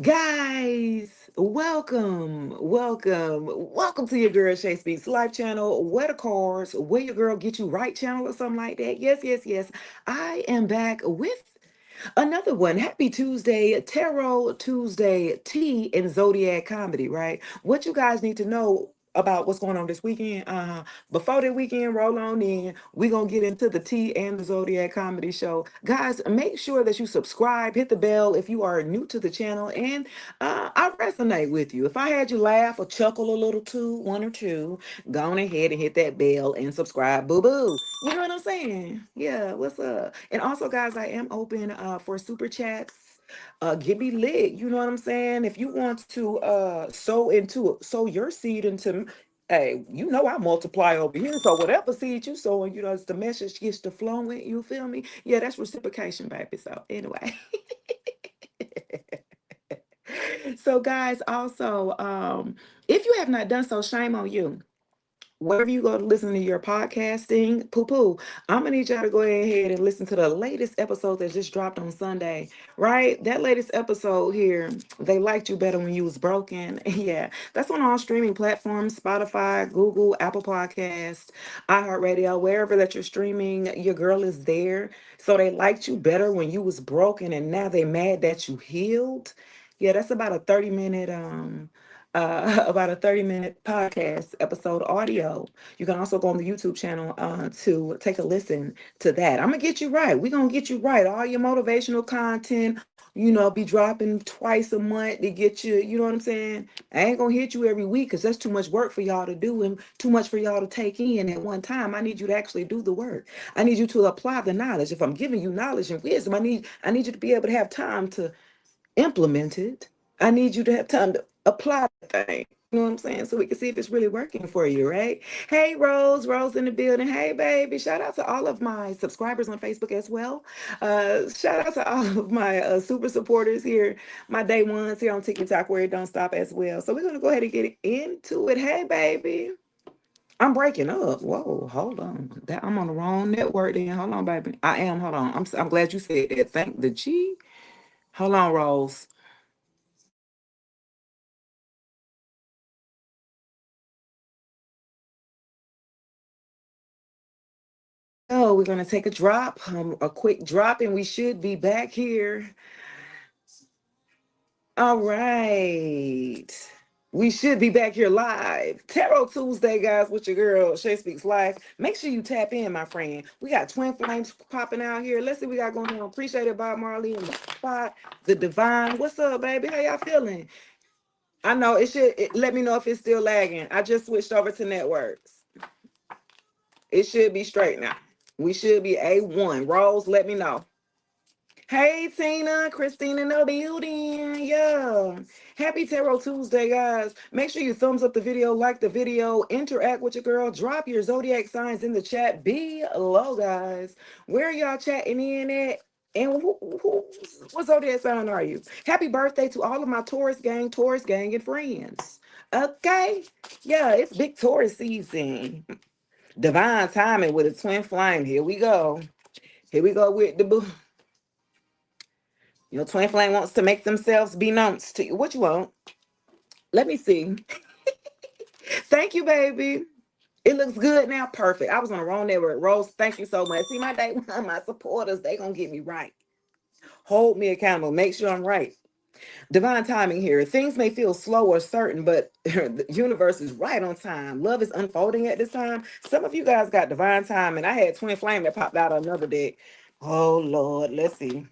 Guys, welcome to your girl Shay Speaks Live channel, where the cars, where your girl get you right channel or something like that. Yes. I am back with another one. Happy Tuesday, Tarot Tuesday, tea and Zodiac comedy, right? What you guys need to know about what's going on this weekend. Before the weekend roll on in, we're gonna get into the tea and the Zodiac comedy show. Guys, make sure that you subscribe, hit the bell if you are new to the channel, and I resonate with you. If I had you laugh or chuckle a little too, one or two, go on ahead and hit that bell and subscribe. Boo boo. You know what I'm saying? Yeah, what's up? And also, guys, I am open for super chats. Get me lit. You know what I'm saying? If you want to sow your seed into hey, you know I multiply over here. So whatever seed you sowing, it's the message gets to flowing. You feel me? Yeah, that's reciprocation, baby. So anyway. So guys, also, if you have not done so, shame on you. Wherever you go to listen to your podcasting, poo poo, I'm gonna need y'all to go ahead and listen to the latest episode that just dropped on Sunday, right? That latest episode here, they liked you better when you was broken. Yeah, that's on all streaming platforms: Spotify, Google, Apple Podcasts, iHeartRadio, wherever that you're streaming. Your girl is there. So they liked you better when you was broken, and now they mad that you healed. Yeah, that's about a 30-minute about a 30-minute podcast episode audio. You can also go on the YouTube channel to take a listen to that. I'm gonna get you right. We're gonna get you right. All your motivational content, be dropping twice a month to get you, you know what I'm saying? I ain't gonna hit you every week because that's too much work for y'all to do and too much for y'all to take in at one time. I need you to actually do the work. I need you to apply the knowledge. If I'm giving you knowledge and wisdom, I need you to be able to have time to implement it. I need you to have time to apply the thing. You know what I'm saying? So we can see if it's really working for you, right? Hey, Rose in the building. Hey, baby. Shout out to all of my subscribers on Facebook as well. Shout out to all of my super supporters here, my day ones here on TikTok where it don't stop as well. So we're going to go ahead and get into it. Hey, baby. I'm breaking up. Whoa, hold on. I'm on the wrong network then. Hold on, baby. I am. Hold on. I'm glad you said that. Thank the G. Hold on, Rose. Oh, we're going to take a quick drop, and we should be back here. All right. We should be back here live. Tarot Tuesday, guys, with your girl, Shay Speaks Live. Make sure you tap in, my friend. We got twin flames popping out here. Let's see what we got going on. Appreciate it, Bob Marley in the spot. The Divine. What's up, baby? How y'all feeling? I know let me know if it's still lagging. I just switched over to networks. It should be straight now. We should be A1. Rose, let me know. Hey Tina, Christina in the building. Yeah. Happy Tarot Tuesday, guys. Make sure you thumbs up the video, like the video, interact with your girl, drop your zodiac signs in the chat below, guys. Where y'all chatting in at? And what zodiac sign are you? Happy birthday to all of my Taurus gang, and friends. Okay. Yeah, it's big Taurus season. Divine timing with a twin flame. Here we go. Here we go with the boo. Your twin flame wants to make themselves be known to you. What you want? Let me see. Thank you, baby. It looks good now. Perfect. I was on the wrong network. Rose, thank you so much. See, my day one, my supporters, they gonna get me right. Hold me accountable. Make sure I'm right. Divine timing here. Things may feel slow or certain, but the universe is right on time. Love is unfolding at this time. Some of you guys got divine time, and I had twin flame that popped out of another deck. Oh Lord, let's see.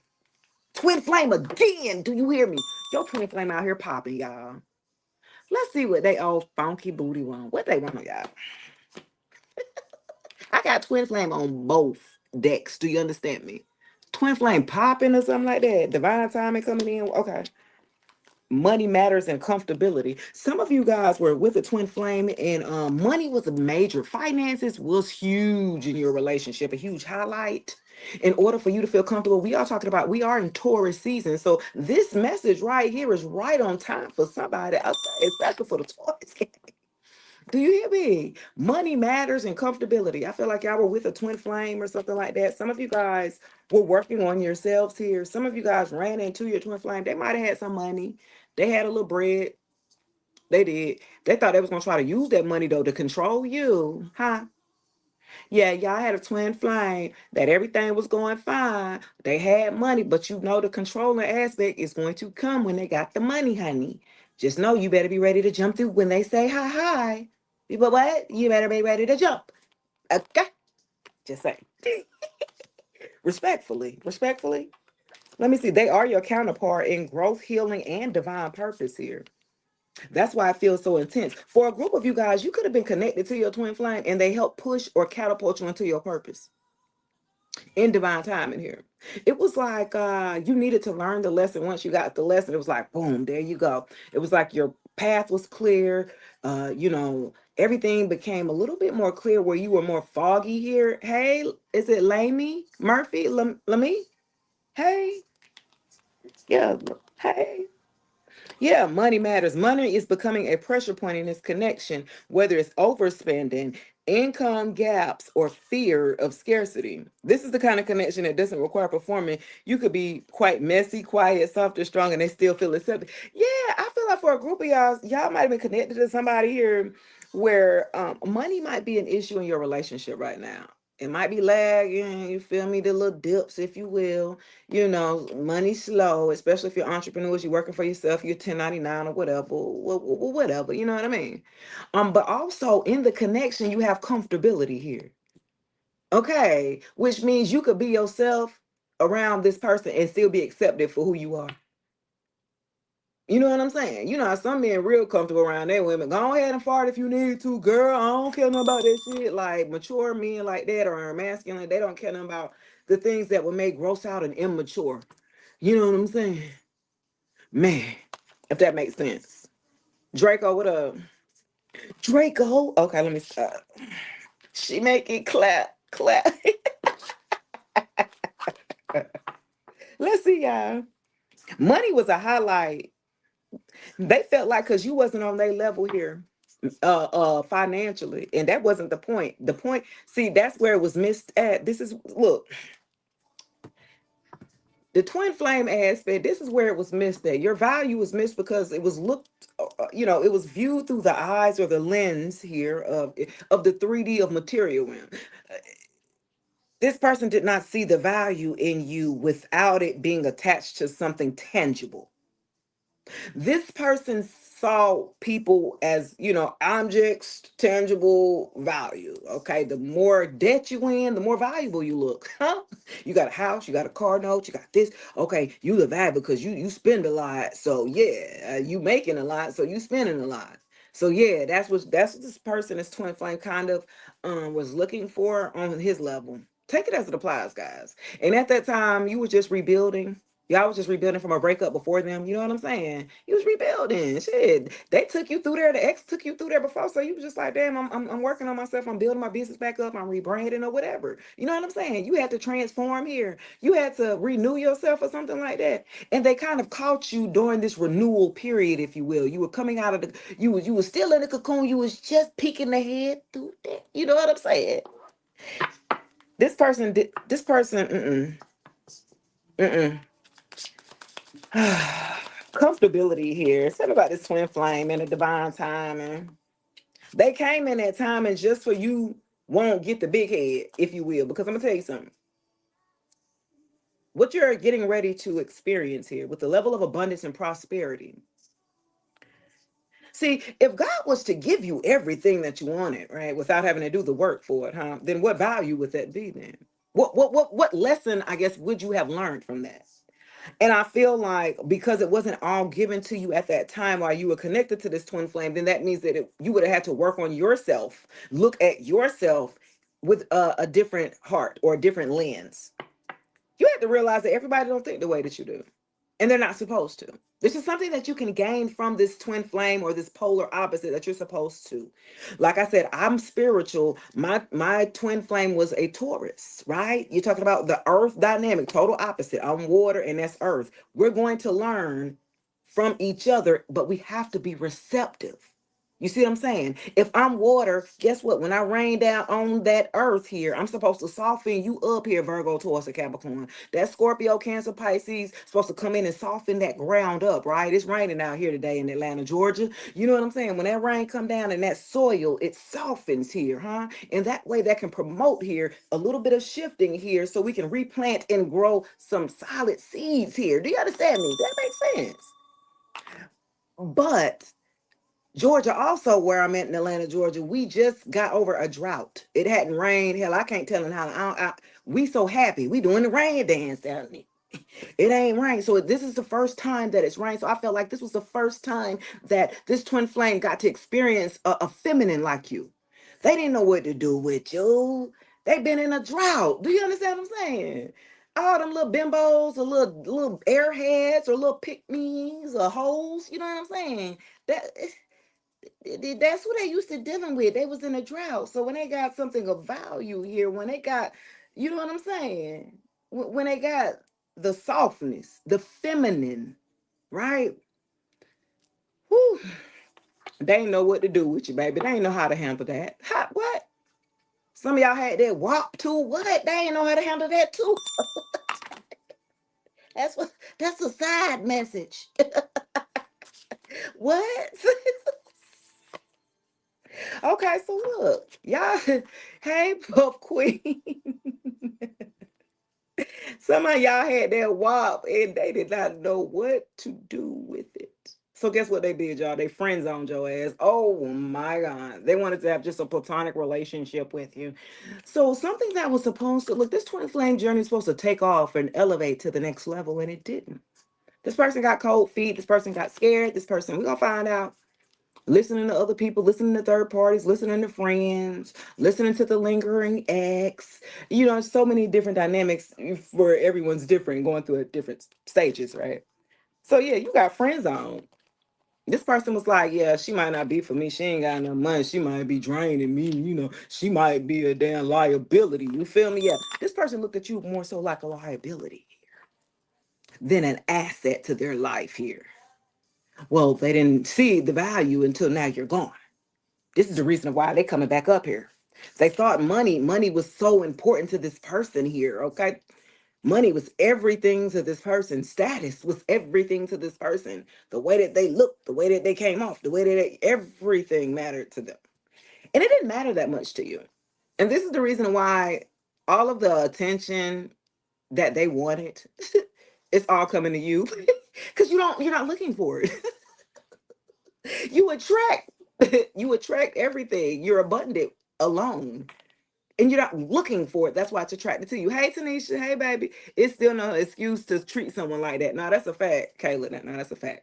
Twin flame again. Do you hear me? Your twin flame out here popping, y'all. Let's see what they old funky booty want. What they want, y'all. I got twin flame on both decks. Do you understand me? Twin flame popping or something like that. Divine timing coming in. Okay. Money matters and comfortability. Some of you guys were with a twin flame, and money was a major. Finances was huge in your relationship, a huge highlight. In order for you to feel comfortable, we are in Taurus season. So this message right here is right on time for somebody, especially for the Taurus. Do you hear me? Money matters and comfortability. I feel like y'all were with a twin flame or something like that. Some of you guys were working on yourselves here. Some of you guys ran into your twin flame. They might have had some money. They had a little bread. They did. They thought they was gonna try to use that money though to control you, huh? Yeah, y'all had a twin flame that everything was going fine. They had money, but you know the controlling aspect is going to come when they got the money, honey. Just know you better be ready to jump through when they say hi hi. But what? You better be ready to jump. Okay? Just say. Respectfully. Respectfully. Let me see. They are your counterpart in growth, healing, and divine purpose here. That's why it feels so intense. For a group of you guys, you could have been connected to your twin flame and they helped push or catapult you into your purpose in divine timing here. It was like you needed to learn the lesson. Once you got the lesson, it was like, boom, there you go. It was like your path was clear. Everything became a little bit more clear where you were more foggy here. Hey, is it Lamy Murphy? Lamy? Hey, yeah, hey. Yeah, money matters. Money is becoming a pressure point in this connection, whether it's overspending, income gaps, or fear of scarcity. This is the kind of connection that doesn't require performing. You could be quite messy, quiet, soft, or strong, and they still feel accepted. Yeah, I feel like for a group of y'all might have been connected to somebody here where money might be an issue in your relationship right now. It might be lagging, you feel me, the little dips, if you will. Money slow, especially if you're entrepreneurs, you're working for yourself, you're 1099 or whatever, whatever, you know what I mean? But also in the connection, you have comfortability here. Okay, which means you could be yourself around this person and still be accepted for who you are. You know what I'm saying? You know how some men real comfortable around their women. Go ahead and fart if you need to, girl. I don't care nothing about that shit. Like mature men like that or masculine, they don't care nothing about the things that would make gross out and immature. You know what I'm saying? Man, if that makes sense. Draco, what up? Draco. Okay, let me stop. She make it clap, clap. Let's see, y'all. Money was a highlight. They felt like because you wasn't on their level here, financially, and that wasn't the point. The point, see, that's where it was missed at. This is look, the twin flame aspect. This is where it was missed at. Your value was missed because it was looked, it was viewed through the eyes or the lens here of the 3D of material realm. This person did not see the value in you without it being attached to something tangible. This person saw people as, objects, tangible value. Okay. The more debt you in, the more valuable you look. Huh? You got a house, you got a car note, you got this. Okay. You live valuable because you spend a lot. So yeah, you making a lot. So you spending a lot. So yeah, that's what this person, this twin flame kind of was looking for on his level. Take it as it applies, guys. And at that time, you were just rebuilding. Y'all was just rebuilding from a breakup before them. You know what I'm saying? You was rebuilding. Shit. They took you through there. The ex took you through there before. So you was just like, damn, I'm working on myself. I'm building my business back up. I'm rebranding or whatever. You know what I'm saying? You had to transform here. You had to renew yourself or something like that. And they kind of caught you during this renewal period, if you will. You were coming out of you was still in the cocoon. You was just peeking the head through there. You know what I'm saying? This person, mm-mm. Comfortability here. Something about this twin flame and the divine timing. They came in that time and just for you won't get the big head, if you will. Because I'm gonna tell you something. What you're getting ready to experience here with the level of abundance and prosperity. See, if God was to give you everything that you wanted, right, without having to do the work for it, huh? Then what value would that be then? What lesson, I guess, would you have learned from that? And I feel like because it wasn't all given to you at that time while you were connected to this twin flame, then that means that you would have had to work on yourself, look at yourself with a different heart or a different lens. You have to realize that everybody don't think the way that you do, and they're not supposed to. This is something that you can gain from this twin flame or this polar opposite that you're supposed to. Like I said, I'm spiritual. My twin flame was a Taurus, right? You're talking about the earth dynamic, total opposite. I'm water and that's earth. We're going to learn from each other, but we have to be receptive. You see what I'm saying? If I'm water, guess what? When I rain down on that earth here, I'm supposed to soften you up here, Virgo, Taurus, and Capricorn. That Scorpio, Cancer, Pisces supposed to come in and soften that ground up, right? It's raining out here today in Atlanta, Georgia. You know what I'm saying? When that rain come down and that soil, it softens here, huh? And that way that can promote here a little bit of shifting here so we can replant and grow some solid seeds here. Do you understand me? That makes sense. But Georgia, also where I'm at in Atlanta, Georgia, we just got over a drought. It hadn't rained. Hell, I can't tell them how. We so happy. We doing the rain dance down there. It ain't rain. So this is the first time that it's rained. So I felt like this was the first time that this twin flame got to experience a feminine like you. They didn't know what to do with you. They been in a drought. Do you understand what I'm saying? All them little bimbos, or little airheads, or little pick me's, or hoes. You know what I'm saying? That that's what they used to dealing with. They was in a drought. So when they got something of value here, when they got, you know what I'm saying? When they got the softness, the feminine, right? Whew, they ain't know what to do with you, baby. They ain't know how to handle that. What? Some of y'all had that wop too. What? They ain't know how to handle that too. That's a side message. What? Okay, so look, y'all, hey, Puff Queen. Some of y'all had that wop and they did not know what to do with it. So guess what they did, y'all? They friend zoned your ass. Oh my God. They wanted to have just a platonic relationship with you. So something that was supposed to look, this twin flame journey is supposed to take off and elevate to the next level, and it didn't. This person got cold feet. This person got scared. This person, we're gonna find out. Listening to other people, listening to third parties, listening to friends, listening to the lingering ex. You know, so many different dynamics where everyone's different, going through at different stages, right? So yeah, you got friends on. This person was like, yeah, she might not be for me. She ain't got no money. She might be draining me. You know, she might be a damn liability. You feel me? Yeah. This person looked at you more so like a liability than an asset to their life here. Well, they didn't see the value until now you're gone. This is the reason why they coming back up here. They thought money was so important to this person here, okay? Money was everything to this person. Status was everything to this person. The way that they looked, the way that they came off, the way that everything mattered to them. And it didn't matter that much to you. And this is the reason why all of the attention that they wanted, it's all coming to you. Because you're not looking for it. You attract you attract everything. You're abundant alone. And you're not looking for it. That's why it's attracted to you. Hey Tanisha, hey baby. It's still no excuse to treat someone like that. No, that's a fact, Kayla. No, that's a fact.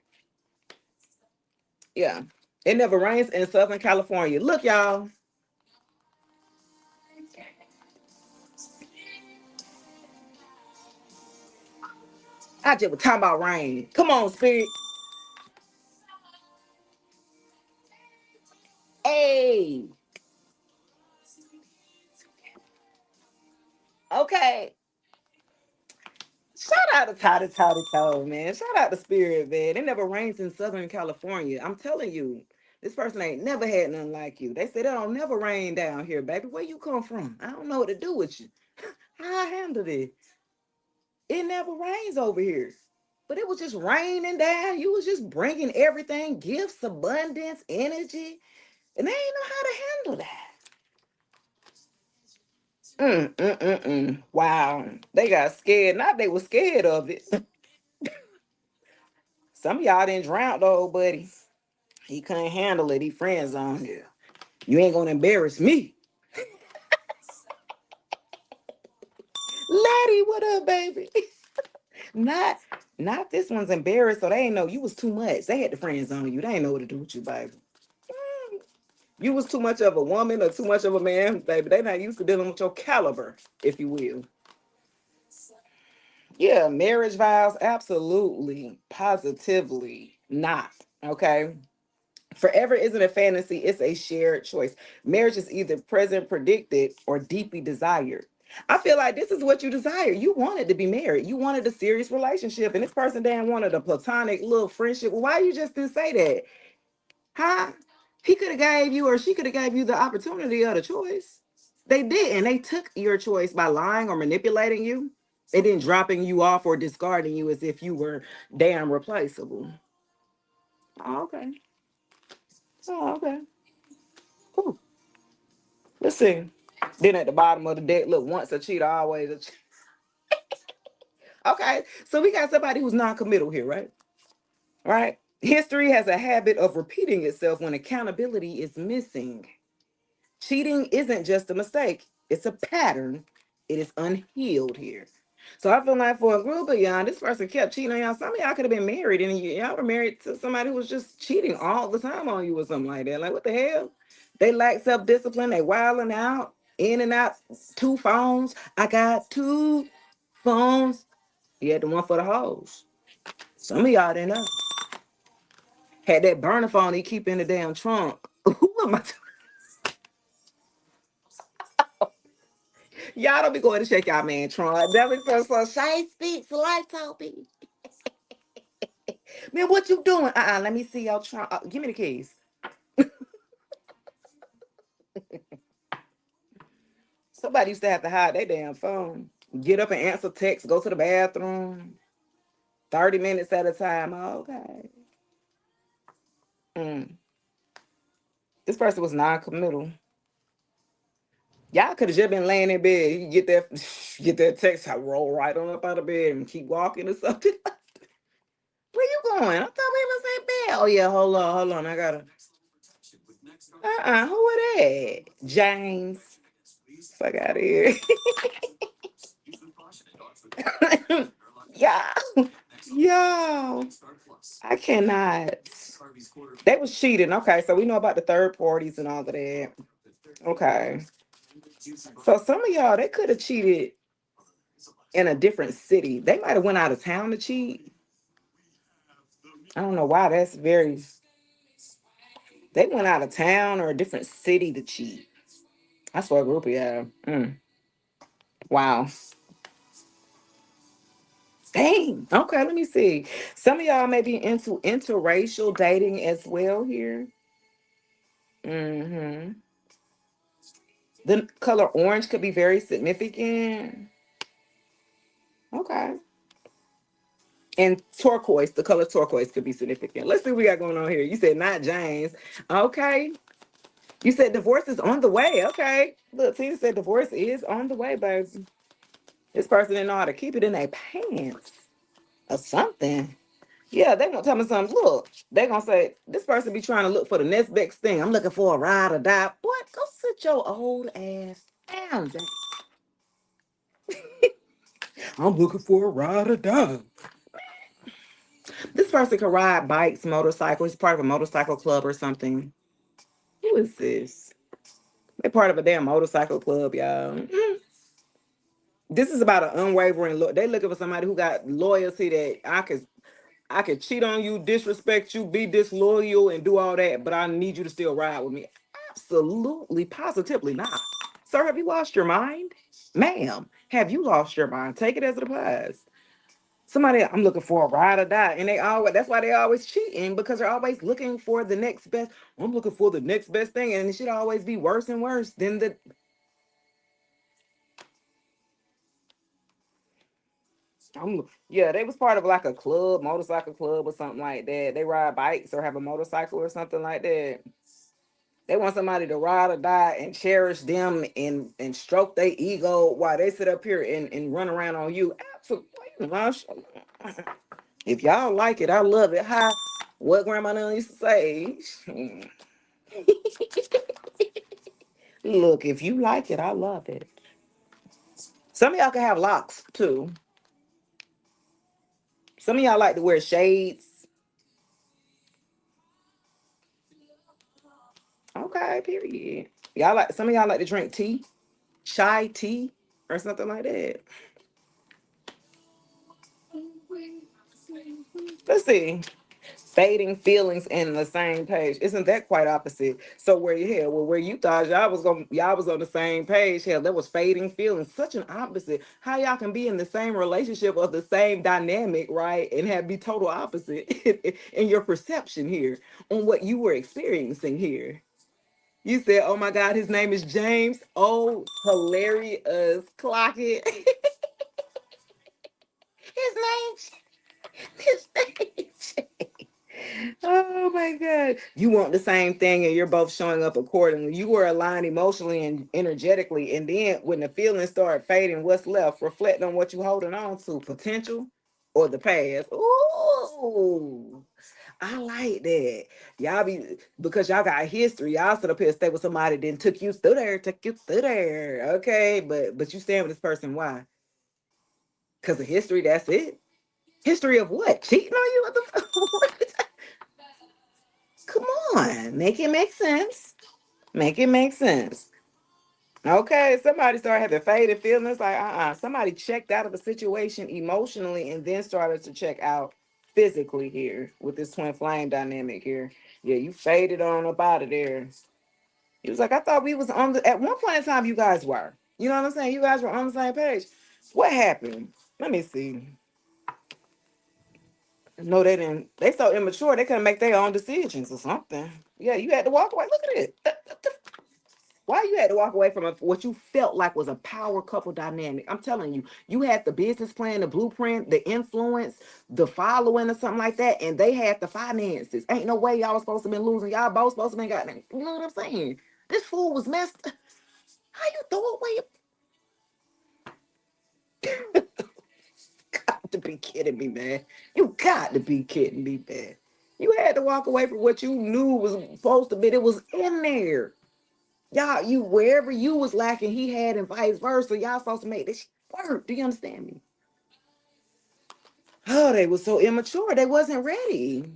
Yeah. It never rains in Southern California. Look, y'all. I just was talking about rain. Come on, spirit. Hey. Okay. Shout out to Toddy Toe, man. Shout out to Spirit, man. It never rains in Southern California. I'm telling you, this person ain't never had nothing like you. They say it don't never rain down here, baby. Where you come from? I don't know what to do with you. How I handled it. It never rains over here. But it was just raining down. You was just bringing everything, gifts, abundance, energy. And they ain't know how to handle that. Wow. They got scared. Not they were scared of it. Some of y'all didn't drown though, buddy. He couldn't handle it. He friends on here. You ain't gonna embarrass me. Laddie, what up, baby? Not not this one's embarrassed, so they ain't know you was too much. They had the friends on you. They ain't know what to do with you, baby. You was too much of a woman or too much of a man, baby. They not used to dealing with your caliber, if you will. Yeah, marriage vows, absolutely, positively not. Okay. Forever isn't a fantasy, it's a shared choice. Marriage is either present, predicted, or deeply desired. I feel like this is what you desire. You wanted to be married. You wanted a serious relationship, and this person damn wanted a platonic little friendship. Why you just didn't say that? Huh? He could have gave you, or she could have gave you the opportunity of the choice. They didn't. They took your choice by lying or manipulating you, and then dropping you off or discarding you as if you were damn replaceable. Oh, okay. Oh, okay. Cool. Let's see. Then at the bottom of the deck, look, once a cheater, always a cheater. Okay, so we got somebody who's non-committal here, right? Right? History has a habit of repeating itself when accountability is missing. Cheating isn't just a mistake, it's a pattern. It is unhealed here. So I feel like for a group of y'all, this person kept cheating on y'all. Some of y'all could have been married and y'all were married to somebody who was just cheating all the time on you or something like that. Like, what the hell? They lack self-discipline, they wilding out, in and out, two phones. I got two phones. You had the one for the hoes. Some of y'all didn't know. Had that burner phone he keep in the damn trunk. Who am I? Y'all don't be going to shake y'all man trunk. That was so Shay speaks life topic. Man, what you doing? Let me see your trunk. Give me the keys. Somebody used to have to hide their damn phone. Get up and answer text, go to the bathroom. 30 minutes at a time. Okay. Mm. This person was non-committal. Y'all could have just been laying in bed. You get that text, I roll right on up out of bed and keep walking or something. Where you going? I thought we was in bed. Oh yeah, hold on. I gotta. Who are that? James. Fuck out of here. Yeah. Yo. I cannot. They was cheating. Okay, so we know about the third parties and all of that. Okay. So some of y'all, they could have cheated in a different city. They might have went out of town to cheat. I don't know why. That's very. They went out of town or a different city to cheat. That's for a group of y'all. Wow. Dang. Okay, let me see. Some of y'all may be into interracial dating as well here. Mm-hmm. The color orange could be very significant. Okay. And turquoise, the color turquoise could be significant. Let's see what we got going on here. You said not James. Okay. You said divorce is on the way. Okay. Look, Tina said divorce is on the way, baby. This person didn't know how to keep it in their pants or something. Yeah, they gonna tell me something. Look, they gonna say this person be trying to look for the next best thing. I'm looking for a ride or die. Boy, go sit your old ass down, Jack. I'm looking for a ride or die. This person can ride bikes, motorcycles. He's part of a motorcycle club or something. Who is this? They're part of a damn motorcycle club, y'all. This is about an unwavering look. They looking for somebody who got loyalty that I could cheat on you, disrespect you, be disloyal, and do all that, but I need you to still ride with me. Absolutely, positively not. Sir, have you lost your mind? Ma'am, have you lost your mind? Take it as it applies. Somebody, I'm looking for a ride or die. And that's why they always cheating, because they're always looking for the next best. I'm looking for the next best thing. And it should always be worse and worse than the. Yeah, they was part of like a club, motorcycle club or something like that. They ride bikes or have a motorcycle or something like that. They want somebody to ride or die and cherish them and stroke their ego while they sit up here and run around on you. Absolutely. If y'all like it, I love it. Hi, what grandma Nell used to say. Look, if you like it, I love it. Some of y'all can have locks too. Some of y'all like to wear shades. Okay, period. Some of y'all like to drink tea, chai tea, or something like that. Let's see. Fading feelings in the same page. Isn't that quite opposite? So where you here? Well, where you thought y'all was on the same page. Hell, that was fading feelings. Such an opposite. How y'all can be in the same relationship or the same dynamic, right? And have be total opposite in your perception here on what you were experiencing here. You said, oh my God, his name is James. Oh, hilarious. Clock it. His name. Oh my God. You want the same thing and you're both showing up accordingly. You were aligned emotionally and energetically. And then when the feelings start fading, what's left? Reflect on what you're holding on to, potential or the past. Ooh, I like that. Y'all be, because y'all got history. Y'all sit up here and stay with somebody, then took you through there. Okay. But you stand with this person. Why? Because of history, that's it. History of what? Cheating on you? What the Come on, make it make sense. Make it make sense. Okay, somebody started having faded feelings like somebody checked out of a situation emotionally and then started to check out physically here with this twin flame dynamic here. Yeah, you faded on up out of there. He was like, I thought we was on the at one point in time you guys were. You know what I'm saying? You guys were on the same page. What happened? Let me see. No, they didn't. They so immature they couldn't make their own decisions or something. Yeah, you had to walk away. Look at it. Why you had to walk away from what you felt like was a power couple dynamic? I'm telling you, you had the business plan, the blueprint, the influence, the following, or something like that, and they had the finances. Ain't no way y'all was supposed to been losing. Y'all both supposed to been got. You know what I'm saying? This fool was messed. How you throw away? Got to be kidding me, man. You got to be kidding me, man. You had to walk away from what you knew was supposed to be. It was in there. Y'all, you wherever you was lacking, he had, and vice versa. Y'all supposed to make this work. Do you understand me? Oh, they were so immature. They wasn't ready.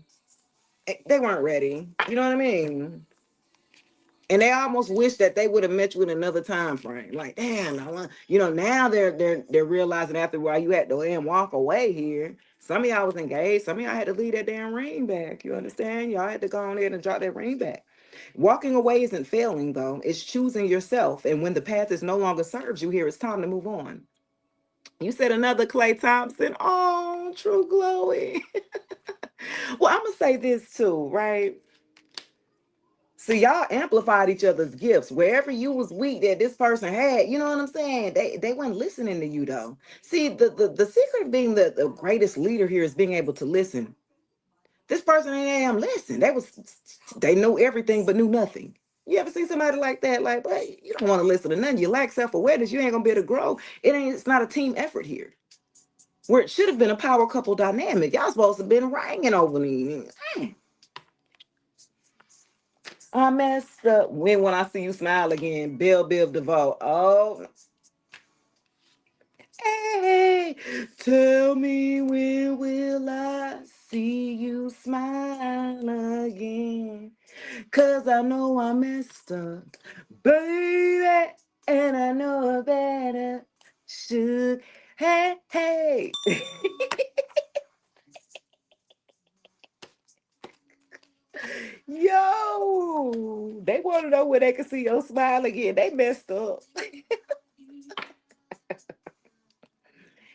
They weren't ready. You know what I mean? And they almost wish that they would have met you in another time frame. Like, damn, now they're realizing after a while you had to walk away here. Some of y'all was engaged. Some of y'all had to leave that damn ring back. You understand? Y'all had to go on there and drop that ring back. Walking away isn't failing, though. It's choosing yourself. And when the path is no longer serves you here, it's time to move on. You said another Clay Thompson. Oh, true glowy. Well, I'm going to say this too, right? So y'all amplified each other's gifts. Wherever you was weak that this person had, you know what I'm saying? They weren't listening to you though. See, the secret of being the greatest leader here is being able to listen. This person ain't am listen. They know everything but knew nothing. You ever see somebody like that? Like, but you don't want to listen to nothing. You lack self-awareness. You ain't gonna be able to grow. It's not a team effort here. Where it should have been a power couple dynamic. Y'all supposed to have been ringing over me. I messed up. When I see you smile again, Bill Biv DeVoe. Oh, hey, tell me when will I see you smile again? 'Cause I know I messed up, baby, and I know I better should. Hey, hey. Yo, they want to know where they can see your smile again. They messed up.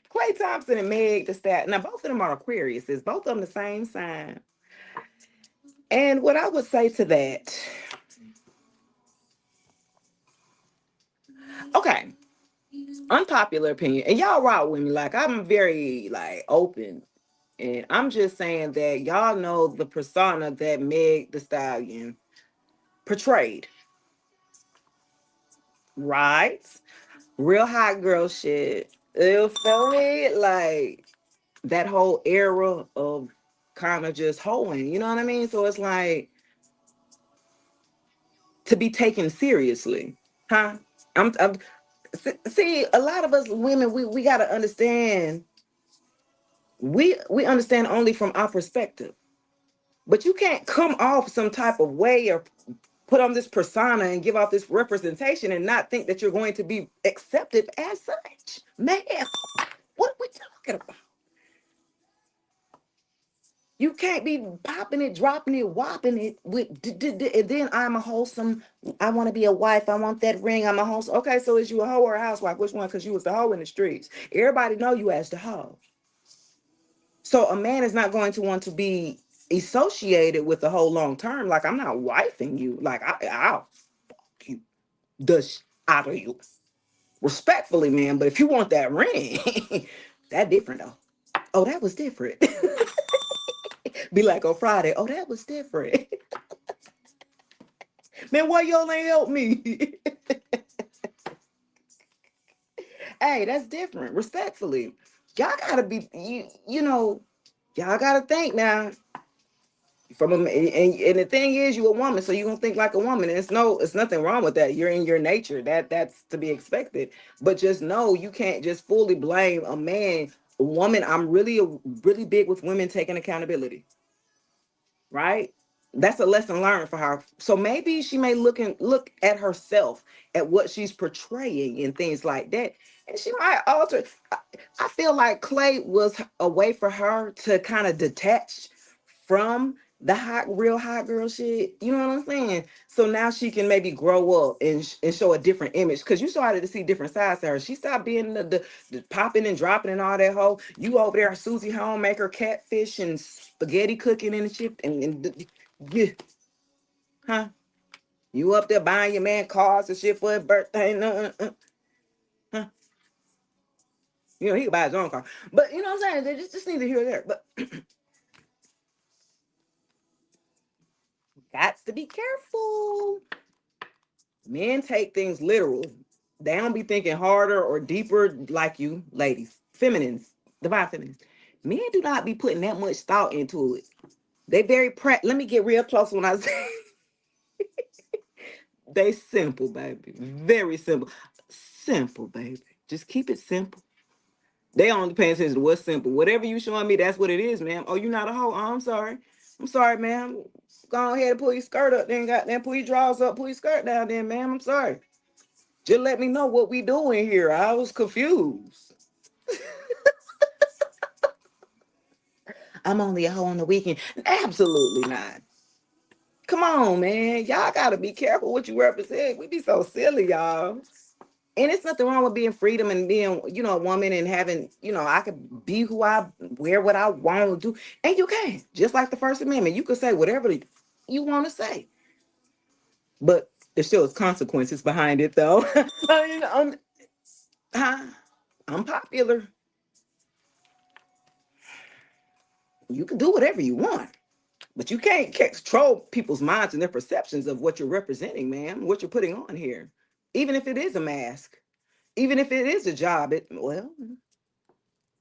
Clay Thompson and Meg the Stat. Now, both of them are Aquariuses, both of them the same sign. And what I would say to that, okay, unpopular opinion, and y'all rock with me, like I'm very like open, and I'm just saying that y'all know the persona that Meg the Stallion portrayed, right? Real hot girl shit. You feel me? Like that whole era of kind of just hoeing, you know what I mean? So it's like to be taken seriously, huh? I'm see a lot of us women we got to understand we understand only from our perspective, but you can't come off some type of way or put on this persona and give off this representation and not think that you're going to be accepted as such, man. What are we talking about? You can't be popping it, dropping it, whopping it with and then I'm a wholesome. I want to be a wife. I want that ring. I'm a wholesome. Okay, so is you a hoe or a housewife? Which one? Because you was the hoe in the streets. Everybody know you as the hoe. So a man is not going to want to be associated with the whole long term. Like I'm not wifing you. Like I'll fuck you the out of you respectfully, man. But if you want that ring, that different though. Oh, that was different. Be like on Friday. Oh, that was different. Man, why y'all ain't help me? Hey, that's different. Respectfully, y'all gotta be you know, y'all gotta think now. From a and the thing is, you a woman, so you gonna think like a woman. And it's nothing wrong with that. You're in your nature. That's to be expected. But just know you can't just fully blame a man, a woman. I'm really big with women taking accountability, right? That's a lesson learned for her. So maybe she may look at herself, at what she's portraying and things like that, and she might alter. I feel like Clay was a way for her to kind of detach from the real hot girl shit. You know what I'm saying? So now she can maybe grow up and show a different image, because you started to see different sides to her. She stopped being the popping and dropping and all that whole. You over there, Susie homemaker, catfish and spaghetti cooking and shit, yeah, huh? You up there buying your man cars and shit for his birthday? Huh? You know he can buy his own car, but you know what I'm saying? They just neither here or there. But got to be careful. Men take things literal. They don't be thinking harder or deeper like you, ladies, feminines, divine feminines. Men do not be putting that much thought into it. They very let me get real close when I say they simple, baby. Very simple. Simple, baby. Just keep it simple. They only pay attention to what's simple. Whatever you showing me, that's what it is, ma'am. Oh, you not a hoe? Oh, I'm sorry. I'm sorry, ma'am. Go ahead and pull your skirt up, then goddamn pull your drawers up, pull your skirt down, then, ma'am. I'm sorry. Just let me know what we doing here. I was confused. I'm only a hoe on the weekend. Absolutely not. Come on, man. Y'all gotta be careful what you represent. We be so silly, y'all. And it's nothing wrong with being freedom and being, a woman and having, I could be who I wear what I want to do. And you can. Just like the First Amendment. You can say whatever you want to say. But there still is consequences behind it though. I mean, I'm popular. You can do whatever you want. But you can't control people's minds and their perceptions of what you're representing, man, what you're putting on here. Even if it is a mask, even if it is a job,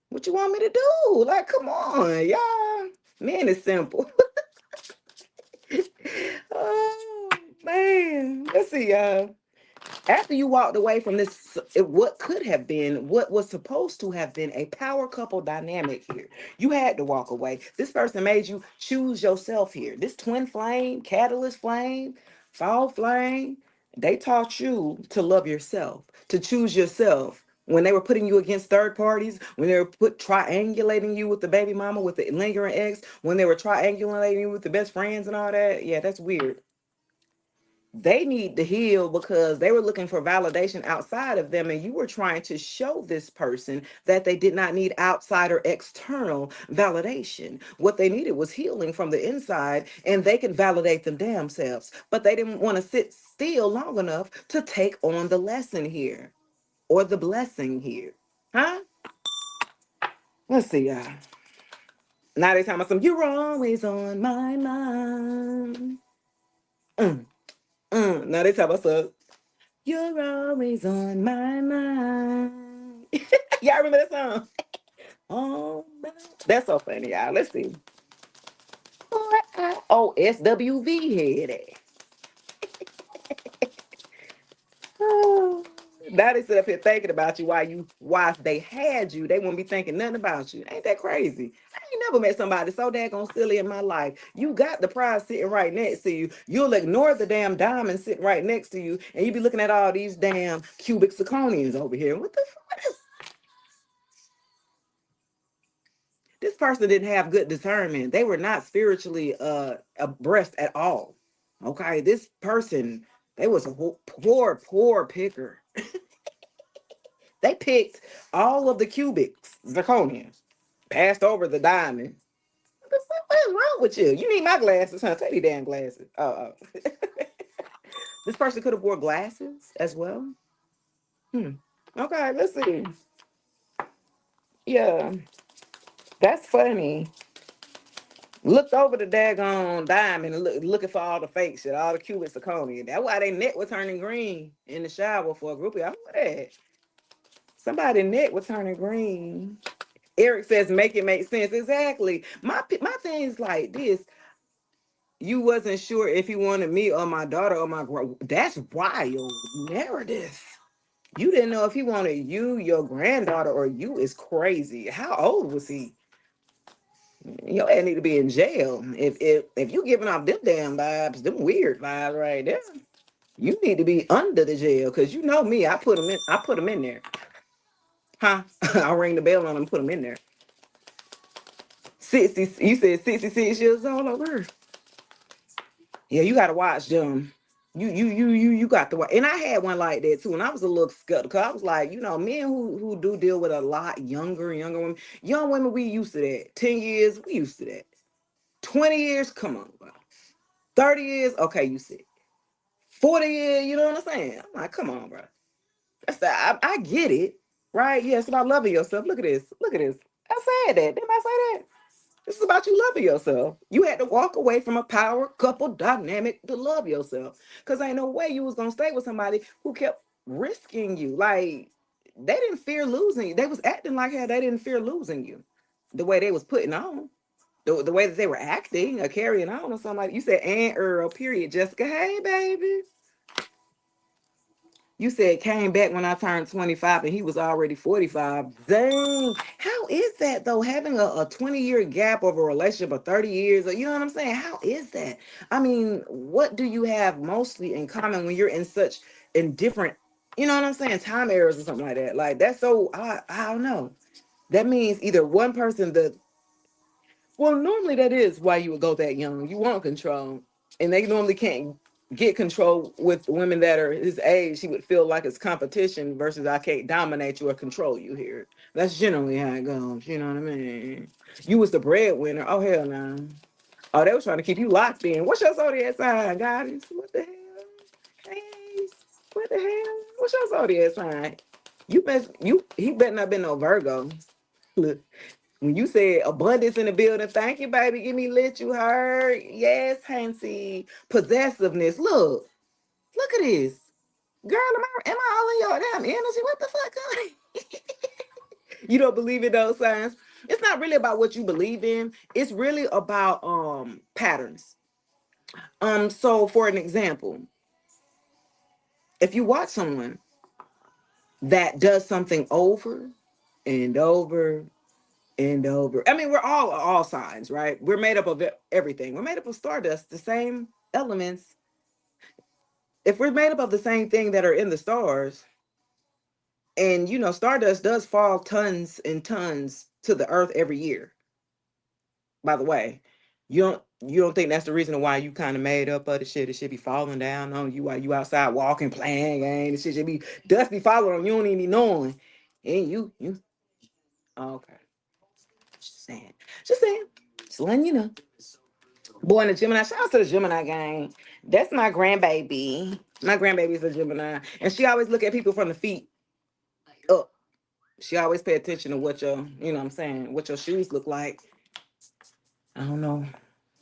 what you want me to do? Like, come on, y'all. Man, it's simple. Oh, man. Let's see, y'all. After you walked away from this, what could have been, what was supposed to have been a power couple dynamic here, you had to walk away. This person made you choose yourself here. This twin flame, catalyst flame, fall flame, they taught you to love yourself, to choose yourself. When they were putting you against third parties, when they were triangulating you with the baby mama, with the lingering ex, when they were triangulating you with the best friends and all that, yeah, that's weird. They need to heal because they were looking for validation outside of them, and you were trying to show this person that they did not need outside or external validation. What they needed was healing from the inside, and they can validate them damn selves, but they didn't want to sit still long enough to take on the lesson here or the blessing here. Huh? Let's see, y'all. Now they talking about some, you're always on my mind. Mm, Now they talking about some, you're always on my mind. Y'all remember that song? Oh, that's so funny, y'all. Let's see. Oh, SWV had it. Oh. Now they sit up here thinking about you while they had you, they won't be thinking nothing about you. Ain't that crazy? I ain't never met somebody so daggone silly in my life. You got the prize sitting right next to you. You'll ignore the damn diamond sitting right next to you, and you be looking at all these damn cubic zirconians over here. What the fuck? This person didn't have good discernment. They were not spiritually abreast at all. Okay, this person, they was a poor picker. They picked all of the cubics, zirconia, passed over the diamond. What is wrong with you? You need my glasses, huh? Take these damn glasses. This person could have wore glasses as well. Hmm. Okay, let's see. Yeah, that's funny. Looked over the daggone diamond and looking for all the fake shit, all the cubic zirconia. That's why they neck was turning green in the shower for a groupie. I know that. Somebody neck was turning green. Eric says, make it make sense. Exactly. My thing is like this. You wasn't sure if he wanted me or my daughter or my that's wild narrative. You didn't know if he wanted you, your granddaughter, or you is crazy. How old was he? Your ass need to be in jail. If you giving off them damn vibes, them weird vibes right there, you need to be under the jail. Cause you know me, I put them in. I put them in there, huh? I ring the bell on them, put them in there. 60. You said 66 years old over her. Yeah, you gotta watch them. You got to watch. And I had one like that too. And I was a little skeptical. I was like, men who do deal with a lot younger women, young women, we used to that. 10 years, we used to that. 20 years, come on, bro. 30 years, okay, you said. 40 years, you know what I'm saying? I'm like, come on, bro. I get it, right? Yeah, it's about loving yourself. Look at this. Look at this. I said that. Didn't I say that? This is about you loving yourself. You had to walk away from a power couple dynamic to love yourself. Because ain't no way you was gonna stay with somebody who kept risking you. Like they didn't fear losing you. They was acting like how they didn't fear losing you. The way they was putting on. The way that they were acting or carrying on or something like you said, and Earl, period. Jessica, hey baby. You said came back when I turned 25 and he was already 45. Dang. How is that though? Having a 20-year gap of a relationship of 30 years, or you know what I'm saying? How is that? I mean, what do you have mostly in common when you're in different, you know what I'm saying, time eras or something like that? Like that's so I don't know. That means either one person well, normally that is why you would go that young. You want control. And they normally can't get control with women that are his age. He would feel like it's competition versus I can't dominate you or control you here. That's generally how it goes. You know what I mean? You was the breadwinner. Oh, hell no. Oh, they was trying to keep you locked in. What's your zodiac sign, goddess? What the hell? Hey, what the hell? What's your zodiac sign? He better not been no Virgo. Look. When you said abundance in the building, thank you, baby. Give me lit. You heard? Yes, Hancy. Possessiveness. Look at this. Girl, am I all in your damn energy? What the fuck? You don't believe in those signs? It's not really about what you believe in. It's really about patterns. So for an example, if you watch someone that does something over and over and over. I mean, we're all signs, right? We're made up of everything. We're made up of stardust, the same elements. If we're made up of the same thing that are in the stars, and stardust does fall tons and tons to the earth every year. By the way, you don't think that's the reason why you kind of made up of the shit? It should be falling down on you while you outside walking, playing game. The shit should be dust be falling on you, don't even be knowing. And you okay. Just saying, just letting you know. Born a Gemini. Shout out to the Gemini gang. That's my grandbaby. My grandbaby's a Gemini. And she always look at people from the feet up. She always pay attention to what what I'm saying, what your shoes look like. I don't know.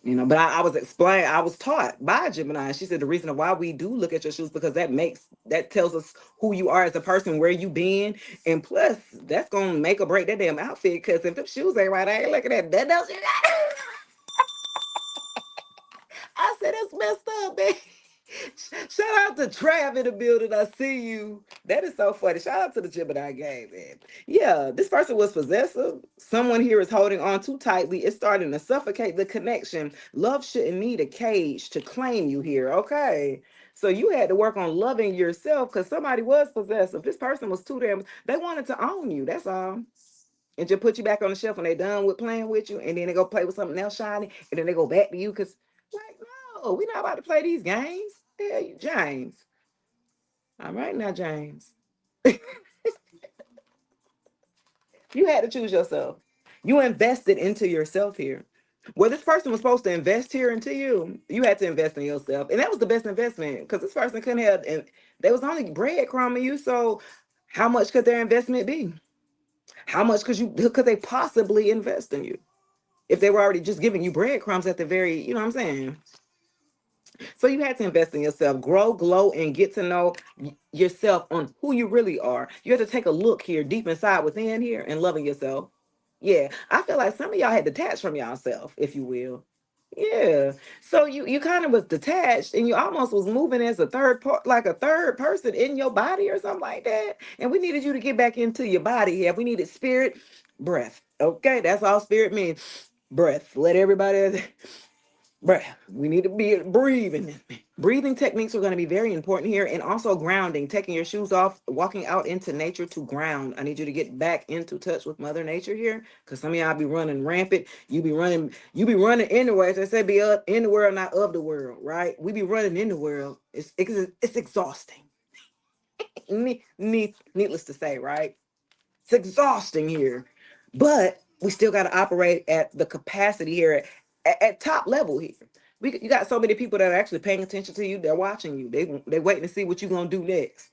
But I was taught by a Gemini. She said the reason why we do look at your shoes because that tells us who you are as a person, where you been, and plus that's gonna make or break that damn outfit. Because if them shoes ain't right, I ain't looking at that. I said that's messed up, man. Shout out to Trav in the building. I see you. That is so funny. Shout out to the Gemini game, man. Yeah, this person was possessive. Someone here is holding on too tightly. It's starting to suffocate the connection. Love shouldn't need a cage to claim you here. Okay. So you had to work on loving yourself because somebody was possessive. This person was too damn. They wanted to own you. That's all. and just put you back on the shelf when they're done with playing with you, and then they go play with something else shiny, and then they go back to you because, like, no, we're not about to play these games. Hell, you, James. All right now, James. You had to choose yourself. You invested into yourself here. Well, this person was supposed to invest here into you. You had to invest in yourself. And that was the best investment because this person couldn't have, and they was only breadcrumbing you. So how much could their investment be? How much could they possibly invest in you if they were already just giving you breadcrumbs at the very, you know what I'm saying? So you had to invest in yourself, grow, glow, and get to know yourself on who you really are. You had to take a look here, deep inside within here, and loving yourself. Yeah, I feel like some of y'all had detached from yourself, if you will. Yeah. So you kind of was detached, and you almost was moving as a third part, like a third person in your body or something like that. And we needed you to get back into your body here. We needed spirit, breath. Okay, that's all spirit means. Breath. Let everybody. But we need to be breathing. Breathing techniques are going to be very important here, and also grounding, taking your shoes off, walking out into nature to ground. I need you to get back into touch with Mother Nature here, because some of y'all be running rampant. You be running in the world. As I said, be up in the world, not of the world, right? We be running in the world. It's exhausting. Needless to say, right? It's exhausting here, but we still got to operate at the capacity here at top level here. You got so many people that are actually paying attention to you. They're watching you. They waiting to see what you're gonna do next,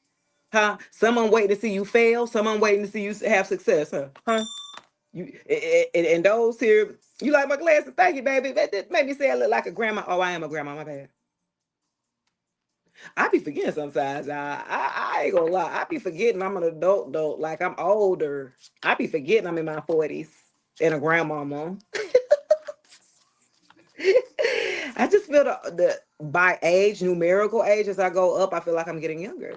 huh? Someone waiting to see you fail. Someone waiting to see you have success, huh? You and those here. You like my glasses? Thank you, baby. That made me say I look like a grandma. Oh, I am a grandma. My bad. I be forgetting sometimes. I ain't gonna lie. I be forgetting I'm an adult though. Like I'm older. I be forgetting I'm in my 40s and a grandmama. I just feel the by age, numerical age, as I go up, I feel like I'm getting younger.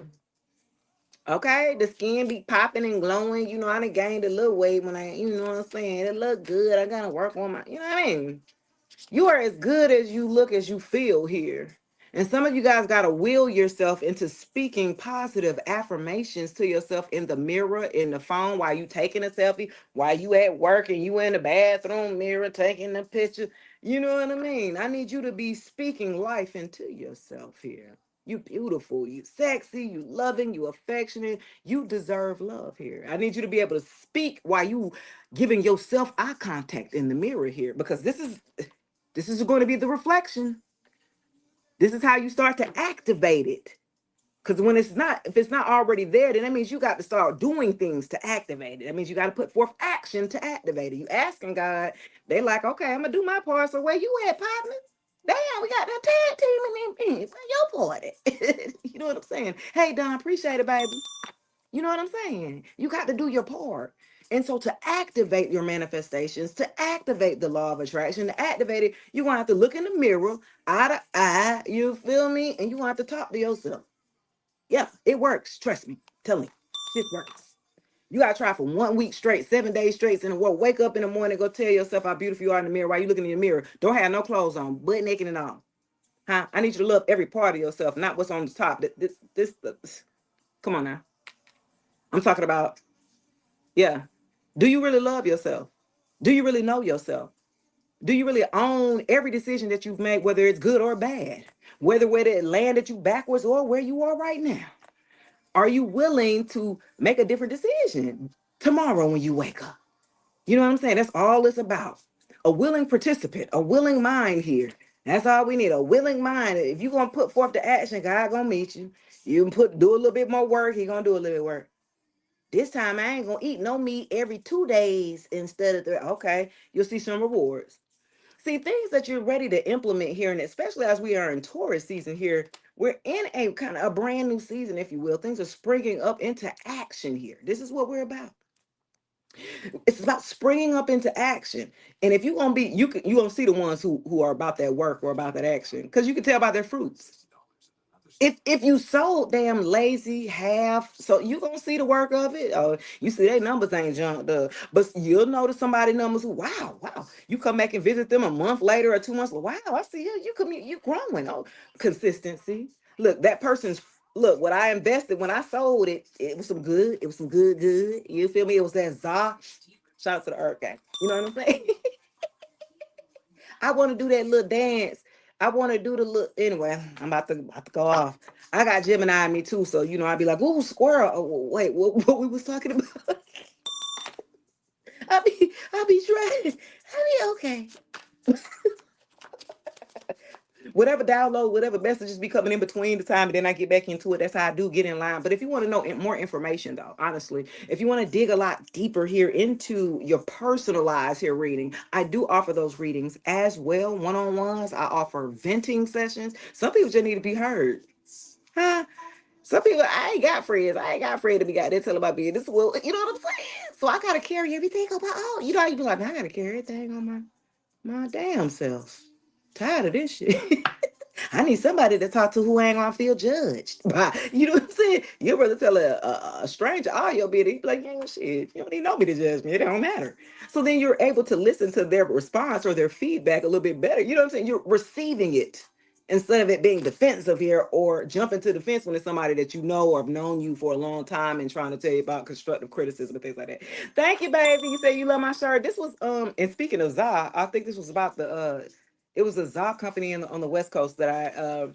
Okay, the skin be popping and glowing. You know, I done gained a little weight when you know what I'm saying. It look good. I gotta work on my, you know what I mean. You are as good as you look as you feel here. And some of you guys got to will yourself into speaking positive affirmations to yourself in the mirror, in the phone, while you taking a selfie, while you at work and you in the bathroom mirror taking the picture. You know what I mean? I need you to be speaking life into yourself here. You beautiful, you sexy, you loving, you affectionate, you deserve love here. I need you to be able to speak while you giving yourself eye contact in the mirror here, because this is going to be the reflection. This is how you start to activate it. Because if it's not already there, then that means you got to start doing things to activate it. That means you got to put forth action to activate it. You asking God, they like, okay, I'm gonna do my part. So where you at, partner? Damn, we got that tag team in there. Where your part at? You know what I'm saying? Hey, Don, appreciate it, baby. You know what I'm saying? You got to do your part. And so to activate your manifestations, to activate the law of attraction, to activate it, you're going to have to look in the mirror, eye to eye, you feel me? And you're going to have to talk to yourself. Yeah, it works. Trust me. Tell me. Shit works. You got to try for 1 week straight, 7 days straight in the world. Wake up in the morning, go tell yourself how beautiful you are in the mirror while you looking in the mirror. Don't have no clothes on, butt naked and all. Huh? I need you to love every part of yourself, not what's on the top. Come on now. I'm talking about. Yeah. Do you really love yourself? Do you really know yourself? Do you really own every decision that you've made, whether it's good or bad? Whether it landed you backwards or where you are right now? Are you willing to make a different decision tomorrow when you wake up? You know what I'm saying? That's all it's about. A willing participant, a willing mind here. That's all we need. A willing mind. If you're gonna put forth the action, God gonna meet you. You can do a little bit more work, He gonna do a little bit of work. This time I ain't gonna eat no meat every 2 days instead of three. Okay, you'll see some rewards. See, things that you're ready to implement here, and especially as we are in Taurus season here, we're in a kind of a brand new season, if you will. Things are springing up into action here. This is what we're about. It's about springing up into action. And if you're gonna be, you gonna see the ones who are about that work or about that action, because you can tell by their fruits. If you so damn lazy, half, so you gonna see the work of it. You see their numbers ain't jumped up, but you'll notice somebody numbers who, wow. You come back and visit them a month later or 2 months. Wow, I see you growing. Oh, consistency. Look, that person's look. What I invested when I sold it, it was some good. It was some good. You feel me? It was that za. Shout out to the Earth Gang. You know what I'm saying? I want to do that little dance. I want to do the little. Anyway, I'm about to go off. I got Gemini in me too, so I'd be like, "Ooh, squirrel." Oh, wait, what we was talking about? I be trying. I be okay. Whatever download, whatever messages be coming in between the time, and then I get back into it. That's how I do get in line. But if you want to know more information, though, honestly, if you want to dig a lot deeper here into your personalized here reading, I do offer those readings as well, one-on-ones. I offer venting sessions. Some people just need to be heard. Huh? Some people, I ain't got friends. I ain't got friends to be got there tell about business. Well, you know what I'm saying? So I gotta carry everything on my own. You know how you be like, I gotta carry everything on my damn self. Tired of this shit. I need somebody to talk to who ain't gonna feel judged. You know what I'm saying? You'd rather tell a stranger all your business. You be like, yeah, shit, you don't even know me to judge me. It don't matter. So then you're able to listen to their response or their feedback a little bit better. You know what I'm saying? You're receiving it instead of it being defensive here or jumping to defense when it's somebody that you know or have known you for a long time and trying to tell you about constructive criticism and things like that. Thank you, baby. You say you love my shirt. This was and speaking of Za, I think this was about the it was a Zoc company on the West Coast that I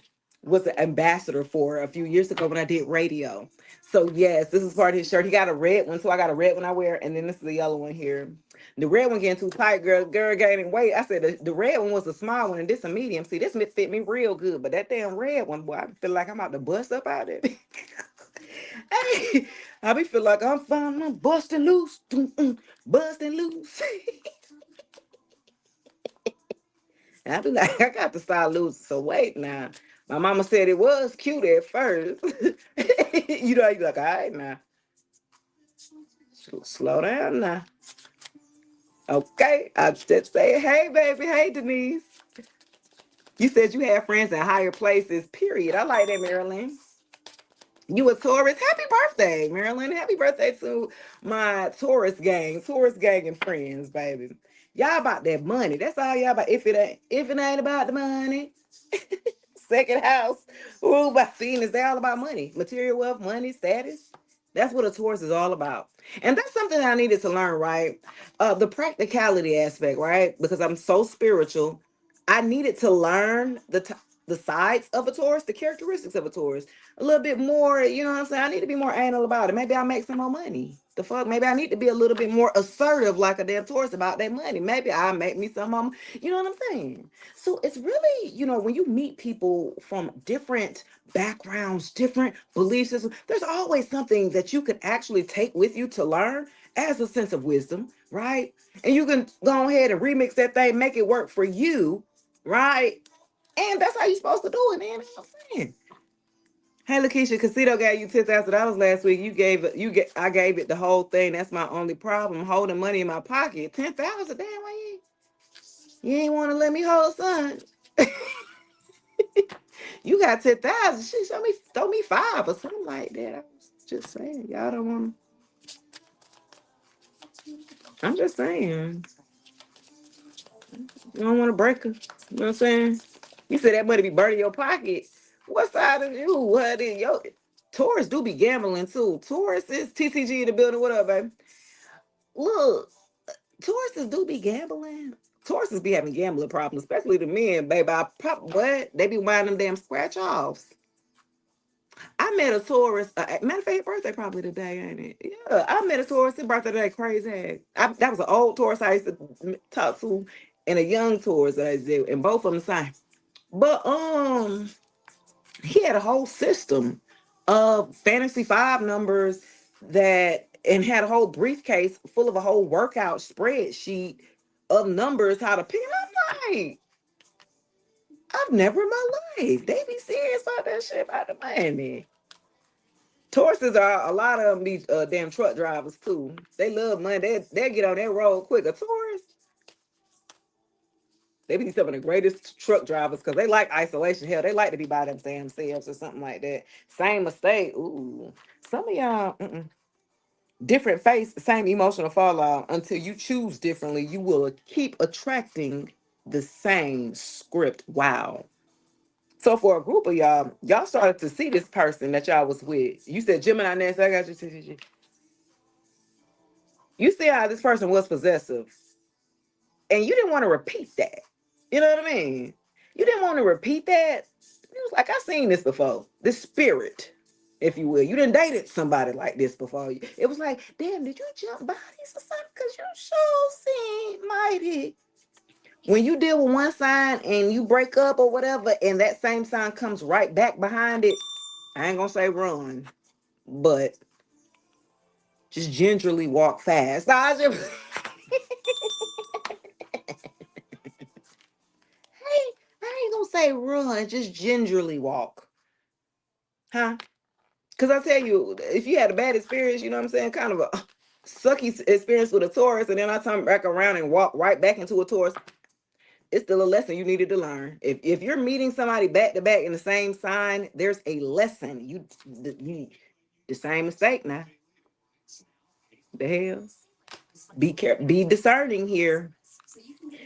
was the ambassador for a few years ago when I did radio. So yes, this is part of his shirt. He got a red one, so I got a red one I wear, and then this is the yellow one here. The red one getting too tight, girl gaining weight. I said the red one was a small one, and this a medium. See, this fit me real good, but that damn red one, boy, I feel like I'm about to bust up out of it. Hey, I be feel like I'm fine, I'm busting loose, busting loose. I be like, I got to start losing some weight now. My mama said it was cute at first. You know, you like, all right now. Slow down now. Okay. I just say, hey, baby. Hey, Denise. You said you had friends in higher places, period. I like that, Marilyn. You a Taurus? Happy birthday, Marilyn. Happy birthday to my Taurus gang and friends, baby. Y'all about that money. That's all y'all about. If it ain't about the money. Second house, ruled by Venus. They're all about money, material wealth, money, status. That's what a Taurus is all about. And that's something I needed to learn, right? The practicality aspect, right? Because I'm so spiritual. I needed to learn the sides of a Taurus, the characteristics of a Taurus, a little bit more. You know what I'm saying? I need to be more anal about it. Maybe I'll make some more money. The fuck? Maybe I need to be a little bit more assertive like a damn Taurus about that money. Maybe I'll make me some more. You know what I'm saying? So it's really, when you meet people from different backgrounds, different belief systems, there's always something that you can actually take with you to learn as a sense of wisdom, right? And you can go ahead and remix that thing, make it work for you, right? And that's how you're supposed to do it, man. That's what I'm saying. Hey, Lakeisha, Casito gave you $10,000 last week. I gave it the whole thing. That's my only problem. Holding money in my pocket. 10,000, damn, why you ain't want to let me hold son. You got 10,000. She throw me five or something like that. I was just saying, y'all don't want to. I'm just saying, you don't want to break her. You know what I'm saying? You said that money be burning your pocket. What side of you? What is your Taurus do be gambling too? Taurus is TCG in the building. What up, baby? Look, Tauruses do be gambling. Tauruses be having gambling problems, especially the men, baby. What? They be winding them damn scratch offs. I met a Taurus. Matter of fact, birthday probably today, ain't it? Yeah, I met a Taurus. His birthday today, crazy. That was an old Taurus I used to talk to, and a young Taurus that I did, and both of them the same. But he had a whole system of fantasy five numbers and had a whole briefcase full of a whole workout spreadsheet of numbers how to pick. And I'm like, I've never in my life. They be serious about that shit about the money. Tauruses are a lot of them be damn truck drivers too. They love money. They get on that road quick. A Taurus, they be some of the greatest truck drivers because they like isolation. Hell, they like to be by themselves or something like that. Same mistake. Ooh, some of y'all, different face, same emotional fallout. Until you choose differently, you will keep attracting the same script. Wow. So for a group of y'all started to see this person that y'all was with. You said Gemini next. I got you. You see how this person was possessive, and you didn't want to repeat that. You know what I mean? You didn't want to repeat that. It was like, I've seen this before. This spirit, if you will. You didn't dated somebody like this before. It was like, damn, did you jump bodies or something? Because you sure seem mighty. When you deal with one sign and you break up or whatever, and that same sign comes right back behind it, I ain't gonna say run, but just gingerly walk fast. I just, I ain't gonna say run, just gingerly walk. Huh? Because I tell you, if you had a bad experience, you know what I'm saying, kind of a sucky experience with a Taurus, and then I turn back around and walk right back into a Taurus, it's still a lesson you needed to learn. If you're meeting somebody back to back in the same sign, there's a lesson. You the same mistake now. The hell? Be careful, be discerning here.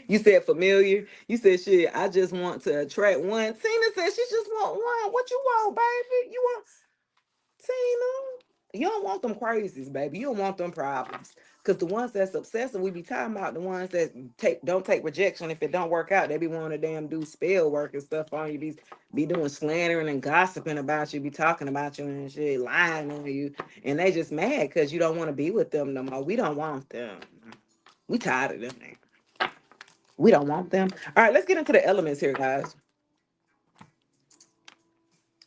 You said familiar. You said shit. I just want to attract one. Tina said she just want one. What you want, baby? You want Tina? You don't want them crazies, baby. You don't want them problems. Cause the ones that's obsessive, we be talking about the ones that don't take rejection. If it don't work out, they be wanting to damn do spell work and stuff on you. Be doing slandering and gossiping about you, be talking about you and shit, lying on you. And they just mad because you don't want to be with them no more. We don't want them. We tired of them. We don't want them. All right, let's get into the elements here, guys.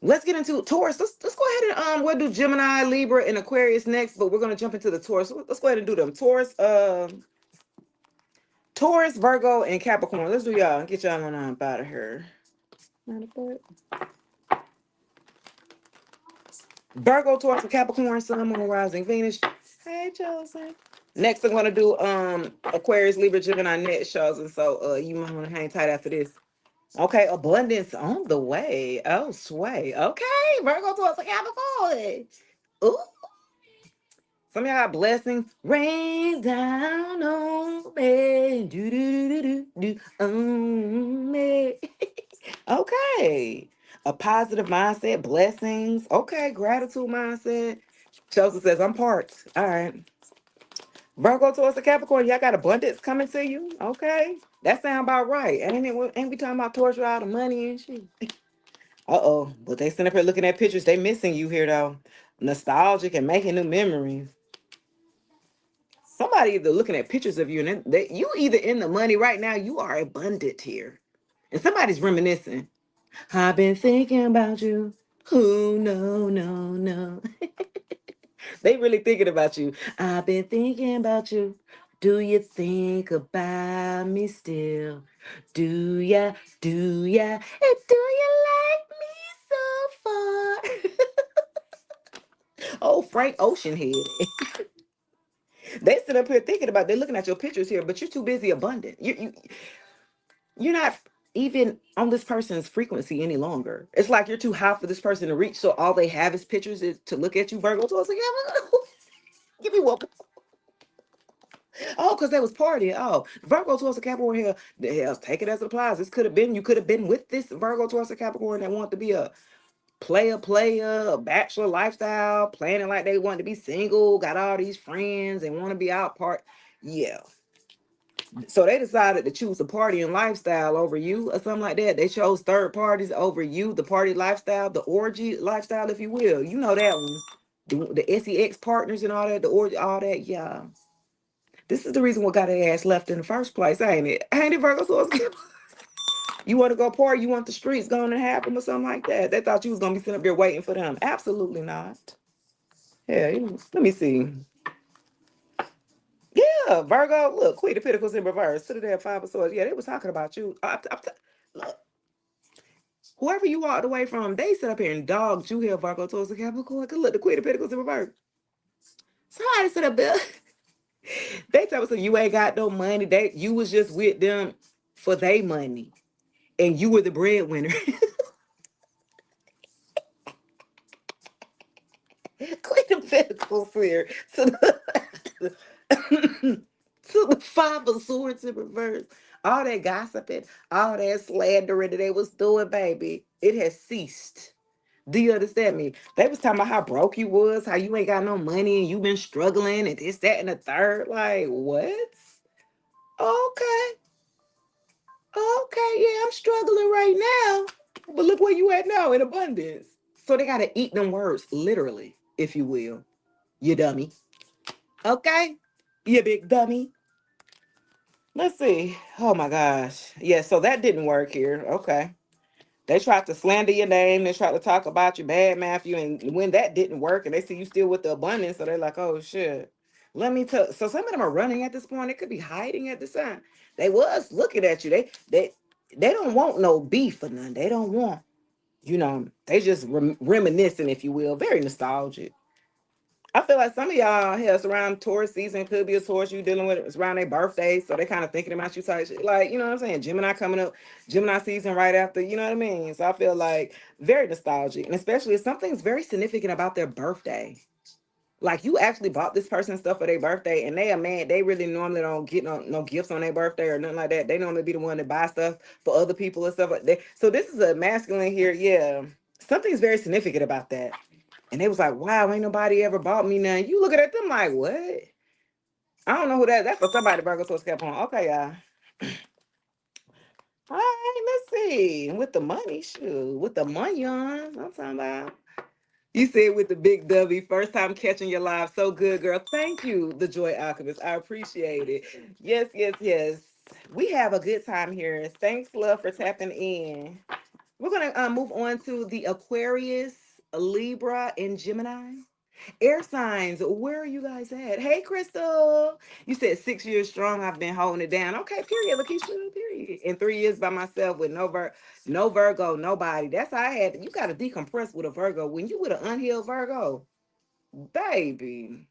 Let's get into Taurus. Let's go ahead and we'll do Gemini, Libra, and Aquarius next, but we're gonna jump into the Taurus. Let's go ahead and do them. Taurus, Virgo, and Capricorn. Let's do y'all. Get y'all on out of here. Virgo, Taurus, and Capricorn, Sun, Moon, Rising, Venus. Hey, Chelsea. Next, I'm gonna do Aquarius, Libra, Gemini next shows, and so you might want to hang tight after this. Okay, abundance on the way. Oh, sway. Okay, Virgo, Taurus, and Capricorn. Ooh. Some of y'all got blessings rain down on me. Do, do, do, do, do, on me. Okay. A positive mindset, blessings. Okay, gratitude mindset. Chelsea says, I'm parts. All right. Virgo towards the Capricorn, y'all got abundance coming to you. Okay. That sound about right. Ain't we talking about towards you all the money and shit? Uh-oh. But they sitting up here looking at pictures. They missing you here though. Nostalgic and making new memories. Somebody either looking at pictures of you and you either in the money right now, you are abundant here. And somebody's reminiscing. I've been thinking about you. Oh, no, no, no. They really thinking about you. I've been thinking about you. Do you think about me still? Do ya? Do ya? And do you like me so far? Oh, Frank Oceanhead. They sit up here thinking about, they're looking at your pictures here, but you're too busy abundant. You're not even on this person's frequency any longer. It's like you're too high for this person to reach, so all they have is pictures is to look at you, Virgo. So I was like, yeah, give me one. Oh, because they was partying. Oh, Virgo towards the Capricorn here. The hell, take it as it applies. This could have been, you could have been with this Virgo towards the Capricorn that wanted to be a player, a bachelor lifestyle, planning like they want to be single, got all these friends and want to be out part. Yeah. So they decided to choose a partying lifestyle over you or something like that. They chose third parties over you, the party lifestyle, the orgy lifestyle, if you will. You know that one. The sex partners and all that, the orgy, all that. Yeah. This is the reason what got their ass left in the first place, ain't it? Ain't it, Virgo? So you want to go party, you want the streets going to happen or something like that. They thought you was going to be sitting up there waiting for them. Absolutely not. Yeah, let me see. Yeah, Virgo, look, Queen of Pentacles in reverse. To the damn Five of Swords. Yeah, they was talking about you. Look, whoever you walked away from, they sit up here and dogged you here, Virgo, towards the Capricorn. Look, the Queen of Pentacles in reverse. Somebody sit up there. They tell us you ain't got no money. You was just with them for their money. And you were the breadwinner. Queen of Pentacles here. To the, to the Five of Swords in reverse. All that gossiping, all that slandering that they was doing, baby, it has ceased. Do you understand me? They was talking about how broke you was, how you ain't got no money and you been struggling and this, that, and the third. Like, what? Okay, okay, yeah, I'm struggling right now. But look where you at now in abundance. So they gotta eat them words literally, if you will. You dummy. Okay? You big dummy. Let's see. Oh my gosh. Yeah, so that didn't work here. Okay. They tried to slander your name. They tried to talk about you bad, Matthew. And when that didn't work and they see you still with the abundance, so they're like, oh shit. Let me tell. So some of them are running at this point. They could be hiding at this time. They was looking at you. They don't want no beef or none. They don't want, they just reminiscing, if you will. Very nostalgic. I feel like some of y'all, hell, it's around Taurus season, could be a Taurus you dealing with, it's around their birthday, so they kind of thinking about you type shit. Like, you know what I'm saying? Gemini coming up, Gemini season right after, you know what I mean? So I feel like very nostalgic, and especially if something's very significant about their birthday. Like you actually bought this person stuff for their birthday, and they a man, they really normally don't get no gifts on their birthday or nothing like that. They normally be the one that buy stuff for other people and stuff like that. So this is a masculine here, yeah. Something's very significant about that. And they was like, wow, ain't nobody ever bought me none. You looking at them like, what? I don't know who that's for somebody Virgo source kept on. Okay, y'all. All right, let's see. With the money, shoot. With the money on. I'm talking about. You said with the big W, first time catching your live. So good, girl. Thank you, the Joy Alchemist. I appreciate it. Yes, yes, yes. We have a good time here. Thanks, love, for tapping in. We're going to move on to the Aquarius, Libra, and Gemini. Air signs, where are you guys at? Hey, Crystal. You said 6 years strong. I've been holding it down. Okay, period, Lakeisha, period. In 3 years by myself with no Virgo, nobody. That's how I had. You got to decompress with a Virgo. When you with an unhealed Virgo, baby,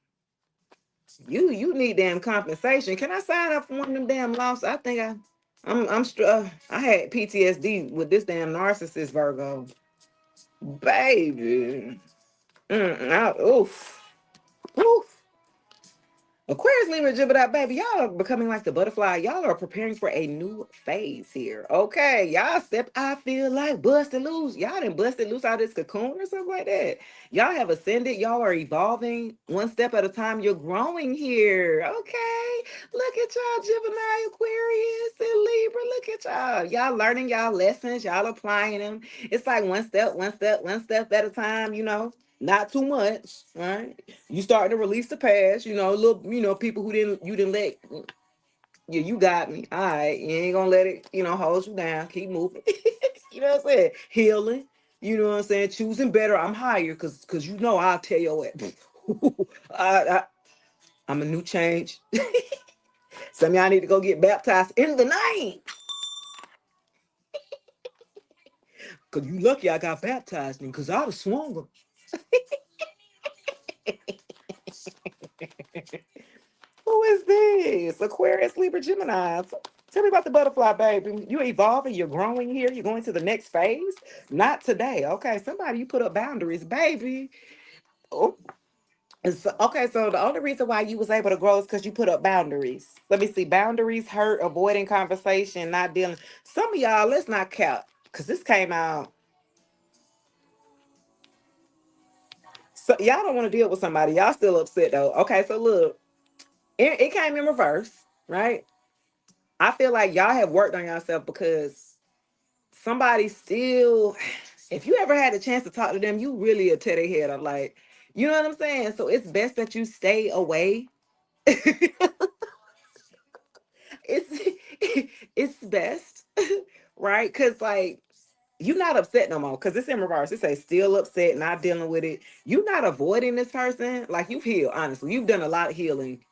you need damn compensation. Can I sign up for one of them damn losses? I think I had PTSD with this damn narcissist Virgo, baby. Oof. Oof. Aquarius, Libra, Gemini, baby, y'all are becoming like the butterfly. Y'all are preparing for a new phase here. Okay, y'all I feel like busted loose. Y'all done busted loose out of this cocoon or something like that. Y'all have ascended. Y'all are evolving one step at a time. You're growing here. Okay, look at y'all, Gemini, Aquarius, and Libra. Look at y'all. Y'all learning y'all lessons. Y'all applying them. It's like one step, one step at a time, not too much, right? You starting to release the past, little, people who you didn't let, yeah, you got me. All right. You ain't gonna let it, hold you down. Keep moving. You know what I'm saying? Healing. You know what I'm saying? Choosing better. I'm higher because I'll tell you what. I'm a new change. Some of y'all need to go get baptized in the name. Cause you lucky I got baptized because I was swung. Who is this? Aquarius, Libra, Gemini. Tell me about the butterfly, baby. You evolving, you're growing here, you're going to the next phase. Not today. Okay, somebody you put up boundaries, baby. Oh, okay, so the only reason why you was able to grow is because you put up boundaries. Let me see. Boundaries hurt, avoiding conversation, not dealing. Some of y'all, let's not count. Because this came out. So y'all don't want to deal with somebody. Y'all still upset though. Okay, so look, it came in reverse, right? I feel like y'all have worked on yourself because somebody still, if you ever had a chance to talk to them, you really tear their head up. Like, you know what I'm saying? So it's best that you stay away. it's it's best, right? Because like you're not upset no more. Because it's in reverse. It says still upset, not dealing with it. You're not avoiding this person. Like you've healed, honestly. You've done a lot of healing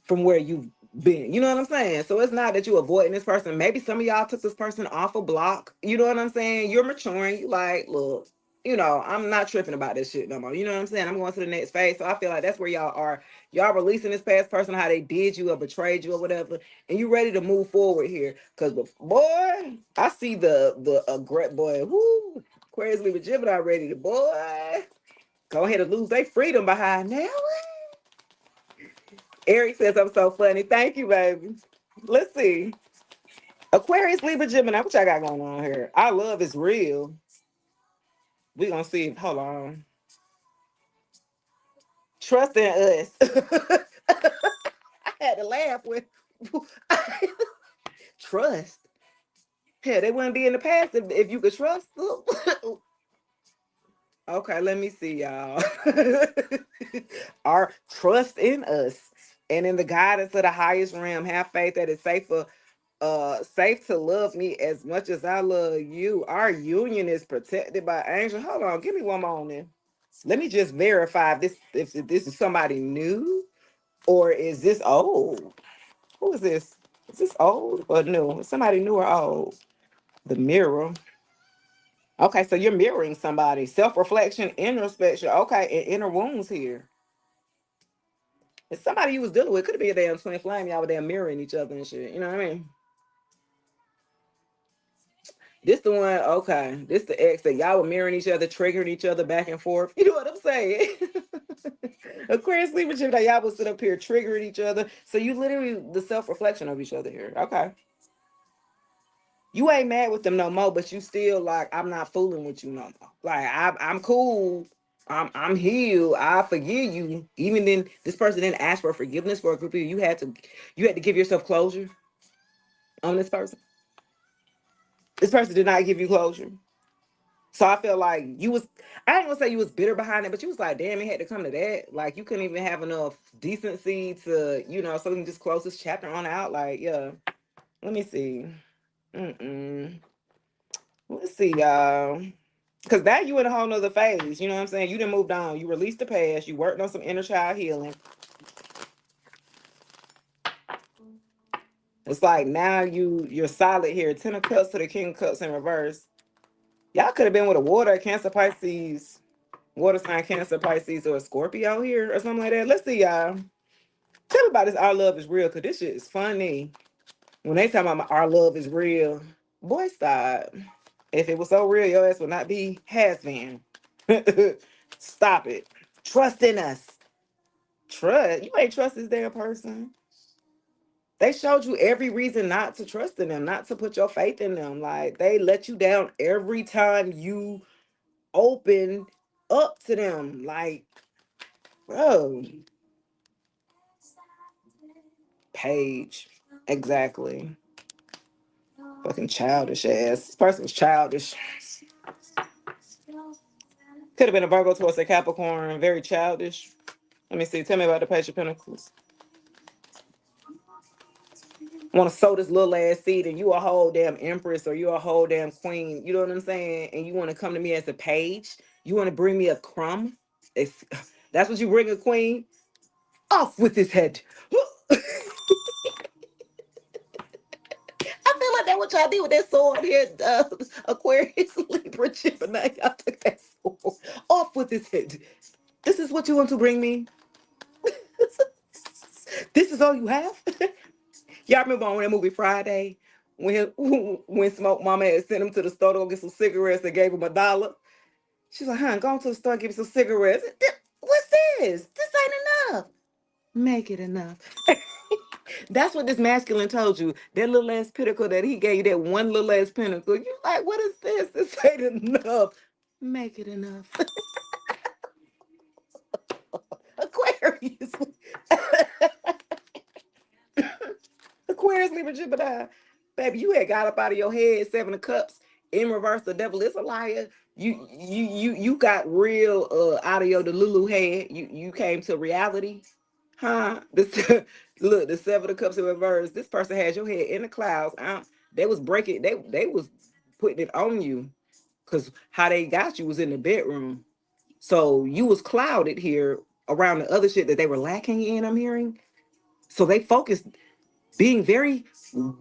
from where you've been. You know what I'm saying? So it's not that you avoiding this person. Maybe some of y'all took this person off a block. You know what I'm saying? You're maturing. You like, look, I'm not tripping about this shit no more. You know what I'm saying? I'm going to the next phase. So I feel like that's where y'all are. Y'all releasing this past person, how they did you or betrayed you or whatever, and you ready to move forward here. Cause boy, I see the great boy. Whoo, Aquarius, Libra, Gemini ready to boy. Go ahead and lose their freedom behind now. Eric says I'm so funny. Thank you, baby. Let's see. Aquarius, Libra, Gemini. What y'all got going on here? Our love is real. We gonna see. Hold on. Trust in us. I had to laugh with trust. Hell, they wouldn't be in the past if you could trust them. Okay, let me see, y'all. Our trust in us and in the guidance of the highest realm. Have faith that it's safe to love me as much as I love you. Our union is protected by angels. Hold on, give me one moment. Let me just verify if this is somebody new or is this old? Who is this? Is this old or new? Somebody new or old? The mirror. Okay, so you're mirroring somebody. Self-reflection, introspection. Okay, and inner wounds here. It's somebody you was dealing with. Could have been a damn twin flame. Y'all were damn mirroring each other and shit. You know what I mean? This the one, okay. This the ex that y'all were mirroring each other, triggering each other back and forth. You know what I'm saying? Aquarius Libra Gemini, y'all would sit up here triggering each other. So you literally the self-reflection of each other here. Okay. You ain't mad with them no more, but you still like, I'm not fooling with you no more. Like I'm cool. I'm healed. I forgive you. Even then, this person didn't ask for forgiveness for a group of you. You had to give yourself closure on this person. This person did not give you closure. So I feel like you was, I ain't gonna say you was bitter behind it, but you was like, damn, it had to come to that. Like you couldn't even have enough decency to, so we can just close this chapter on out. Like, yeah. Let me see. Mm-mm. Let's see, y'all. Because now you in a whole nother phase. You know what I'm saying? You done moved on. You released the past. You worked on some inner child healing. It's like now you're solid here. 10 of Cups to the King of Cups in reverse. Y'all could have been with a water, Cancer, Pisces, water sign, Cancer, Pisces, or a Scorpio here or something like that. Let's see, y'all. Tell me about this. Our love is real, because this shit is funny. When they talk about our love is real, boy, stop. If it was so real, your ass would not be has been. Stop it. Trust in us. Trust. You ain't trust this damn person. They showed you every reason not to trust in them, not to put your faith in them. Like they let you down every time you open up to them. Like, bro. Page. Exactly. Fucking childish ass. This person's childish. Could have been a Virgo towards a Capricorn. Very childish. Let me see. Tell me about the Page of Pentacles. Want to sow this little ass seed and you a whole damn empress or you a whole damn queen. You know what I'm saying? And you want to come to me as a page. You want to bring me a crumb. It's, that's what you bring a queen? Off with his head. I feel like that's what y'all did with that sword here, Aquarius, Libra, Gemini. Y'all took that sword off with his head. This is what you want to bring me? This is all you have? Y'all remember on that movie Friday when Smoke Mama had sent him to the store to go get some cigarettes and gave him $1? She's like, huh, go to the store and give me some cigarettes. What's this? This ain't enough. Make it enough. That's what this masculine told you. That little ass pinnacle that he gave you, that one little ass pinnacle. You like, what is this? This ain't enough. Make it enough. Aquarius. Aquarius, Libra, Gemini. Baby, you had got up out of your head, 7 of Cups. In reverse, the devil is a liar. You got real out of your Delulu head. You came to reality. Huh? This look, the 7 of Cups in reverse. This person has your head in the clouds. They was breaking, they was putting it on you. Cause how they got you was in the bedroom. So you was clouded here around the other shit that they were lacking in, I'm hearing. So they focused being very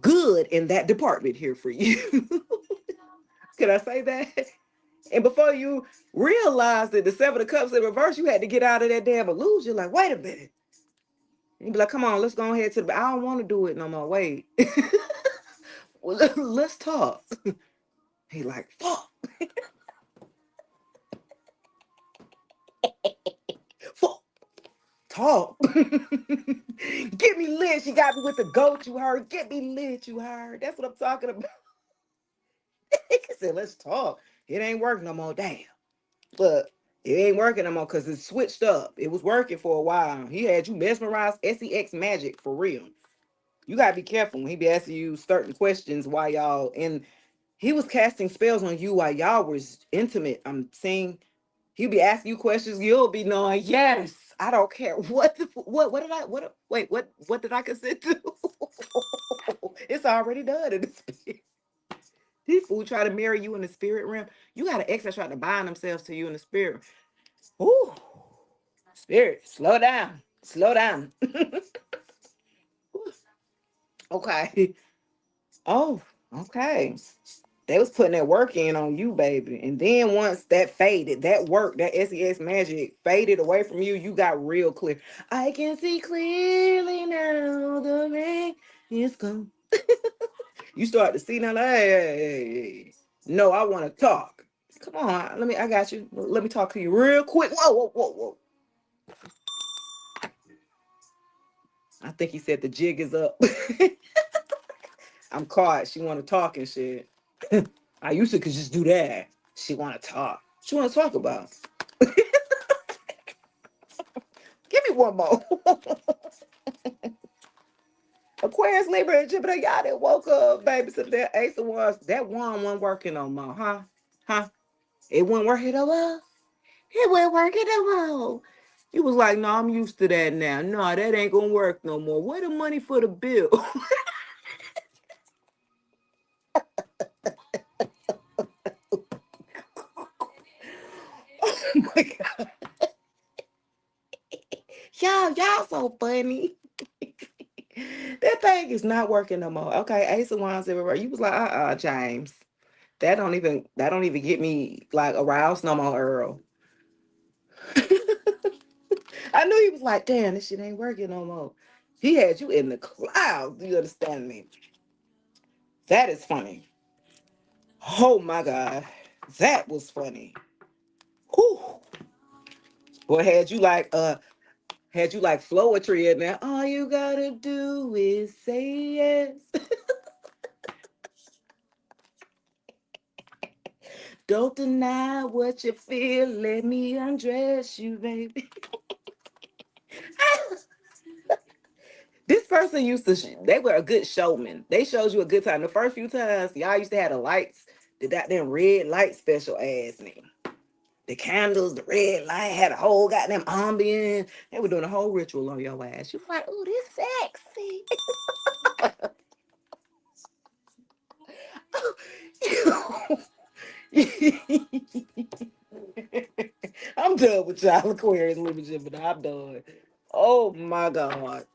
good in that department here for you. Can I say that? And before you realize that the 7 of Cups in reverse, you had to get out of that damn illusion. Like, wait a minute. And you be like, come on, let's go ahead to the. I don't want to do it no more. Wait. Well, let's talk. He like, fuck. Fuck. Talk. Get me lit. She got me with the goat, you heard. Get me lit, you heard. That's what I'm talking about. He said, let's talk. It ain't work no more. Damn. Look, it ain't working no more because it's switched up. It was working for a while. He had you mesmerized sex magic for real. You gotta be careful when he be asking you certain questions while y'all in. He was casting spells on you while y'all was intimate. I'm saying he'll be asking you questions. You'll be knowing, yes, I don't care. What did I wait, what did I consent to? It's already done in the spirit. These fools try to marry you in the spirit realm. You got an ex that trying to bind themselves to you in the spirit. Ooh, spirit, slow down. Slow down. Okay. Oh, okay. They was putting that work in on you, baby. And then once that faded, that work, that SES magic faded away from you, you got real clear. I can see clearly now the rain is gone. You start to see now, like, hey. No, I want to talk. Come on, I got you. Let me talk to you real quick. Whoa, whoa, whoa, whoa. I think he said the jig is up. I'm caught. She want to talk and shit. I used to could just do that. She want to talk. She want to talk about. Give me one more. Aquarius, Libra, and Jupiter, y'all that woke up, baby. So that Ace of Wands, that one wasn't working no more, huh? Huh? It wasn't working no more. It wasn't working no more. He was like, no, I'm used to that now. No, that ain't gonna work no more. Where the money for the bill? Oh my God. Y'all so funny. That thing is not working no more. Okay, Ace of Wands everywhere. You was like, James. That don't even get me like aroused no more, Earl. I knew he was like, damn, this shit ain't working no more. He had you in the clouds. Do you understand me? That is funny. Oh my God. That was funny. Whew. Boy, had you like flowetry in there. All you gotta do is say yes. Don't deny what you feel. Let me undress you, baby. This person used to, they were a good showman. They showed you a good time. The first few times, y'all used to have the lights, the goddamn red light special ass name. The candles, the red light, had a whole goddamn ambience. They were doing a whole ritual on your ass. You were like, oh, this sexy. I'm done with y'all Aquarius, Libra, but I'm done. Oh my God.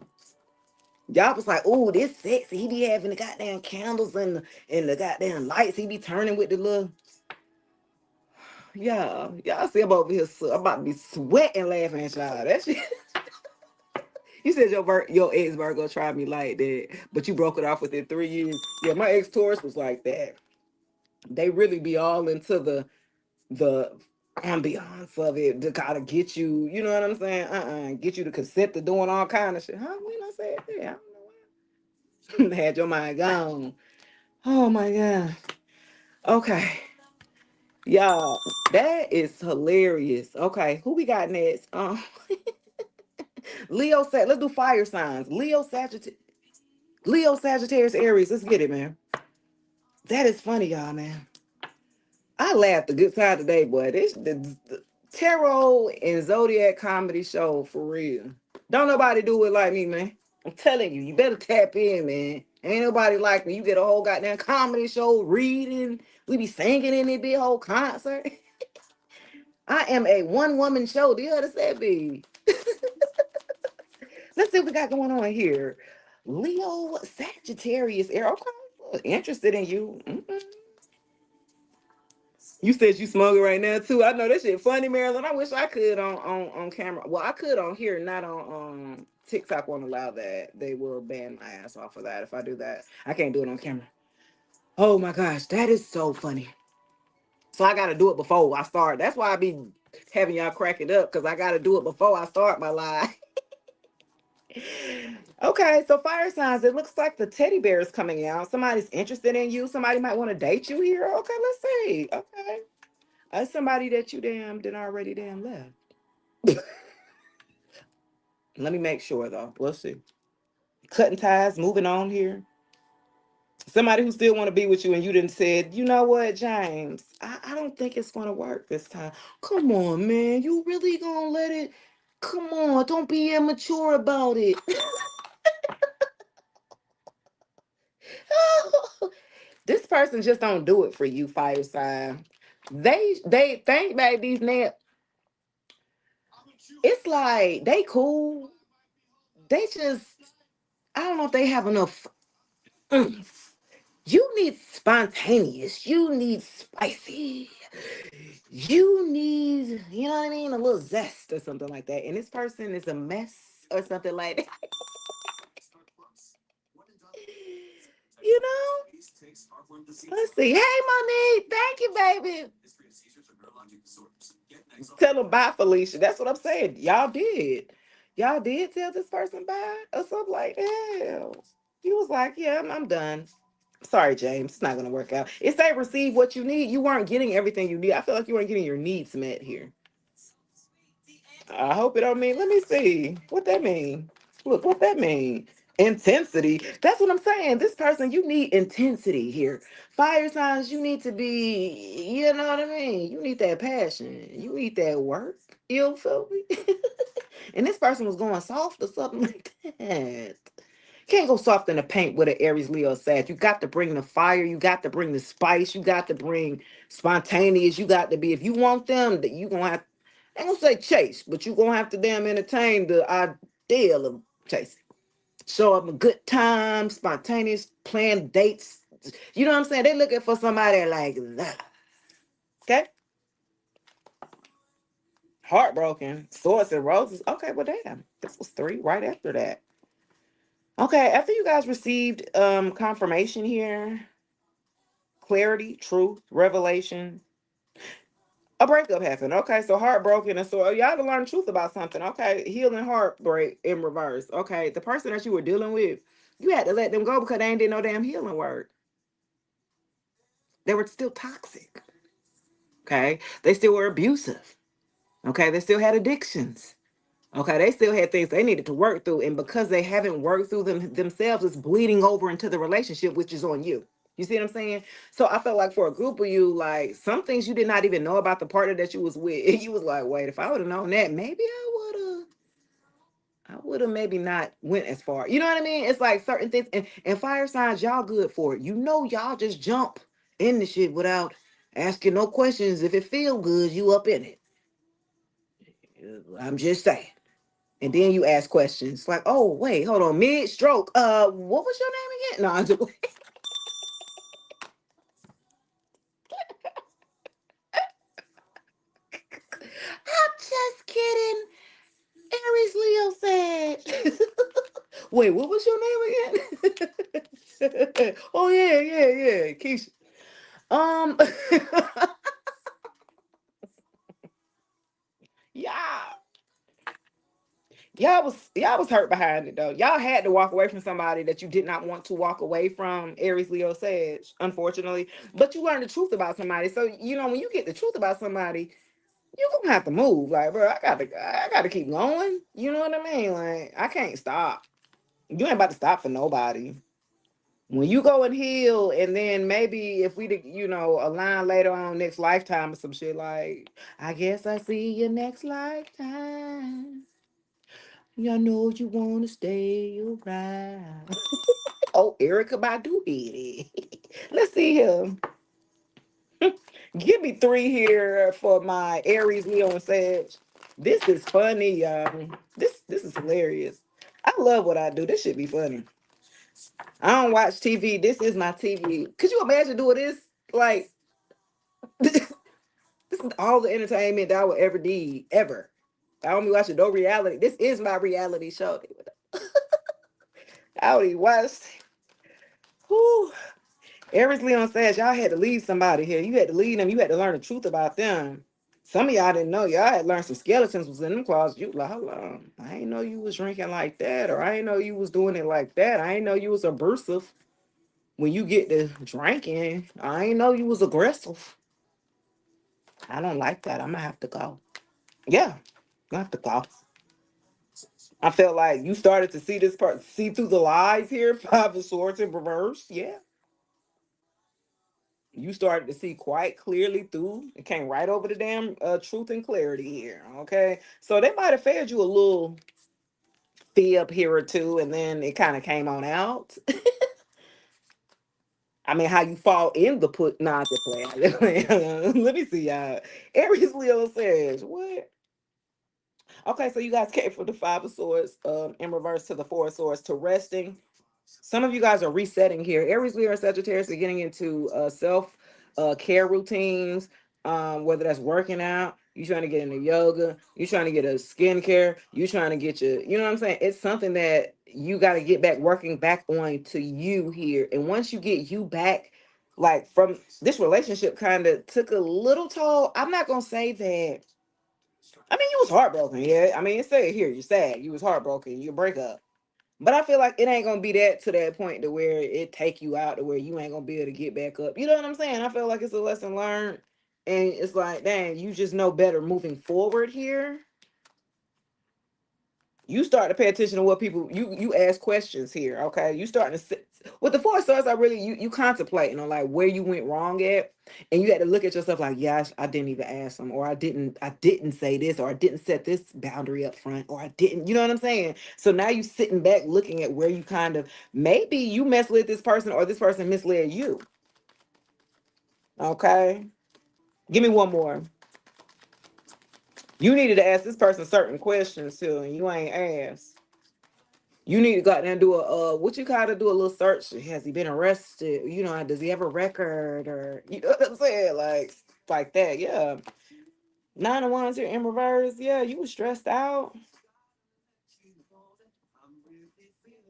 Y'all was like, oh, this sexy. He be having the goddamn candles and the goddamn lights. He be turning with the little. Yeah, y'all see I'm over here. I'm about to be sweating laughing at y'all. That shit. You said your ex Virgo tried me like that, but you broke it off within 3 years. Yeah, my ex Taurus was like that. They really be all into the ambiance of it to kind of get you. You know what I'm saying? Get you to consent to doing all kind of shit. Huh? When I said that, I don't know why. Had your mind gone. Oh my God. Okay. Y'all, that is hilarious. Okay, who we got next? Let's do fire signs. Leo, Sagittarius, Aries. Let's get it, man. That is funny, y'all, man. I laughed a good time today, boy. The tarot and Zodiac comedy show for real. Don't nobody do it like me, man. I'm telling you, you better tap in, man. Ain't nobody like me. You get a whole goddamn comedy show, reading. We be singing in it, big whole concert. I am a one woman show. Do you understand me? Let's see what we got going on here. Leo, Sagittarius, air. Okay, interested in you. You said you smoking right now too. I know that shit funny, Marilyn. I wish I could on camera. Well, I could on here, not on TikTok. Won't allow that. They will ban my ass off of that if I do that. I can't do it on camera. Oh my gosh, that is so funny. So I gotta do it before I start. That's why I be having y'all crack it up because I gotta do it before I start my live. Okay, so fire signs. It looks like the teddy bear is coming out. Somebody's interested in you. Somebody might want to date you here. Okay, let's see. Okay. Somebody that you damn did already damn left. Let me make sure though. We'll see. Cutting ties, moving on here. Somebody who still want to be with you and you didn't said, you know what, James, I don't think it's gonna work this time. Come on, man. You really gonna let it? Come on, don't be immature about it. This person just don't do it for you, fire sign. They think back these net. It's like they cool. They just I don't know if they have enough. You need spontaneous. You need spicy. You need, you know what I mean, a little zest or something like that. And this person is a mess or something like that. You know? Let's see. Hey, Monique. Thank you, baby. Tell them bye, Felicia. That's what I'm saying. Y'all did. Y'all did tell this person bye or something like that. He was like, yeah, I'm done. Sorry, James. It's not going to work out. It say receive what you need. You weren't getting everything you need. I feel like you weren't getting your needs met here. I hope it don't mean. Let me see what that mean. Look, what that mean? Intensity. That's what I'm saying. This person, you need intensity here. Fire signs, you need to be. You know what I mean. You need that passion. You need that work. You feel me? And this person was going soft or something like that. Can't go soft in the paint with an Aries, Leo, Sag. You got to bring the fire. You got to bring the spice. You got to bring spontaneous. You got to be. If you want them, that you gonna have. I ain't gonna say chase, but you gonna have to damn entertain the idea of chasing. Show them a good time, spontaneous, plan dates. You know what I'm saying? They looking for somebody like that. Okay. Heartbroken, swords and roses. Okay, well, damn, this was 3 right after that. Okay, after you guys received confirmation here, clarity, truth, revelation, a breakup happened. Okay, so heartbroken, and so y'all to learn the truth about something. Okay, healing heartbreak in reverse. Okay, the person that you were dealing with, you had to let them go because they ain't did no damn healing work. They were still toxic. Okay, they still were abusive. Okay, they still had addictions. Okay, they still had things they needed to work through, and because they haven't worked through them themselves, it's bleeding over into the relationship, which is on you. You see what I'm saying? So I felt like for a group of you, like some things you did not even know about the partner that you was with. You was like, wait, if I would have known that, maybe I would have maybe not went as far. You know what I mean? It's like certain things, and fire signs, y'all good for it. You know, y'all just jump in the shit without asking no questions. If it feel good, you up in it. I'm just saying. And then you ask questions like, oh, wait, hold on, mid stroke. What was your name again? No, I'm just, I'm just kidding. Aries Leo said. Wait, what was your name again? Oh, yeah. Keisha. Um, yeah. Y'all was hurt behind it though. Y'all had to walk away from somebody that you did not want to walk away from, Aries, Leo, Sag, unfortunately. But you learned the truth about somebody. So you know when you get the truth about somebody, you gonna have to move. Like, bro, I gotta keep going. You know what I mean? Like, I can't stop. You ain't about to stop for nobody. When you go and heal, and then maybe if we, align later on next lifetime or some shit, like, I guess I see you next lifetime. I know you wanna stay around. Oh, Erica Badu did it. Let's see here. Give me 3 here for my Aries, Leo, and Sag. This is funny, y'all. This is hilarious. I love what I do. This should be funny. I don't watch TV. This is my TV. Could you imagine doing this? Like, this is all the entertainment that I would ever need, ever. I don't be watching no reality. This is my reality show. I don't even watch. Whew. Aries, Leon says y'all had to leave somebody here. You had to leave them. You had to learn the truth about them. Some of y'all didn't know. Y'all had learned some skeletons was in them closets. You like, hold on. I ain't know you was drinking like that, or I ain't know you was doing it like that. I ain't know you was abusive. When you get to drinking, I ain't know you was aggressive. I don't like that. I'm gonna have to go. Yeah, I have to go. I felt like you started to see this part, see through the lies here. Five of Swords in reverse. Yeah, you started to see quite clearly through. It came right over the damn truth and clarity here. Okay, so they might have fed you a little fee up here or two, and then it kind of came on out. I mean, how you fall in the put? Nah, just playing. Let me see, y'all. Aries Leo says what? Okay, so you guys came from the Five of Swords in reverse to the Four of Swords to resting. Some of you guys are resetting here. Aries, Leo, and Sagittarius are getting into self care routines, whether that's working out, you trying to get into yoga, you trying to get a skincare, you trying to get your, you know what I'm saying? It's something that you got to get back working back on to you here. And once you get you back, like from this relationship kind of took a little toll. I'm not going to say that. I mean, you was heartbroken. Yeah. I mean, say it here. You're sad. You was heartbroken. You break up. But I feel like it ain't gonna be that to that point to where it take you out to where you ain't gonna be able to get back up. You know what I'm saying? I feel like it's a lesson learned, and it's like, dang, you just know better moving forward here. You start to pay attention to what people you ask questions here. Okay, you starting to sit with the Four of Swords. I really you contemplating on like where you went wrong at, and you had to look at yourself like, yeah, I didn't even ask them, or I didn't say this, or I didn't set this boundary up front, or I didn't, you know what I'm saying? So now you sitting back looking at where you kind of maybe you misled this person or this person misled you. Okay, give me one more. You needed to ask this person certain questions too, and you ain't asked. You need to go out there and do a what you gotta do a little search. Has he been arrested? You know, does he have a record or you know what I'm saying? Like that, yeah. Nine of Wands here in reverse. Yeah, you were stressed out.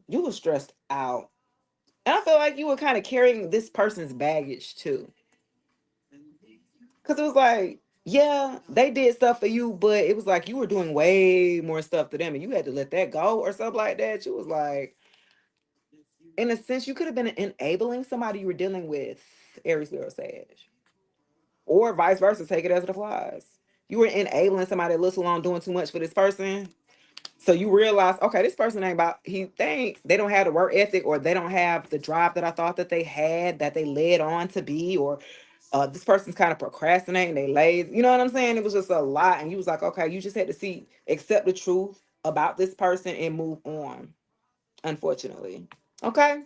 You were stressed out. And I feel like you were kind of carrying this person's baggage too. Cause it was like, yeah, they did stuff for you, but it was like you were doing way more stuff to them and you had to let that go or something like that. You was like, in a sense, you could have been enabling somebody you were dealing with, Aries, Leo, Sag. Or vice versa, take it as it applies. You were enabling somebody a little too long doing too much for this person. So you realize, okay, this person ain't about, they don't have the work ethic or they don't have the drive that I thought that they had, that they led on to be, or this person's kind of procrastinating, they lazy. You know what I'm saying? It was just a lot. And you was like, okay, you just had to accept the truth about this person and move on, unfortunately. Okay,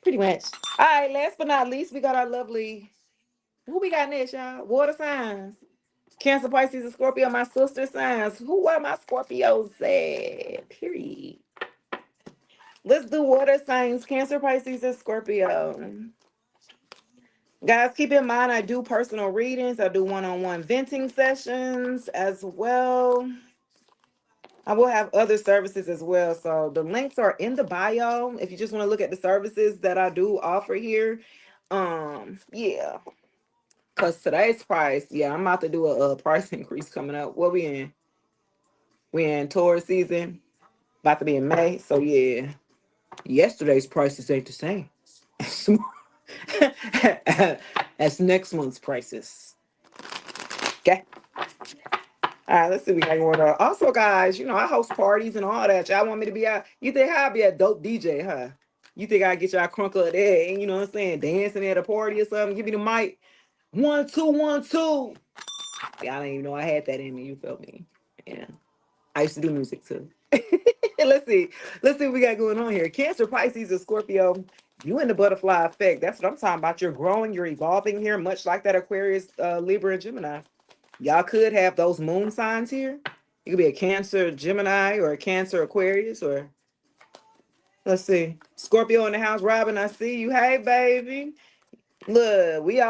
pretty much. All right, last but not least, we got our lovely, who we got next, y'all? Water signs. Cancer, Pisces, and Scorpio, my sister signs. Who are my Scorpios at? Period. Let's do water signs, Cancer, Pisces, and Scorpio. Guys, keep in mind I do personal readings. I do one-on-one venting sessions as well. I will have other services as well. So the links are in the bio if you just want to look at the services that I do offer here. Yeah. Because today's price, yeah, I'm about to do a price increase coming up. What we in? We in Taurus season. About to be in May. So yeah, yesterday's prices ain't the same as next month's prices. Okay. All right, let's see. We got going on. Also, guys, you know, I host parties and all that. Y'all want me to be out? You think I'll be a dope DJ, huh? You think I get y'all crunk up there and you know what I'm saying, dancing at a party or something? Give me the mic. 1, 2, 1, 2. Y'all didn't even know I had that in me. You feel me? Yeah. I used to do music too. Let's see. Let's see what we got going on here. Cancer, Pisces, and Scorpio. You in the butterfly effect. That's what I'm talking about. You're growing, you're evolving here, much like that Aquarius, Libra, and Gemini. Y'all could have those moon signs here. You could be a Cancer, Gemini, or a Cancer, Aquarius, or let's see. Scorpio in the house. Robin, I see you. Hey, baby. Look, we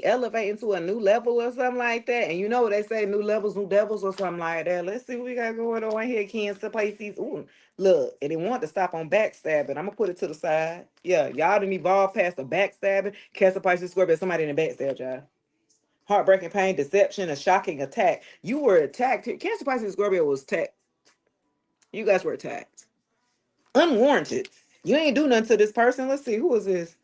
elevate into a new level or something like that. And you know what they say, new levels, new devils, or something like that. Let's see what we got going on here, Cancer, Pisces. Ooh, look, and they want to stop on backstabbing. I'm gonna put it to the side. Yeah, y'all didn't evolve past the backstabbing. Cancer, Pisces, Scorpio, somebody in the backstab, y'all. Heartbreaking pain, deception, a shocking attack. You were attacked here. Cancer, Pisces, Scorpio was attacked. You guys were attacked. Unwarranted. You ain't do nothing to this person. Let's see, who is this?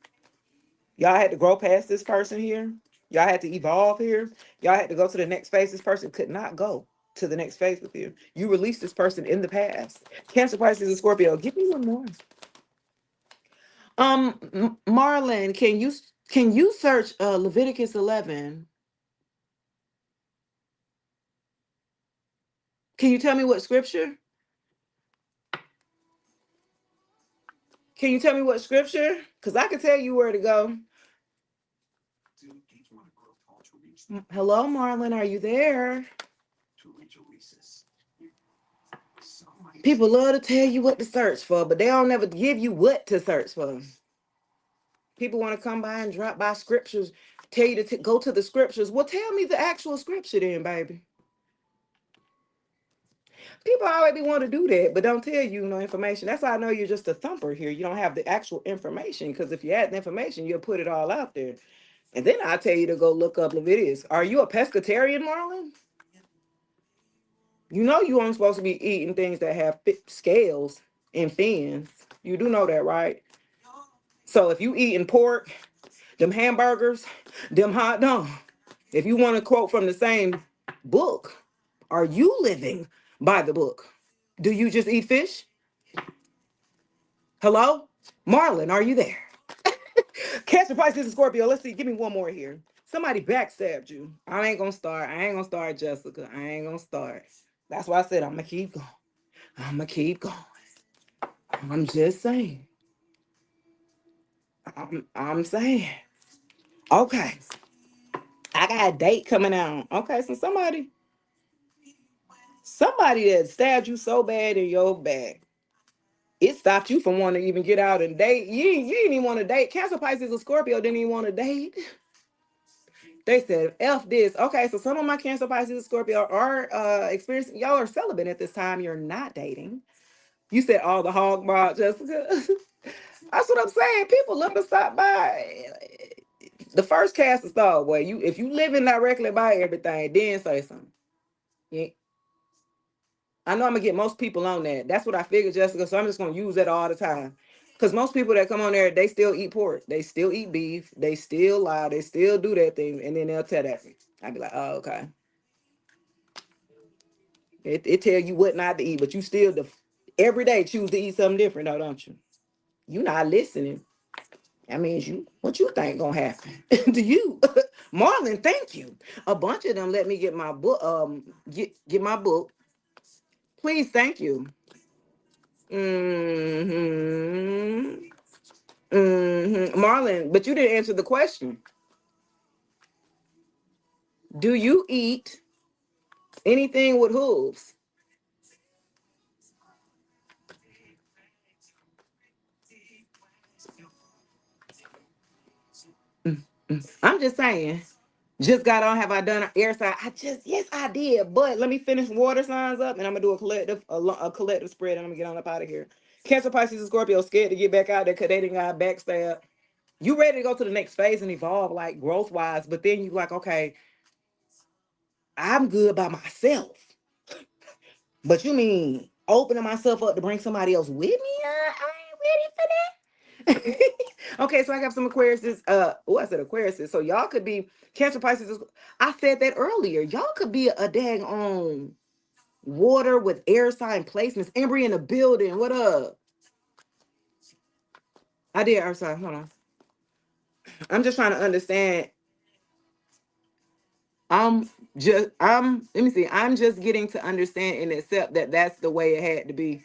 Y'all had to grow past this person here. Y'all had to evolve here. Y'all had to go to the next phase. This person could not go to the next phase with you. You released this person in the past. Cancer, Pisces, and Scorpio. Give me one more. Marlon, can you search Leviticus 11? Can you tell me what scripture? Can you tell me what scripture? Because I can tell you where to go. Hello, Marlon. Are you there? People love to tell you what to search for, but they don't never give you what to search for. People want to come by and drop by scriptures, tell you to go to the scriptures. Well, tell me the actual scripture then, baby. People already want to do that, but don't tell you no information. That's how I know you're just a thumper here. You don't have the actual information, because if you had the information, you'll put it all out there. And then I'll tell you to go look up Leviticus. Are you a pescatarian, Marlon? You know you aren't supposed to be eating things that have scales and fins. You do know that, right? So if you eating pork, them hamburgers, them hot dogs, if you want to quote from the same book, are you living by the book? Do you just eat fish? Hello? Marlon, are you there? Cancer, Pisces, and Scorpio. Let's see. Give me one more here. Somebody backstabbed you. I ain't gonna start, Jessica. I ain't gonna start. That's why I said I'm gonna keep going. I'm gonna keep going. I'm just saying. I'm saying. Okay. I got a date coming out. Okay, so somebody that stabbed you so bad in your back, it stopped you from wanting to even get out and date. You didn't even want to date. Cancer, Pisces, or Scorpio didn't even want to date. They said, F this. Okay, so some of my Cancer, Pisces, and Scorpio are experiencing, y'all are celibate at this time. You're not dating. You said all the hog brought, Jessica. That's what I'm saying. People love to stop by. The first cast is thought, well, if you living directly by everything, then say something. Yeah. I know I'm gonna get most people on that. That's what I figured, Jessica. So I'm just gonna use that all the time. Because most people that come on there, they still eat pork, they still eat beef, they still lie, they still do that thing, and then they'll tell that. I'd be like, oh, okay. It tell you what not to eat, but you still every day choose to eat something different, though, don't you? You not listening. That means what you think gonna happen to you. Marlon, thank you. A bunch of them let me get my book, get my book. Please, thank you. Mm-hmm. Marlon, but you didn't answer the question. Do you eat anything with hooves? I'm just saying. Just got on. Have I done an air sign? Yes, I did. But let me finish water signs up, and I'm gonna do a collective spread, and I'm gonna get on up out of here. Cancer, Pisces, and Scorpio scared to get back out there because they didn't got backstab. You ready to go to the next phase and evolve, like growth wise, but then you like, okay, I'm good by myself. But you mean opening myself up to bring somebody else with me? I ain't ready for that. Okay, so I have some Aquariuses. I said Aquariuses. So y'all could be Cancer, Pisces. I said that earlier. Y'all could be a dang on water with air sign placements. Embry in the building. What up? I did air sign. Hold on. I'm just trying to understand. Let me see. I'm just getting to understand and accept that that's the way it had to be.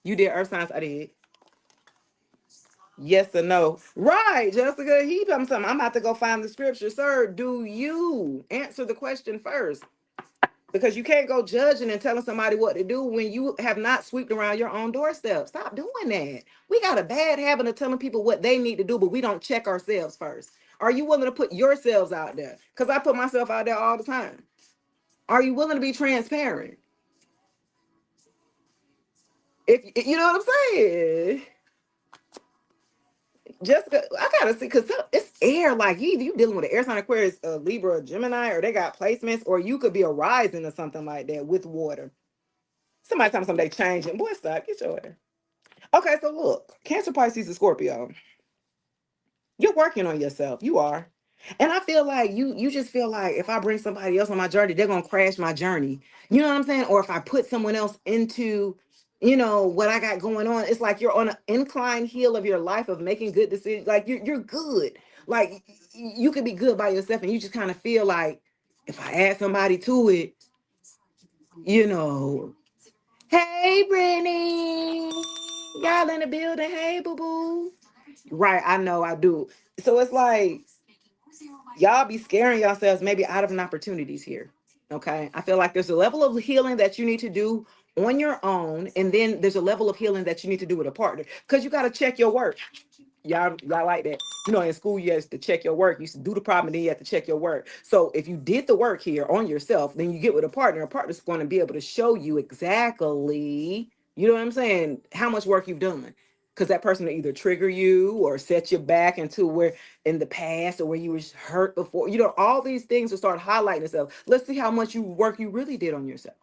You did earth signs. I did. Yes or no? Right, Jessica. He done something. I'm about to go find the scripture. Sir, do you answer the question first? Because you can't go judging and telling somebody what to do when you have not swept around your own doorstep. Stop doing that. We got a bad habit of telling people what they need to do, but we don't check ourselves first. Are you willing to put yourselves out there? Because I put myself out there all the time. Are you willing to be transparent? If you know what I'm saying? Jessica, I gotta see because it's air. Like you dealing with an air sign Aquarius, Libra, Gemini, or they got placements, or you could be a rising or something like that with water. Somebody tell me something they changing. Boy, stop. Get your air. Okay, so look, Cancer, Pisces, and Scorpio. You're working on yourself. You are. And I feel like you just feel like if I bring somebody else on my journey, they're gonna crash my journey. You know what I'm saying? Or if I put someone else into, what I got going on, it's like you're on an incline hill of your life of making good decisions. Like you're good. Like you could be good by yourself, and you just kind of feel like if I add somebody to it, you know. Hey, Brittany, y'all in the building? Hey, boo boo. Right, I know I do. So it's like y'all be scaring yourselves maybe out of an opportunities here. Okay. I feel like there's a level of healing that you need to do on your own, and then there's a level of healing that you need to do with a partner because you got to check your work. Y'all like that. In school, you have to check your work. You used to do the problem, and then you have to check your work. So if you did the work here on yourself, then you get with a partner. A partner's going to be able to show you exactly, you know what I'm saying, how much work you've done. Because that person will either trigger you or set you back into where in the past or where you was hurt before. All these things will start highlighting itself. Let's see how much work you really did on yourself.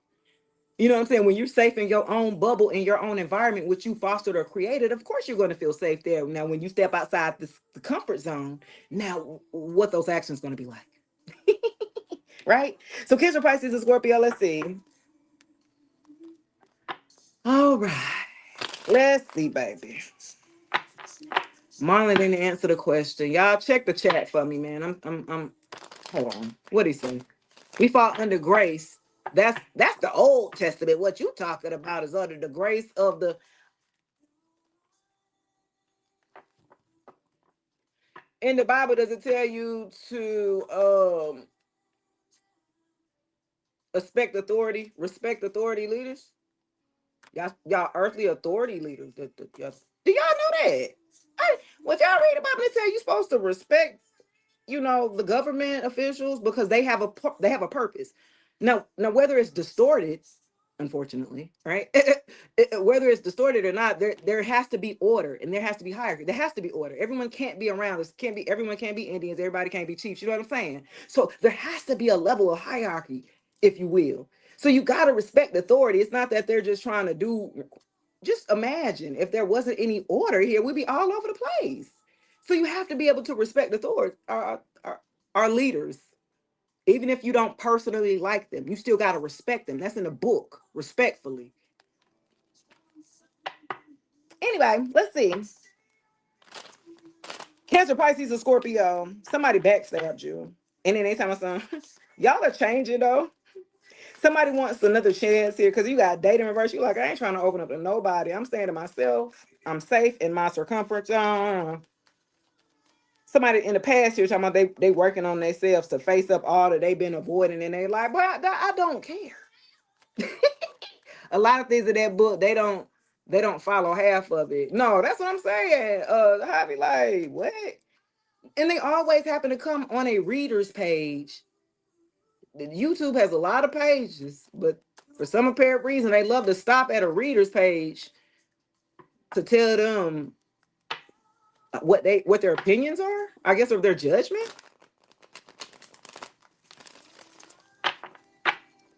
You know what I'm saying? When you're safe in your own bubble, in your own environment, which you fostered or created, of course you're going to feel safe there. Now, when you step outside the comfort zone, now what those actions going to be like, right? So, Cancer, Pisces, and Scorpio. Let's see. All right, let's see, baby. Marlon didn't answer the question. Y'all check the chat for me, man. I'm. Hold on. What he say? We fall under grace. That's the Old Testament. What you talking about is under the grace of the. In the Bible, does it tell you to respect authority leaders? Y'all earthly authority leaders. Do y'all know that? If y'all read about it, tell you supposed to respect the government officials because they have a purpose. Now whether it's distorted, unfortunately, right? Whether it's distorted or not, there has to be order and there has to be hierarchy. There has to be order. Everyone can't be around. Everyone can't be Indians. Everybody can't be chiefs. You know what I'm saying? So there has to be a level of hierarchy, if you will. So you got to respect authority. It's not that they're just trying to do. Just imagine if there wasn't any order here, we'd be all over the place. So you have to be able to respect authority, our leaders. Even if you don't personally like them, you still got to respect them. That's in the book, respectfully. Anyway, let's see. Cancer, Pisces, or Scorpio. Somebody backstabbed you. And then they tell my son, y'all are changing though. Somebody wants another chance here because you got date in reverse. You like, I ain't trying to open up to nobody. I'm staying to myself. I'm safe in my circumference. Somebody in the past here talking about they working on themselves to face up all that they've been avoiding, and they like, but I don't care. A lot of things in that book they don't follow half of it. No, that's what I'm saying. I be like, what? And they always happen to come on a reader's page. YouTube has a lot of pages, but for some apparent reason, they love to stop at a reader's page to tell them what their opinions are, I guess, of their judgment.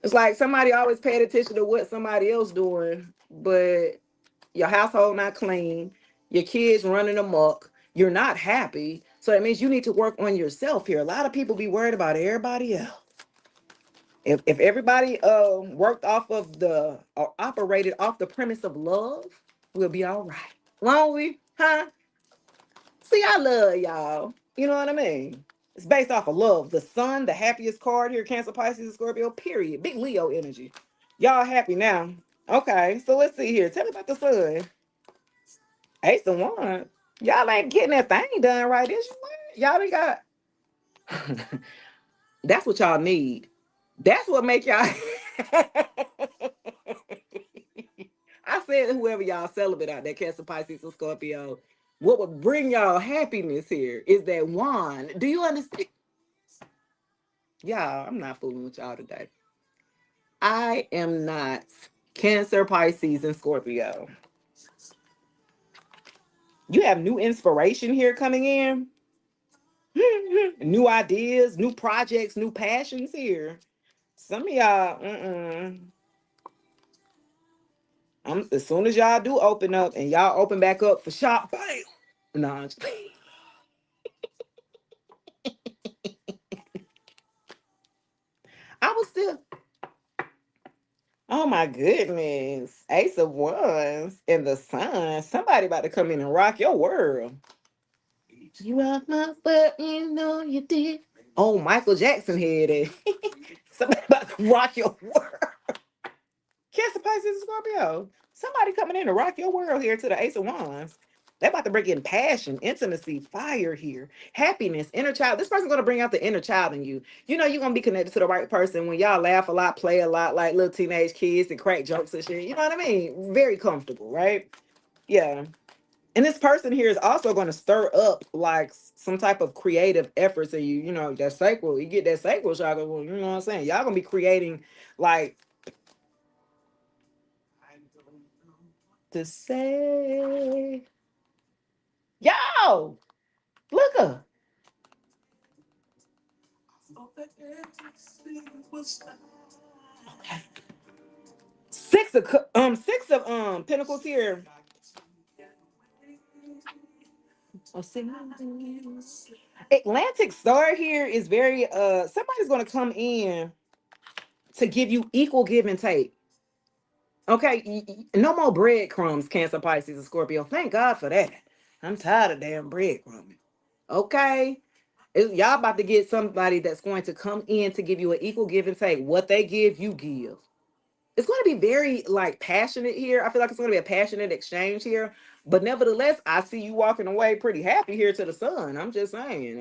It's like somebody always paid attention to what somebody else doing, but your household not clean, your kids running amok, you're not happy. So that means you need to work on yourself here. A lot of people be worried about everybody else. If everybody worked off of the or operated off the premise of love, we'll be all right. Won't we? Huh? See, I love y'all. You know what I mean? It's based off of love. The sun, the happiest card here, Cancer, Pisces, and Scorpio, period. Big Leo energy. Y'all happy now. Okay, so let's see here. Tell me about the sun. Ace of Wands. Y'all ain't getting that thing done right, is you? Y'all ain't got. That's what y'all need. That's what make y'all. I said whoever y'all celibate out there, Cancer, Pisces, or Scorpio, what would bring y'all happiness here is that wand. Do you understand? Y'all, I'm not fooling with y'all today. I am not. Cancer, Pisces, and Scorpio. You have new inspiration here coming in. New ideas, new projects, new passions here. Some of y'all, as soon as y'all do open up and y'all open back up for shop, bam. No, Oh my goodness. Ace of Wands and the Sun. Somebody about to come in and rock your world. You rock my world, you know you did. Oh, Michael Jackson had it. Somebody about to rock your world. Cancer, Pisces, and Scorpio. Somebody coming in to rock your world here to the Ace of Wands. They're about to bring in passion, intimacy, fire here, happiness, inner child. This person's going to bring out the inner child in you. You know, you're going to be connected to the right person when y'all laugh a lot, play a lot like little teenage kids and crack jokes and shit. You know what I mean? Very comfortable, right? Yeah. And this person here is also going to stir up like some type of creative efforts in you. You know, that sacral, you get that sacral chakra. Well, you know what I'm saying? Y'all going to be creating like to say, yo, look up. Okay. Six of pentacles here. Oh, Atlantic star here is very somebody's gonna come in to give you equal give and take. Okay, no more breadcrumbs, Cancer, Pisces, and Scorpio. Thank God for that. I'm tired of damn breadcrumbing. Okay, y'all about to get somebody that's going to come in to give you an equal give and take. What they give, you give. It's going to be very like passionate here. I feel like it's going to be a passionate exchange here. But nevertheless, I see you walking away pretty happy here to the sun. I'm just saying,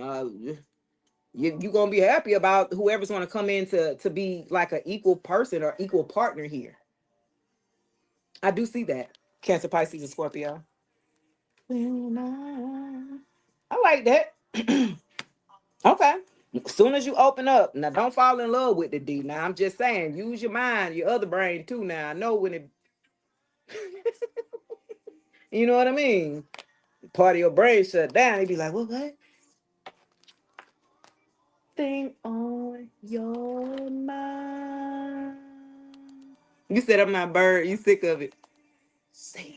you're going to be happy about whoever's going to come in to be like an equal person or equal partner here. I do see that. Cancer, Pisces, and Scorpio. I like that. Okay. As soon as you open up, now don't fall in love with the D. Now I'm just saying, use your mind, your other brain too. Now I know when it, you know what I mean. Part of your brain shut down. You'd be like, what? Thing on your mind. You said I'm not bird. You sick of it. Sing.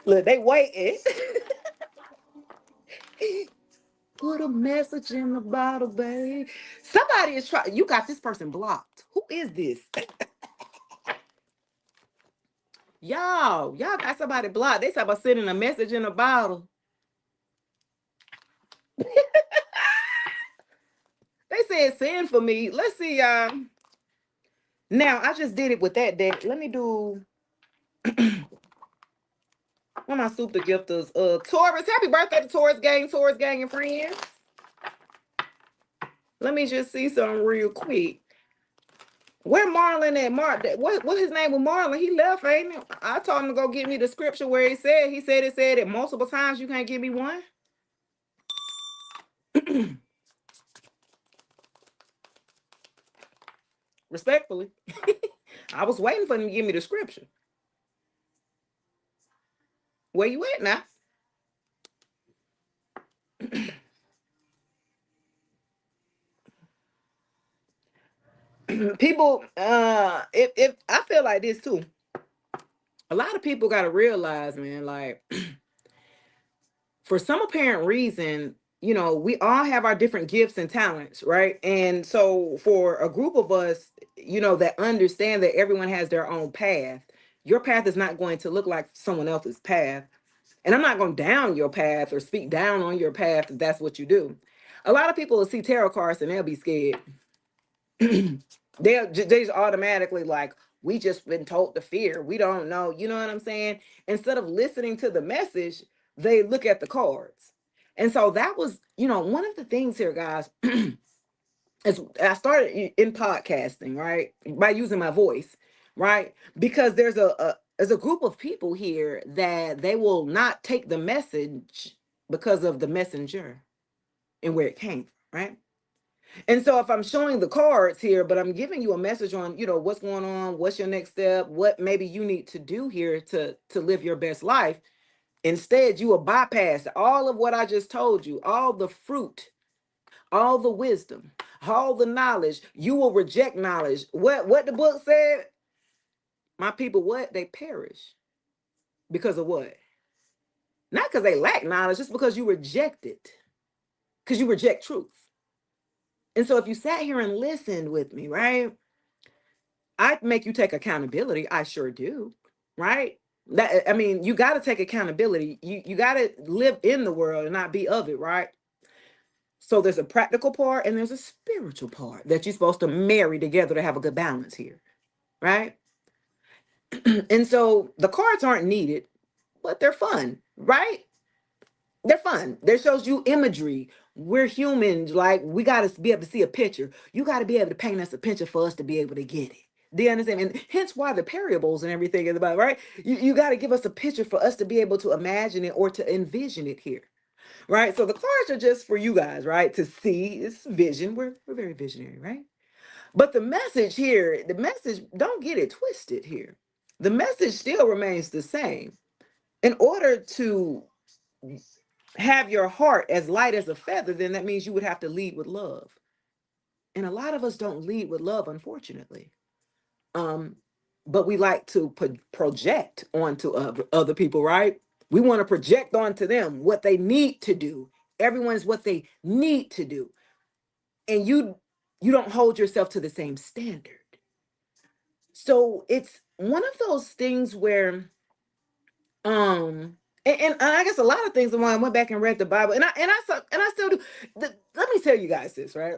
Look, they waiting. Put a message in the bottle, baby. Somebody is trying. You got this person blocked. Who is this? Y'all got somebody blocked. They talk about sending a message in a bottle. They said send for me. Let's see, y'all. Now I just did it with that deck. Let me do one of my super gifters. Taurus. Happy birthday to Taurus gang, and friends. Let me just see something real quick. Where Marlon at? What his name was Marlon? He left, ain't it? I told him to go get me the scripture where he said it multiple times. You can't give me one. Respectfully. I was waiting for him to give me the scripture. Where you at now? People, if I feel like this too. A lot of people got to realize, man, like for some apparent reason, you know, we all have our different gifts and talents, right? And so for a group of us, you know, that understand that everyone has their own path, your path is not going to look like someone else's path. And I'm not going to down your path or speak down on your path if that's what you do. A lot of people will see tarot cards and they'll be scared. They just automatically like, we just been told to fear. We don't know. You know what I'm saying? Instead of listening to the message, they look at the cards. And so that was, you know, one of the things here, guys, is I started in podcasting, right? By using my voice, right? Because there's a group of people here that they will not take the message because of the messenger and where it came from, right? And so if I'm showing the cards here, but I'm giving you a message on, you know, what's going on, what's your next step, what maybe you need to do here to live your best life. Instead, you will bypass all of what I just told you, all the fruit, all the wisdom, all the knowledge. You will reject knowledge. What the book said, my people, what? They perish. Because of what? Not because they lack knowledge, just because you reject it. Because you reject truth. And so if you sat here and listened with me, right, I'd make you take accountability. I sure do. Right. That, I mean, you got to take accountability. You got to live in the world and not be of it. Right. So there's a practical part and there's a spiritual part that you're supposed to marry together to have a good balance here. Right. And so the cards aren't needed, but they're fun. Right. They're fun. They shows you imagery. We're humans. Like, we got to be able to see a picture. You got to be able to paint us a picture for us to be able to get it. Do you understand? And hence why the parables and everything in the Bible, right? You got to give us a picture for us to be able to imagine it or to envision it here, right? So the cards are just for you guys, right? To see. It's vision. We're very visionary, right? But the message here, the message, don't get it twisted here. The message still remains the same. In order to have your heart as light as a feather, then that means you would have to lead with love. And a lot of us don't lead with love, unfortunately. Um, but we like to project onto other people, right? We want to project onto them what they need to do. Everyone's what they need to do. And you don't hold yourself to the same standard. So it's one of those things where and I guess a lot of things when I went back and read the Bible, and I still do. Let me tell you guys this, right?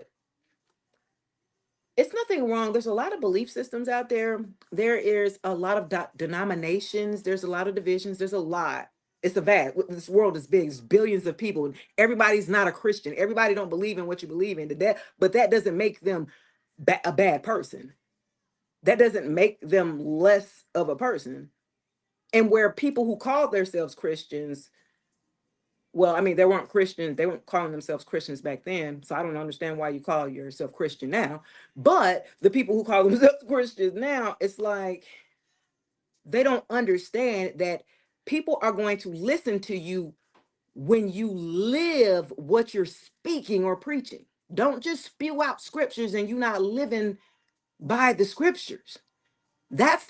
It's nothing wrong. There's a lot of belief systems out there. There is a lot of denominations. There's a lot of divisions. There's a lot. It's a vast. This world is big. It's billions of people, and everybody's not a Christian. Everybody don't believe in what you believe in. But that doesn't make them a bad person. That doesn't make them less of a person. And where people who call themselves Christians, well, I mean, they weren't Christians. They weren't calling themselves Christians back then. So I don't understand why you call yourself Christian now. But the people who call themselves Christians now, it's like they don't understand that people are going to listen to you when you live what you're speaking or preaching. Don't just spew out scriptures and you're not living by the scriptures. That's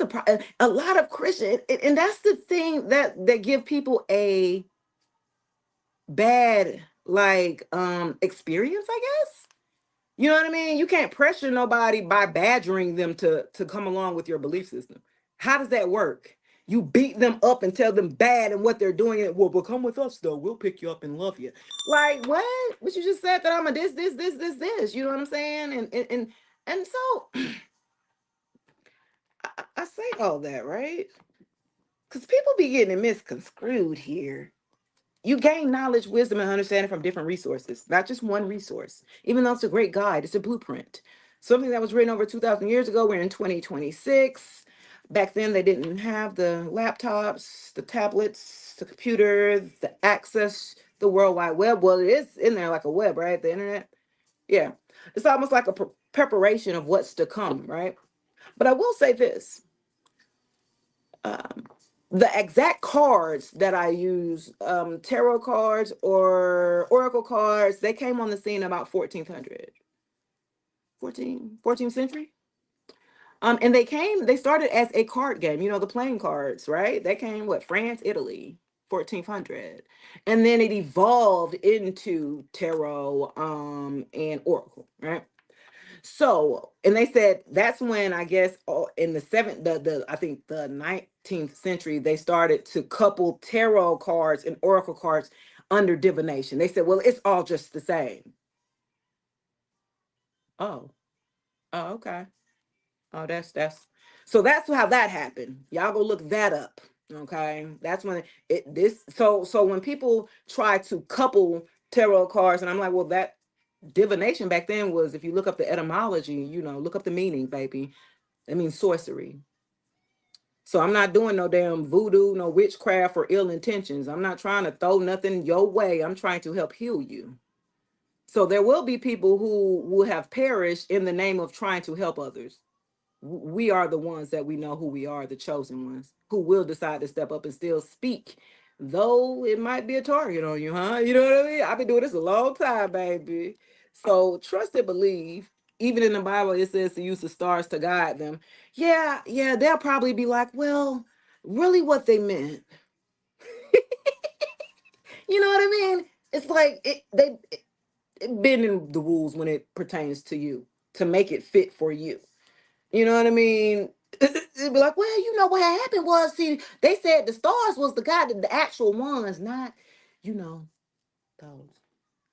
a lot of Christian, and that's the thing that give people a bad experience, I guess. You know what I mean? You can't pressure nobody by badgering them to come along with your belief system. How does that work? You beat them up and tell them bad and what they're doing, and well, come with us though. We'll pick you up and love you. Like what? But you just said that I'm a this. You know what I'm saying? And so I say all that, right? Because people be getting it misconstrued here. You gain knowledge, wisdom, and understanding from different resources, not just one resource. Even though it's a great guide, it's a blueprint. Something that was written over 2,000 years ago, we're in 2026. Back then, they didn't have the laptops, the tablets, the computer, the access, the World Wide Web. Well, it is in there like a web, right? The internet. Yeah. It's almost like a preparation of what's to come, right? But I will say this. Um, the exact cards that I use, tarot cards or oracle cards, they came on the scene about 1400, 14th century. And they started as a card game, the playing cards, right? They came, what, France, Italy, 1400. And then it evolved into tarot, and oracle, right? So, and they said that's when I guess in the I think the 19th century, they started to couple tarot cards and oracle cards under divination. They said, well, it's all just the same. Oh, oh, okay. Oh, that's so that's how that happened. Y'all go look that up. Okay. That's when so when people try to couple tarot cards, and I'm like, well, that divination back then was, if you look up the etymology, look up the meaning, baby. It means sorcery. So I'm not doing no damn voodoo, no witchcraft or ill intentions. I'm not trying to throw nothing your way. I'm trying to help heal you. So there will be people who will have perished in the name of trying to help others. We are the ones that we know who we are, the chosen ones, who will decide to step up and still speak, though it might be a target on you, huh? You know what I mean? I've been doing this a long time, baby. So trust and believe. Even in the Bible, it says to use the stars to guide them. Yeah, they'll probably be like, well, really what they meant. You know what I mean? It's like bending the rules when it pertains to you to make it fit for you. You know what I mean? It'd be like, well, you know what happened was, see, they said the stars was the guy, the actual ones, not, you know, those.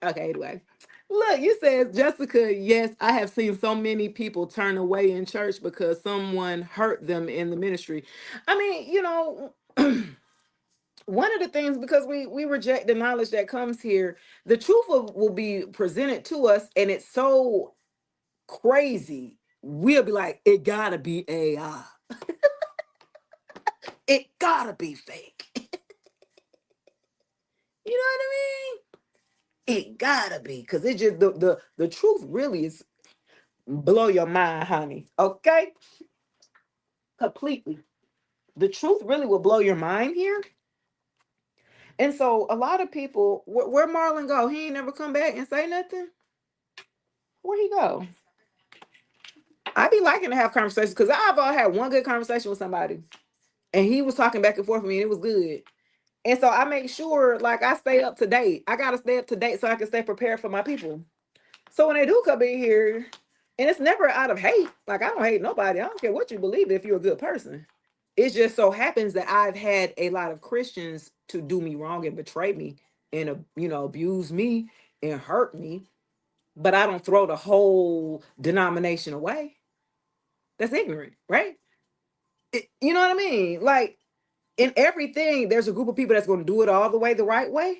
Okay, anyway. Look, you says, Jessica, yes, I have seen so many people turn away in church because someone hurt them in the ministry. I mean, you know, one of the things, because we reject the knowledge that comes here, the truth will be presented to us, and it's so crazy. We'll be like, it gotta be AI. It gotta be fake. You know what I mean? It gotta be, because it just the truth really is blow your mind, honey. Okay? Completely. The truth really will blow your mind here. And so a lot of people, where Marlon go? He ain't never come back and say nothing. Where he go? I be liking to have conversations because I've all had one good conversation with somebody, and he was talking back and forth with me, and it was good. And so I make sure, like, I stay up to date. I gotta stay up to date so I can stay prepared for my people. So when they do come in here, and it's never out of hate. Like, I don't hate nobody. I don't care what you believe if you're a good person. It just so happens that I've had a lot of Christians to do me wrong and betray me and abuse me and hurt me. But I don't throw the whole denomination away. That's ignorant, right? You know what I mean? Like, in everything, there's a group of people that's going to do it all the way the right way.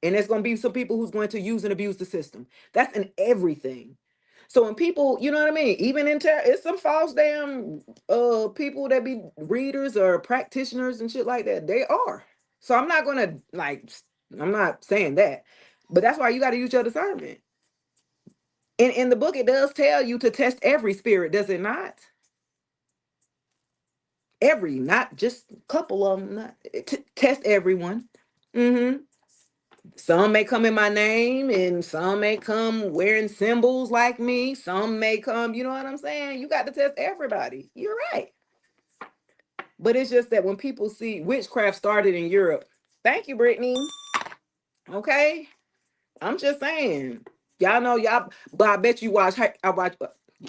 And there's going to be some people who's going to use and abuse the system. That's in everything. So when people, you know what I mean? Even in it's some false damn people that be readers or practitioners and shit like that. They are. So I'm not gonna I'm not saying that. But that's why you got to use your discernment. In the book, it does tell you to test every spirit, does it not? Every, not just a couple of them. Test everyone. Mm-hmm. Some may come in my name, and some may come wearing symbols like me. Some may come, you know what I'm saying? You got to test everybody. You're right. But it's just that when people see witchcraft started in Europe, thank you, Brittany. Okay. I'm just saying. Y'all know y'all, but I bet you watch, you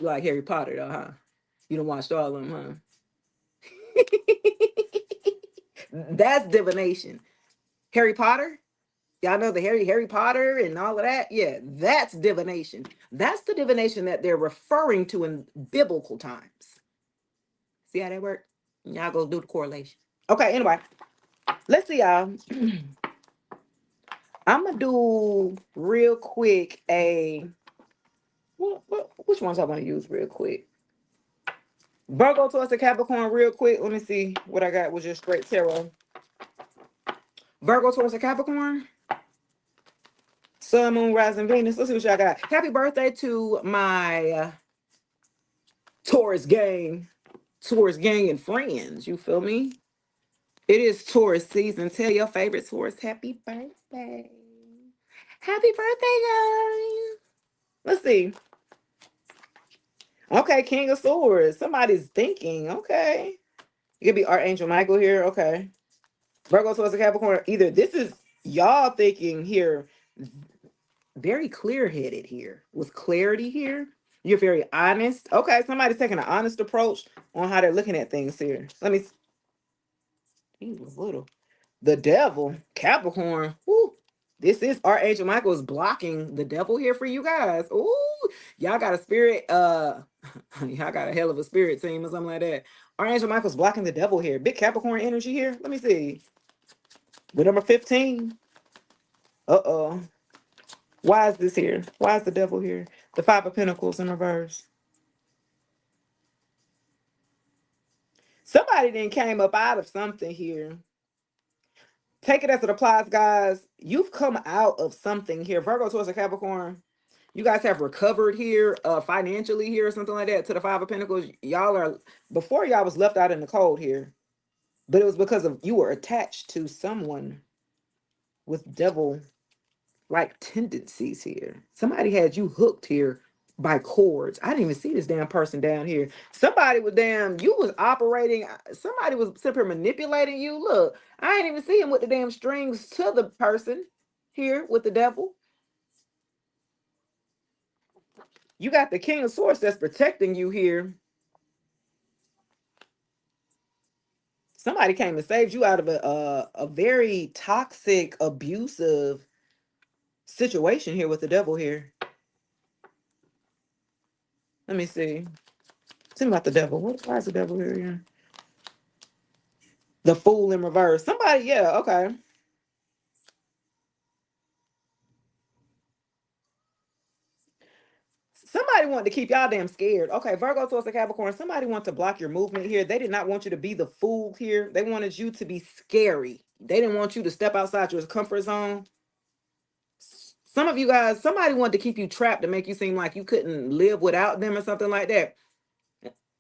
like Harry Potter though, huh? You don't watch all of them, huh? That's divination. Harry Potter? Y'all know the Harry Potter and all of that? Yeah, that's divination. That's the divination that they're referring to in biblical times. See how that works? Y'all go do the correlation. Okay, anyway, let's see, y'all. I'm gonna do real quick which ones I want to use real quick? Virgo towards the Capricorn real quick. Let me see what I got with just straight tarot. Virgo towards the Capricorn. Sun, Moon, Rising, Venus. Let's see what y'all got. Happy birthday to my Taurus gang and friends. You feel me? It is Taurus season. Tell your favorite Taurus happy birthday. Happy birthday, guys. Let's see. Okay, King of Swords. Somebody's thinking. Okay. It could be Archangel Michael here. Okay. Virgo towards the Capricorn. Either this is y'all thinking here, very clear-headed here, with clarity here. You're very honest. Okay, somebody's taking an honest approach on how they're looking at things here. Let me. He was little. The devil, Capricorn. Woo. This is Archangel Michael is blocking the devil here for you guys. Ooh, y'all got a spirit. Y'all got a hell of a spirit team or something like that. Archangel Michael's blocking the devil here. Big Capricorn energy here. Let me see. The number 15. Uh-oh. Why is this here? Why is the devil here? The Five of Pentacles in reverse. Somebody then came up out of something here. Take it as it applies, guys. You've come out of something here. Virgo towards a Capricorn. You guys have recovered here financially here or something like that to the Five of Pentacles. Y'all are, before y'all was left out in the cold here. But it was because of you were attached to someone with devil like tendencies here. Somebody had you hooked here by cords. I didn't even see this damn person down here. Somebody was you was operating. Somebody was simply manipulating you. Look, I ain't even see him with the damn strings to the person here with the devil. You got the King of Swords that's protecting you here. Somebody came and saved you out of a very toxic, abusive situation here with the devil here. Let me see. Tell me about the devil. Why is the devil here? Yeah. The Fool in reverse. Somebody, yeah, okay. Somebody wanted to keep y'all damn scared. Okay, Virgo towards the Capricorn. Somebody wanted to block your movement here. They did not want you to be the fool here. They wanted you to be scary. They didn't want you to step outside your comfort zone. Some of you guys, somebody wanted to keep you trapped to make you seem like you couldn't live without them or something like that.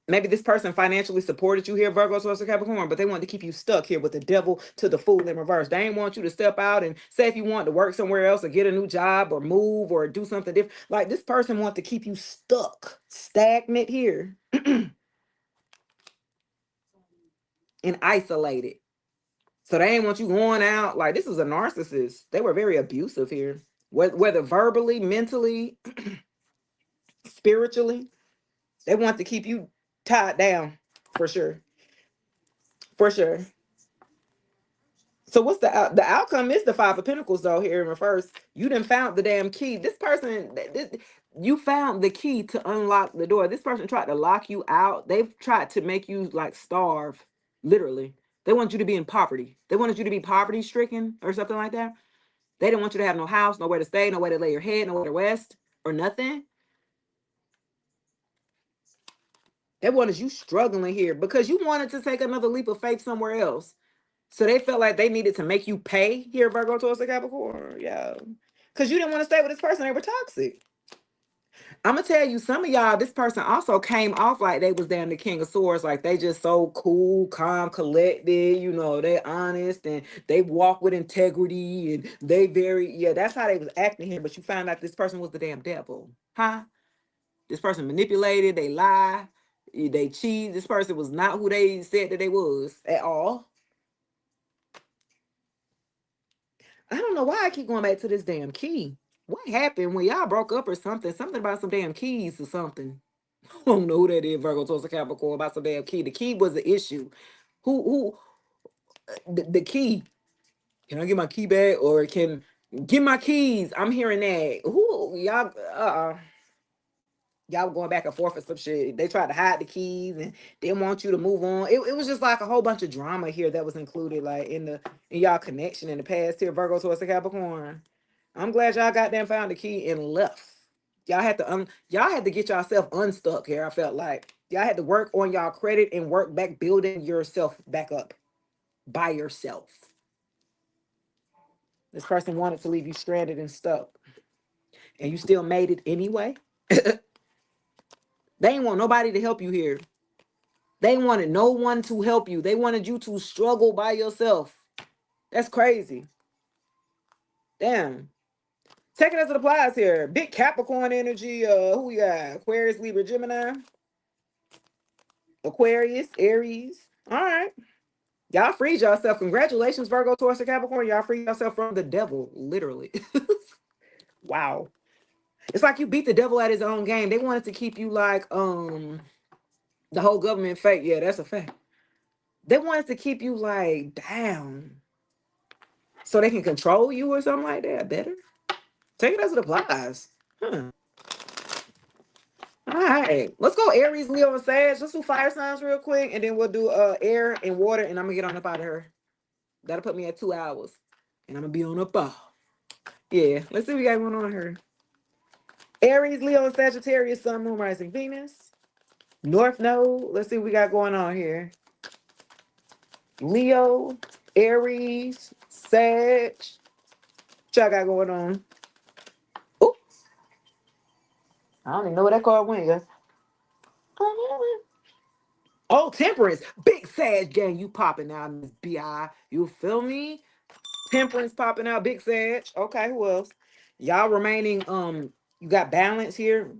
Maybe this person financially supported you here, Virgo, Source of Capricorn, but they wanted to keep you stuck here with the devil to the fool in reverse. They didn't want you to step out and say if you want to work somewhere else or get a new job or move or do something different. Like this person wants to keep you stuck, stagnant here, and isolated. So they didn't want you going out. Like this is a narcissist. They were very abusive here, whether verbally, mentally, spiritually. They want to keep you tied down for sure. For sure. So what's the outcome is the Five of Pentacles though here in reverse. You done found the damn key. This person, you found the key to unlock the door. This person tried to lock you out. They've tried to make you like starve, literally. They want you to be in poverty. They wanted you to be poverty stricken or something like that. They didn't want you to have no house, nowhere to stay, nowhere to lay your head, nowhere to rest or nothing. They wanted you struggling here because you wanted to take another leap of faith somewhere else. So they felt like they needed to make you pay here, Virgo towards the Capricorn. Yeah. Because you didn't want to stay with this person. They were toxic. I'm going to tell you, some of y'all, this person also came off like they was damn the King of Swords. Like they just so cool, calm, collected. You know, they honest and they walk with integrity and they very, yeah, that's how they was acting here. But you found out this person was the damn devil. Huh? This person manipulated, they lie, they cheat. This person was not who they said that they was at all. I don't know why I keep going back to this damn key. What happened when y'all broke up or something? Something about some damn keys or something. I don't know who that is, Virgo towards the Capricorn, about some damn key. The key was the issue. The key? Can I get my key back or can get my keys? I'm hearing that. Who y'all? Y'all were going back and forth or some shit. They tried to hide the keys and didn't want you to move on. It was just like a whole bunch of drama here that was included, like in y'all connection in the past here, Virgo towards the Capricorn. I'm glad y'all got them found the key and left. Y'all had to get yourself unstuck here. I felt like y'all had to work on y'all credit and work back building yourself back up by yourself. This person wanted to leave you stranded and stuck, and you still made it anyway. They ain't want nobody to help you here. They wanted no one to help you. They wanted you to struggle by yourself. That's crazy. Damn. Take it as it applies here. Big Capricorn energy. Who we got? Aquarius, Libra, Gemini. Aquarius, Aries. All right. Y'all freed yourself. Congratulations, Virgo, Taurus, and Capricorn. Y'all freed yourself from the devil, literally. Wow. It's like you beat the devil at his own game. They wanted to keep you like the whole government fake. Yeah, that's a fact. They wanted to keep you like down so they can control you or something like that. Better take it as it applies. Huh. All right, let's go Aries, Leo, and Sag. Let's do fire signs real quick, and then we'll do air and water, and I'm gonna get on up out of her. That'll put me at 2 hours, and I'm gonna be on up. Yeah, let's see what we got going on here. Aries, Leo, and Sagittarius, Sun, Moon, Rising, Venus. North Node. Let's see what we got going on here. Leo, Aries, Sag. What y'all got going on? Oh, I don't even know where that card went, guys. Oh, Temperance. Big Sag gang. You popping out, Miss B.I. You feel me? Temperance popping out. Big Sag. Okay, who else? Y'all remaining, you got balance here.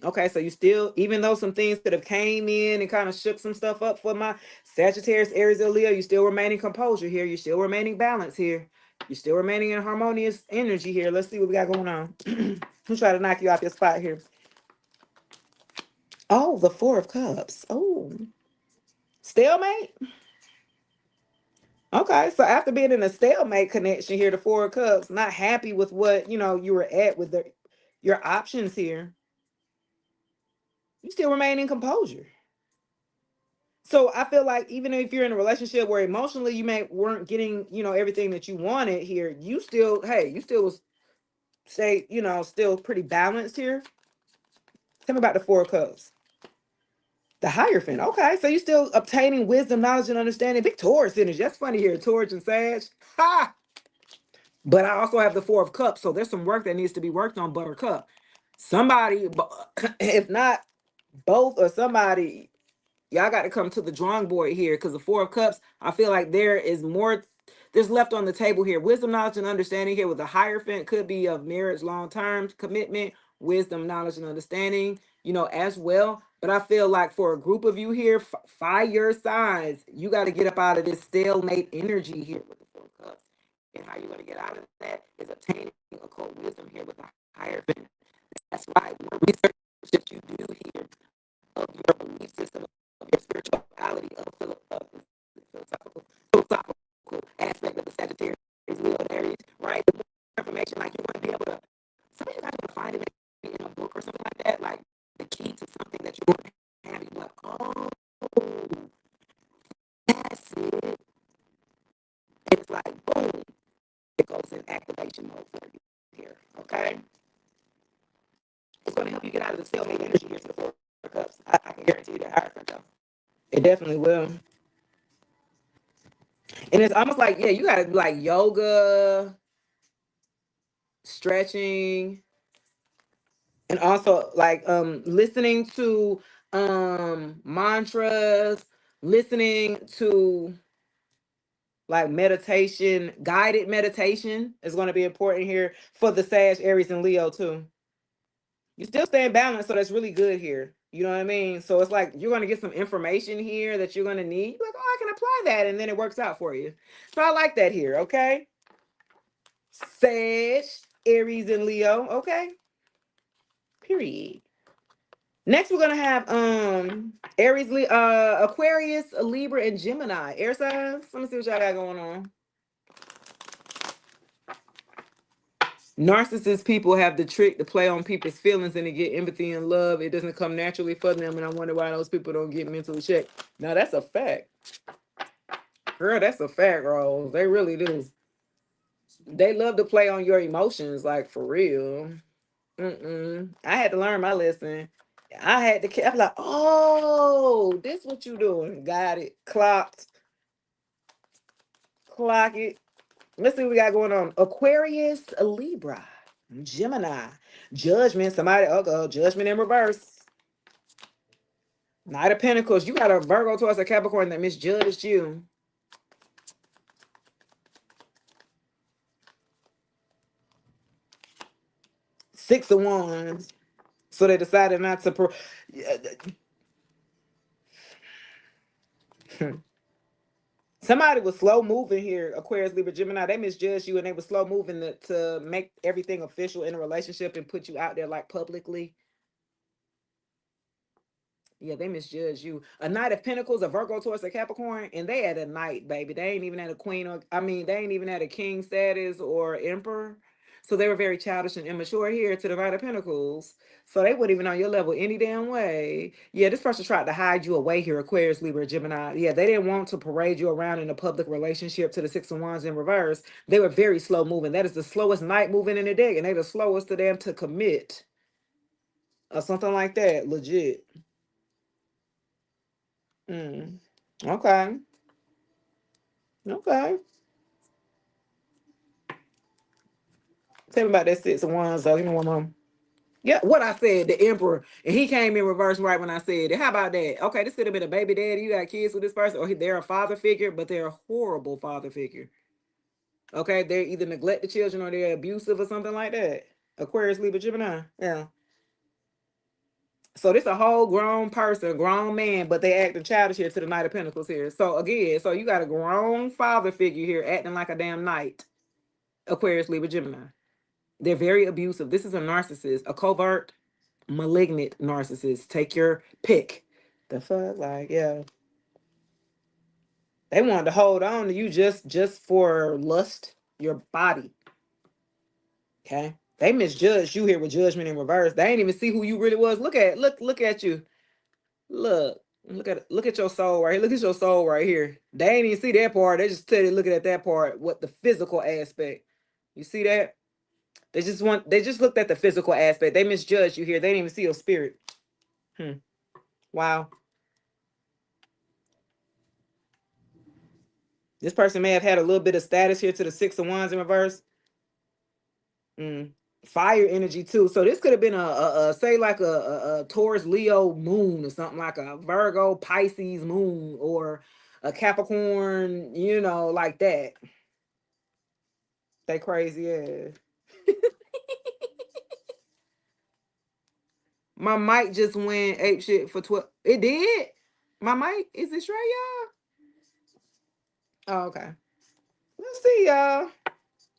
Okay, so you still, even though some things could have came in and kind of shook some stuff up for my Sagittarius, Aries, or Leo, you still remaining composure here. You're still remaining balance here. You're still remaining in harmonious energy here. Let's see what we got going on. Who's trying to knock you off your spot here? Oh, the Four of Cups. Oh, stalemate. Okay, so after being in a stalemate connection here, the Four of Cups, not happy with what you were at with your options here, you still remain in composure. So I feel like even if you're in a relationship where emotionally you may weren't getting everything that you wanted here, you still you still was stay still pretty balanced here. Tell me about the Four of Cups. The Hierophant. Okay, so you still obtaining wisdom, knowledge, and understanding. Big Taurus energy. That's funny here. Taurus and Sag. Ha! But I also have the Four of Cups, so there's some work that needs to be worked on, Buttercup. Somebody, if not both or somebody, y'all got to come to the drawing board here, because the Four of Cups, I feel like there is more there's left on the table here. Wisdom, knowledge, and understanding here with the Hierophant could be of marriage, long-term commitment, wisdom, knowledge, and understanding, as well. But I feel like for a group of you here, fire signs, you got to get up out of this stalemate energy here with the Four of Cups. And how you're going to get out of that is obtaining occult wisdom here with the Hierophant. That's right. More research that you do here of your belief system, of your spirituality, of philosophical aspect of the Sagittarius, Leo, and Aries, right? The more information, like you want to be able to, somebody's not going to find it in a book or something like that, like the key to something that you want to have. You're like, oh, that's it. And it's like, boom, it goes in activation mode for you here, okay? It's going to help you get out of the stalemate energy here to the Four of Cups. I can guarantee you that. Hierophant, though. It definitely will. And it's almost like, yeah, you gotta do like yoga, stretching, and also like listening to mantras, listening to like meditation, guided meditation is going to be important here for the Sag, Aries, and Leo too. You still stay in balance, so that's really good here. You know what I mean? So it's like you're going to get some information here that you're going to need. You're like, oh, I can apply that, and then it works out for you. So I like that here. Okay. Sag, Aries, and Leo. Okay. Period. Next, we're gonna have Aries, Aquarius, Libra, and Gemini. Air signs. Let me see what y'all got going on. Narcissist people have the trick to play on people's feelings and to get empathy and love. It doesn't come naturally for them, and I wonder why those people don't get mentally checked. Now that's a fact, girl. That's a fact, Rose. They really do. They love to play on your emotions, like for real. I had to learn my lesson. I had to. I'm like, oh, this what you doing? Got it. Clocked. Clock it. Let's see what we got going on. Aquarius, Libra, Gemini, Judgment. Somebody. Oh, Judgment in reverse. Knight of Pentacles. You got a Virgo, Taurus, a Capricorn that misjudged you. Six of Wands. So they decided not to. Somebody was slow moving here, Aquarius, Libra, Gemini. They misjudged you and they were slow moving to make everything official in a relationship and put you out there like publicly. Yeah, they misjudge you. A Knight of Pentacles, a Virgo, Taurus, a Capricorn, and they had a knight, baby. They ain't even had a queen, or I mean, they ain't even had a king status or emperor. So they were very childish and immature here to the Knight of Pentacles. So they wouldn't even on your level any damn way. Yeah, this person tried to hide you away here, Aquarius, Libra, Gemini. Yeah, they didn't want to parade you around in a public relationship to the Six of Wands in reverse. They were very slow moving. That is the slowest night moving in the deck, and they the slowest to them to commit or something like that. Legit. Mm. Okay. Okay. Tell me about that Six of Wands, though. Give me one more. Yeah, what I said, the Emperor, and he came in reverse right when I said it. How about that? Okay, this could have been a baby daddy. You got kids with this person, or they're a father figure, but they're a horrible father figure. Okay, they're either neglect the children or they're abusive or something like that. Aquarius, Libra, Gemini. Yeah. So this a whole grown person, grown man, but they acting childish here to the Knight of Pentacles here. So again, so you got a grown father figure here acting like a damn knight. Aquarius, Libra, Gemini. They're very abusive. This is a narcissist, a covert, malignant narcissists. Take your pick. The fuck, like, yeah. They wanted to hold on to you just for lust, your body. Okay. They misjudged you here with judgment in reverse. They ain't even see who you really was. Look at you. Look at your soul right here. Look at your soul right here. They ain't even see that part. They just tell you looking at that part, what the physical aspect. You see that? They just looked at the physical aspect. They misjudged you here. They didn't even see your spirit. Wow. This person may have had a little bit of status here to the Six of Wands in reverse. Fire energy too. So this could have been a say like a Taurus Leo moon or something, like a Virgo Pisces moon or a Capricorn, like that. They crazy ass. My mic just went ape shit for 12. It did? My mic? Is it straight, y'all? Oh, okay. Let's see, y'all.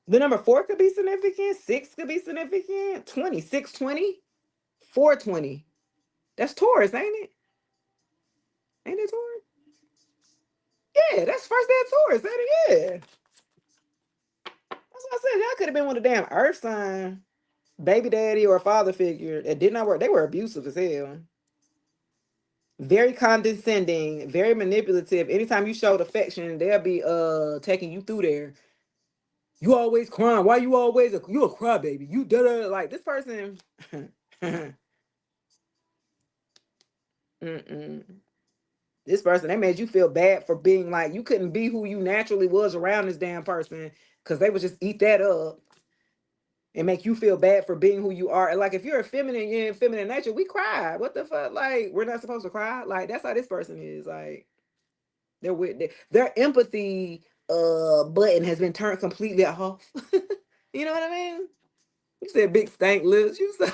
The number 4 could be significant. 6 could be significant. 20. 620. 420. That's Taurus, ain't it? Ain't it Taurus? Yeah, that's first day of Taurus, ain't it? Yeah. That's what I said. Y'all could have been one of the damn earth sign, baby daddy or father figure. It did not work. They were abusive as hell. Very condescending, very manipulative. Anytime you showed affection, they'll be taking you through there. You always crying. Why you always you a crybaby? You da like this person. This person, they made you feel bad for being like you couldn't be who you naturally was around this damn person, because they would just eat that up and make you feel bad for being who you are. And like if you're a feminine, you're in feminine nature, we cry. What the fuck? Like we're not supposed to cry. Like that's how this person is. Like their empathy button has been turned completely off. You know what I mean? You said big stank lips. You said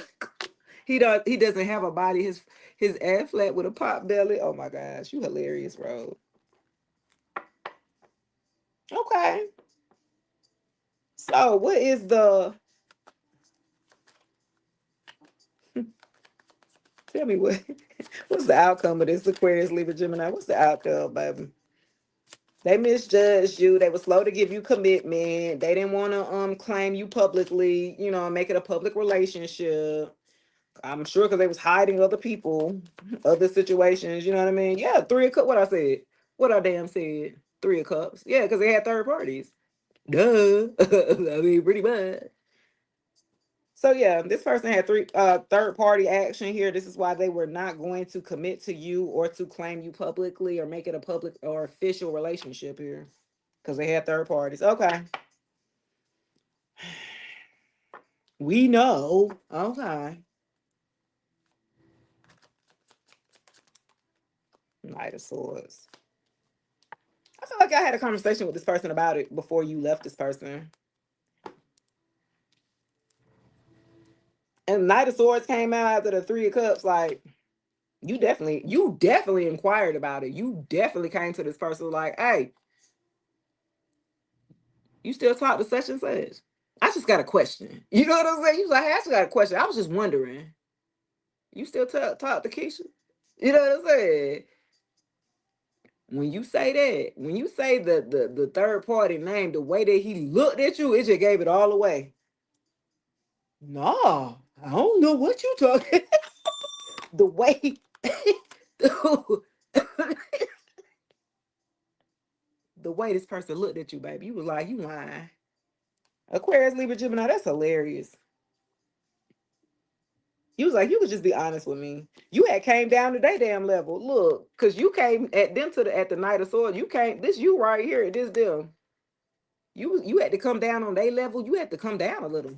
he doesn't have a body. His ass flat with a pop belly. Oh my gosh, you hilarious, bro. Okay. So what is the tell me what's the outcome of this Aquarius, Libra, Gemini? What's the outcome, baby? They misjudged you. They were slow to give you commitment. They didn't want to claim you publicly, make it a public relationship. I'm sure because they was hiding other people, other situations, you know what I mean? Yeah, 3 of cups. What I said. What I damn said. 3 of cups. Yeah, because they had third parties. Duh. I mean, pretty much. So yeah, this person had third party action here. This is why they were not going to commit to you or to claim you publicly or make it a public or official relationship here. Because they had third parties. Okay. We know. Okay. Knight of Swords. I feel like I had a conversation with this person about it before you left this person. And Knight of Swords came out after the 3 of Cups. Like, you definitely inquired about it. You definitely came to this person like, hey, you still talk to such and such? I just got a question. You know what I'm saying? You was like, hey, I just got a question. I was just wondering. You still talk to Keisha? You know what I'm saying? When you say that, when you say the third party name, the way that he looked at you, it just gave it all away. No, I don't know what you talking. The way the way this person looked at you, baby, you was like, you lying. Aquarius, Libra, Gemini, that's hilarious. You was like, you could just be honest with me. You had came down to their damn level. Look, because you came at them at the Knight of Swords. You came, this you right here, this them. You had to come down on their level. You had to come down a little.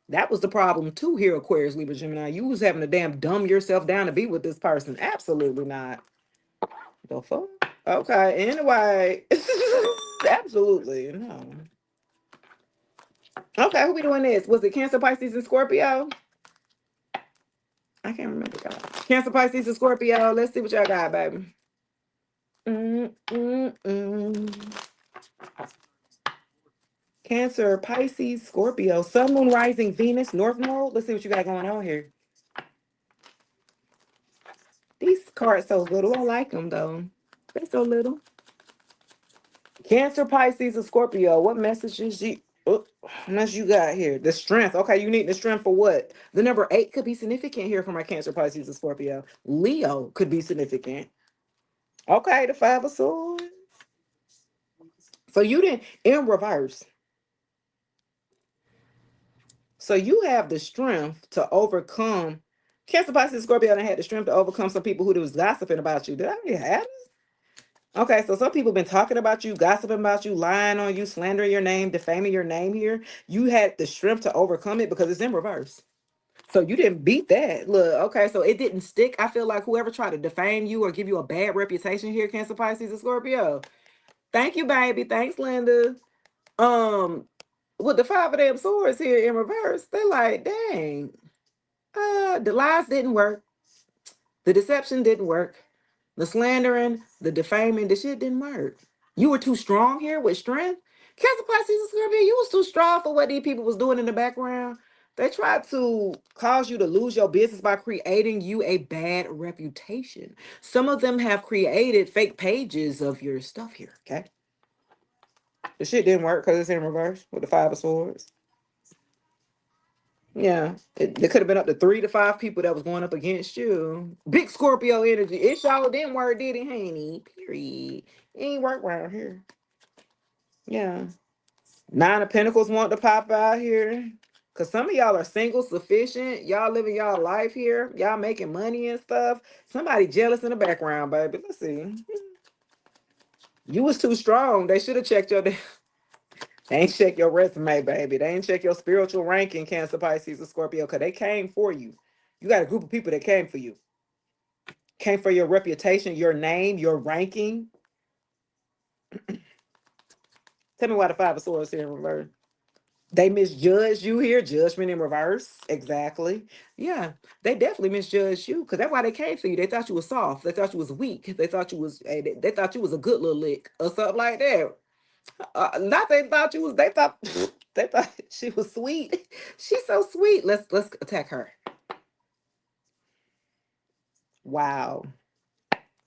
That was the problem too here, Aquarius, Libra, Gemini. You was having to damn dumb yourself down to be with this person. Absolutely not. The fuck? Okay, anyway. Absolutely, no. Okay, who we doing this? Was it Cancer, Pisces, and Scorpio? I can't remember, y'all. Cancer, Pisces, and Scorpio. Let's see what y'all got, baby. Cancer, Pisces, Scorpio, Sun, Moon, Rising, Venus, North Node. Let's see what you got going on here. These cards so little. I like them though. They're so little. Cancer, Pisces, and Scorpio. What messages unless you got here? The strength. Okay, you need the strength for what? The number 8 could be significant here for my Cancer, Pisces, and Scorpio. Leo could be significant. Okay, the 5 of Swords. So you didn't in reverse. So you have the strength to overcome. Cancer, Pisces, Scorpio, and had the strength to overcome some people who was gossiping about you. Did I already have this? Okay, so some people been talking about you, gossiping about you, lying on you, slandering your name, defaming your name here. You had the strength to overcome it because it's in reverse. So you didn't beat that. Look, okay, so it didn't stick. I feel like whoever tried to defame you or give you a bad reputation here, Cancer, Pisces, and Scorpio. Thank you, baby. Thanks, Linda. Um, with the 5 of them swords here in reverse, they're like, dang, the lies didn't work. The deception didn't work. The slandering, the defaming, the shit didn't work. You were too strong here with strength. Cancer, Pisces, and Scorpio, you was too strong for what these people was doing in the background. They tried to cause you to lose your business by creating you a bad reputation. Some of them have created fake pages of your stuff here, okay? The shit didn't work because it's in reverse with the 5 of Swords. Yeah, there could have been up to 3 to 5 people that was going up against you. Big Scorpio energy. It sure didn't work, did it, honey? Period. It ain't work around here. Yeah. 9 of Pentacles want to pop out here. Because some of y'all are single, sufficient. Y'all living y'all life here. Y'all making money and stuff. Somebody jealous in the background, baby. Let's see. You was too strong. They should have checked your... They ain't check your resume, baby. They ain't check your spiritual ranking, Cancer, Pisces, or Scorpio, because they came for you. You got a group of people that came for you. Came for your reputation, your name, your ranking. Tell me why the 5 of Swords here in reverse. They misjudged you here. Judgment in reverse. Exactly. Yeah, they definitely misjudged you because that's why they came for you. They thought you was soft. They thought you was weak. They thought you was. They thought you was a good little lick or something like that. Not they thought you was. They thought they thought she was sweet. She's so sweet. Let's attack her. Wow.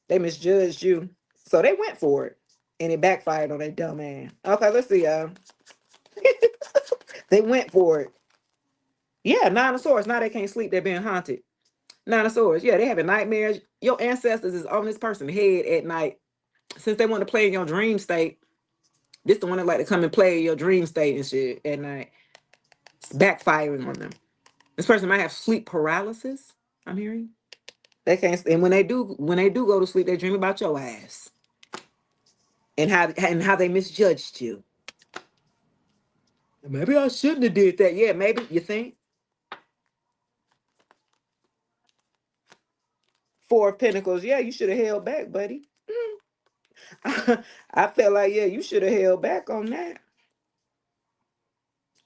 They misjudged you, so they went for it, and it backfired on that dumb man. Okay, let's see, y'all. They went for it. Yeah, 9 of Swords. Now they can't sleep. They're being haunted. 9 of Swords. Yeah, they having nightmares. Your ancestors is on this person's head at night. Since they want to play in your dream state, this the one that like to come and play in your dream state and shit at night. It's backfiring on them. This person might have sleep paralysis. I'm hearing. They can't. And when they do go to sleep, they dream about your ass and how they misjudged you. Maybe I shouldn't have did that. Yeah, maybe you think. 4 of Pentacles. Yeah, you should have held back, buddy. I felt like, yeah, you should have held back on that.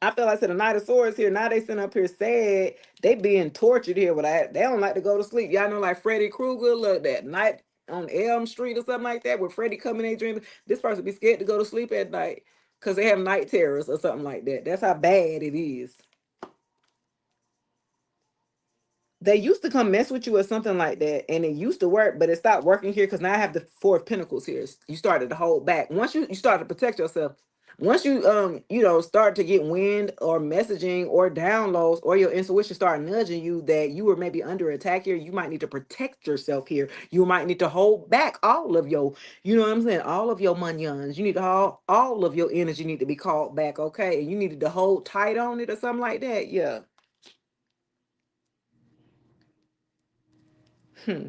I feel like the Knight of Swords here. Now they sitting up here sad. They being tortured here with that. They don't like to go to sleep. Y'all know like Freddy Krueger, look, that night on Elm Street or something like that, where Freddy come in their dreams. This person be scared to go to sleep at night because they have night terrors or something like that. That's how bad it is. They used to come mess with you or something like that, and it used to work, but it stopped working here because now I have the 4 of Pentacles here. You started to hold back. Once you start to protect yourself, once you start to get wind or messaging or downloads or your intuition start nudging you that you were maybe under attack here, you might need to protect yourself here. You might need to hold back all of your, you know what I'm saying, all of your munions. You need to hold all of your energy need to be called back, okay? And you needed to hold tight on it or something like that. Yeah. Hmm.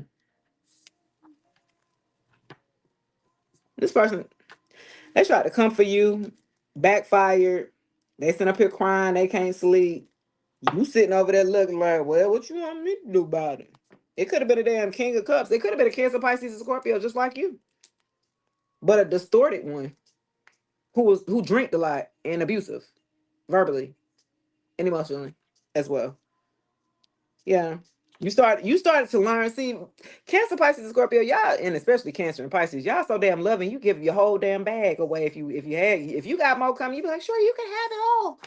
This person, they tried to come for you, backfired. They sitting up here crying. They can't sleep. You sitting over there looking like, well, what you want me to do about it? It could have been a damn King of Cups. It could have been a Cancer, Pisces, and Scorpio, just like you, but a distorted one who drank a lot and abusive, verbally and emotionally as well. Yeah. You started to learn. See, Cancer, Pisces, and Scorpio, y'all, and especially Cancer and Pisces, y'all so damn loving. You give your whole damn bag away. If you got more coming, you be like, sure, you can have it all.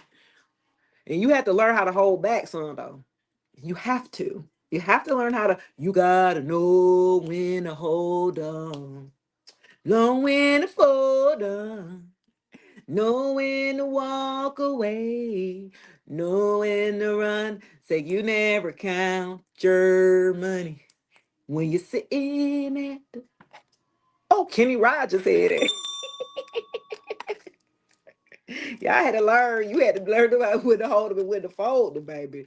And you have to learn how to hold back some though. You have to. You have to learn how to. You gotta know when to hold on, know when to fold on, know when to walk away, know when to run. Say you never count your money when you're sitting at the. Oh, Kenny Rogers said it. Yeah, I had to learn. You had to learn about when to hold them and when to fold them, baby.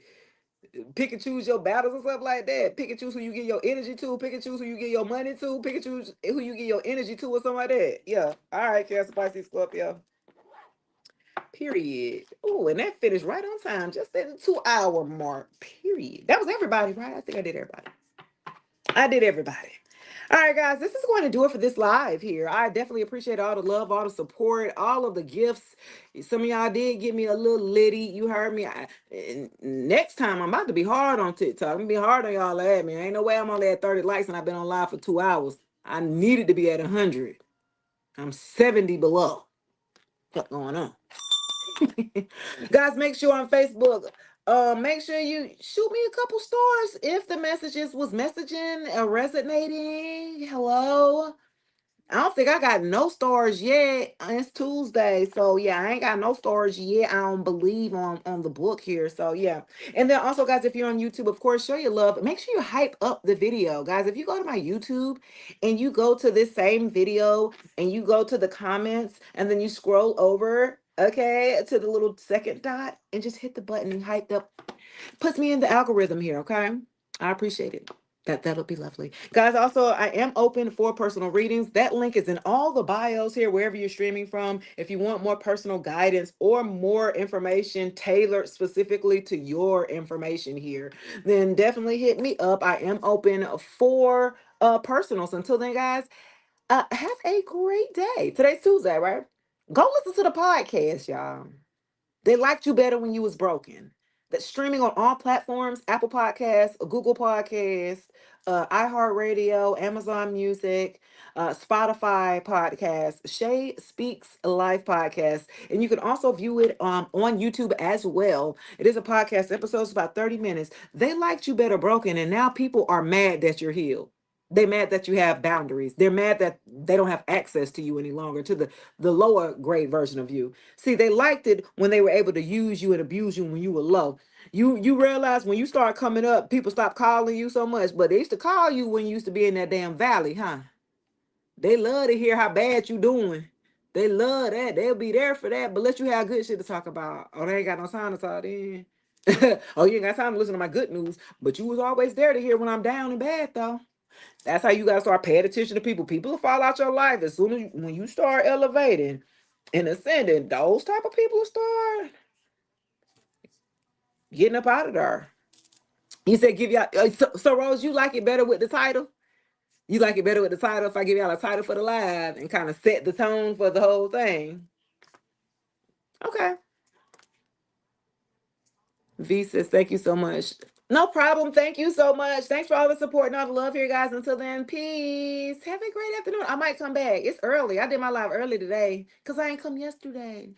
Pick and choose your battles and stuff like that. Pick and choose who you give your energy to. Pick and choose who you give your money to. Pick and choose who you give your energy to, or something like that. Yeah. All right, Cancer, Pisces, Scorpio. Period. Oh, and that finished right on time, just at the 2 hour mark. Period. That was everybody, right? I think I did everybody. I did everybody. All right, guys, this is going to do it for this live here. I definitely appreciate all the love, all the support, all of the gifts. Some of y'all did give me a little litty. You heard me. Next time, I'm about to be hard on TikTok. I'm going to be hard on y'all at me. Ain't no way I'm only at 30 likes and I've been on live for 2 hours. I needed to be at 100. I'm 70 below. What's going on? Guys, make sure on Facebook, make sure you shoot me a couple stars if the messages was messaging or resonating. Hello. I don't think I got no stars yet. It's Tuesday, so yeah, I ain't got no stars yet. I don't believe on the book here. So yeah, and then also, guys, if you're on YouTube, of course, show your love. Make sure you hype up the video, guys. If you go to my YouTube and you go to this same video and you go to the comments and then you scroll over, okay, to the little second dot and just hit the button and hyped up, puts me in the algorithm here. Okay, I appreciate it. That'll be lovely. Guys, also, I am open for personal readings. That link is in all the bios here, wherever you're streaming from. If you want more personal guidance or more information tailored specifically to your information here, then definitely hit me up. I am open for personals. Until then, guys, have a great day. Today's Tuesday, right? Go listen to the podcast, y'all. They liked you better when you was broken. That's streaming on all platforms: Apple Podcasts, Google Podcasts, iHeartRadio, Amazon Music, Spotify Podcasts, Shay Speaks Live Podcast. And you can also view it on YouTube as well. It is a podcast episode, it's about 30 minutes. They liked you better broken, and now people are mad that you're healed. They're mad that you have boundaries. They're mad that they don't have access to you any longer, to the lower grade version of you. See, they liked it when they were able to use you and abuse you when you were low. You realize when you start coming up, people stop calling you so much, but they used to call you when you used to be in that damn valley, huh? They love to hear how bad you doing. They love that. They'll be there for that, but let you have good shit to talk about. Oh, they ain't got no time to talk then. Oh, you ain't got time to listen to my good news, but you was always there to hear when I'm down and bad though. That's how you gotta start paying attention to people. People will fall out your life as soon as when you start elevating and ascending. Those type of people will start getting up out of there. You said give y'all. So Rose, you like it better with the title? You like it better with the title if I give y'all a title for the live and kind of set the tone for the whole thing? Okay. V says, thank you so much. No problem. Thank you so much. Thanks for all the support and all the love here, guys. Until then, peace. Have a great afternoon. I might come back. It's early. I did my live early today because I ain't come yesterday.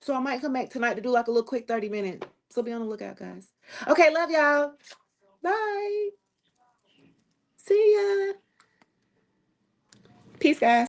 So I might come back tonight to do like a little quick 30 minute. So be on the lookout, guys. Okay, love y'all. Bye. See ya. Peace, guys.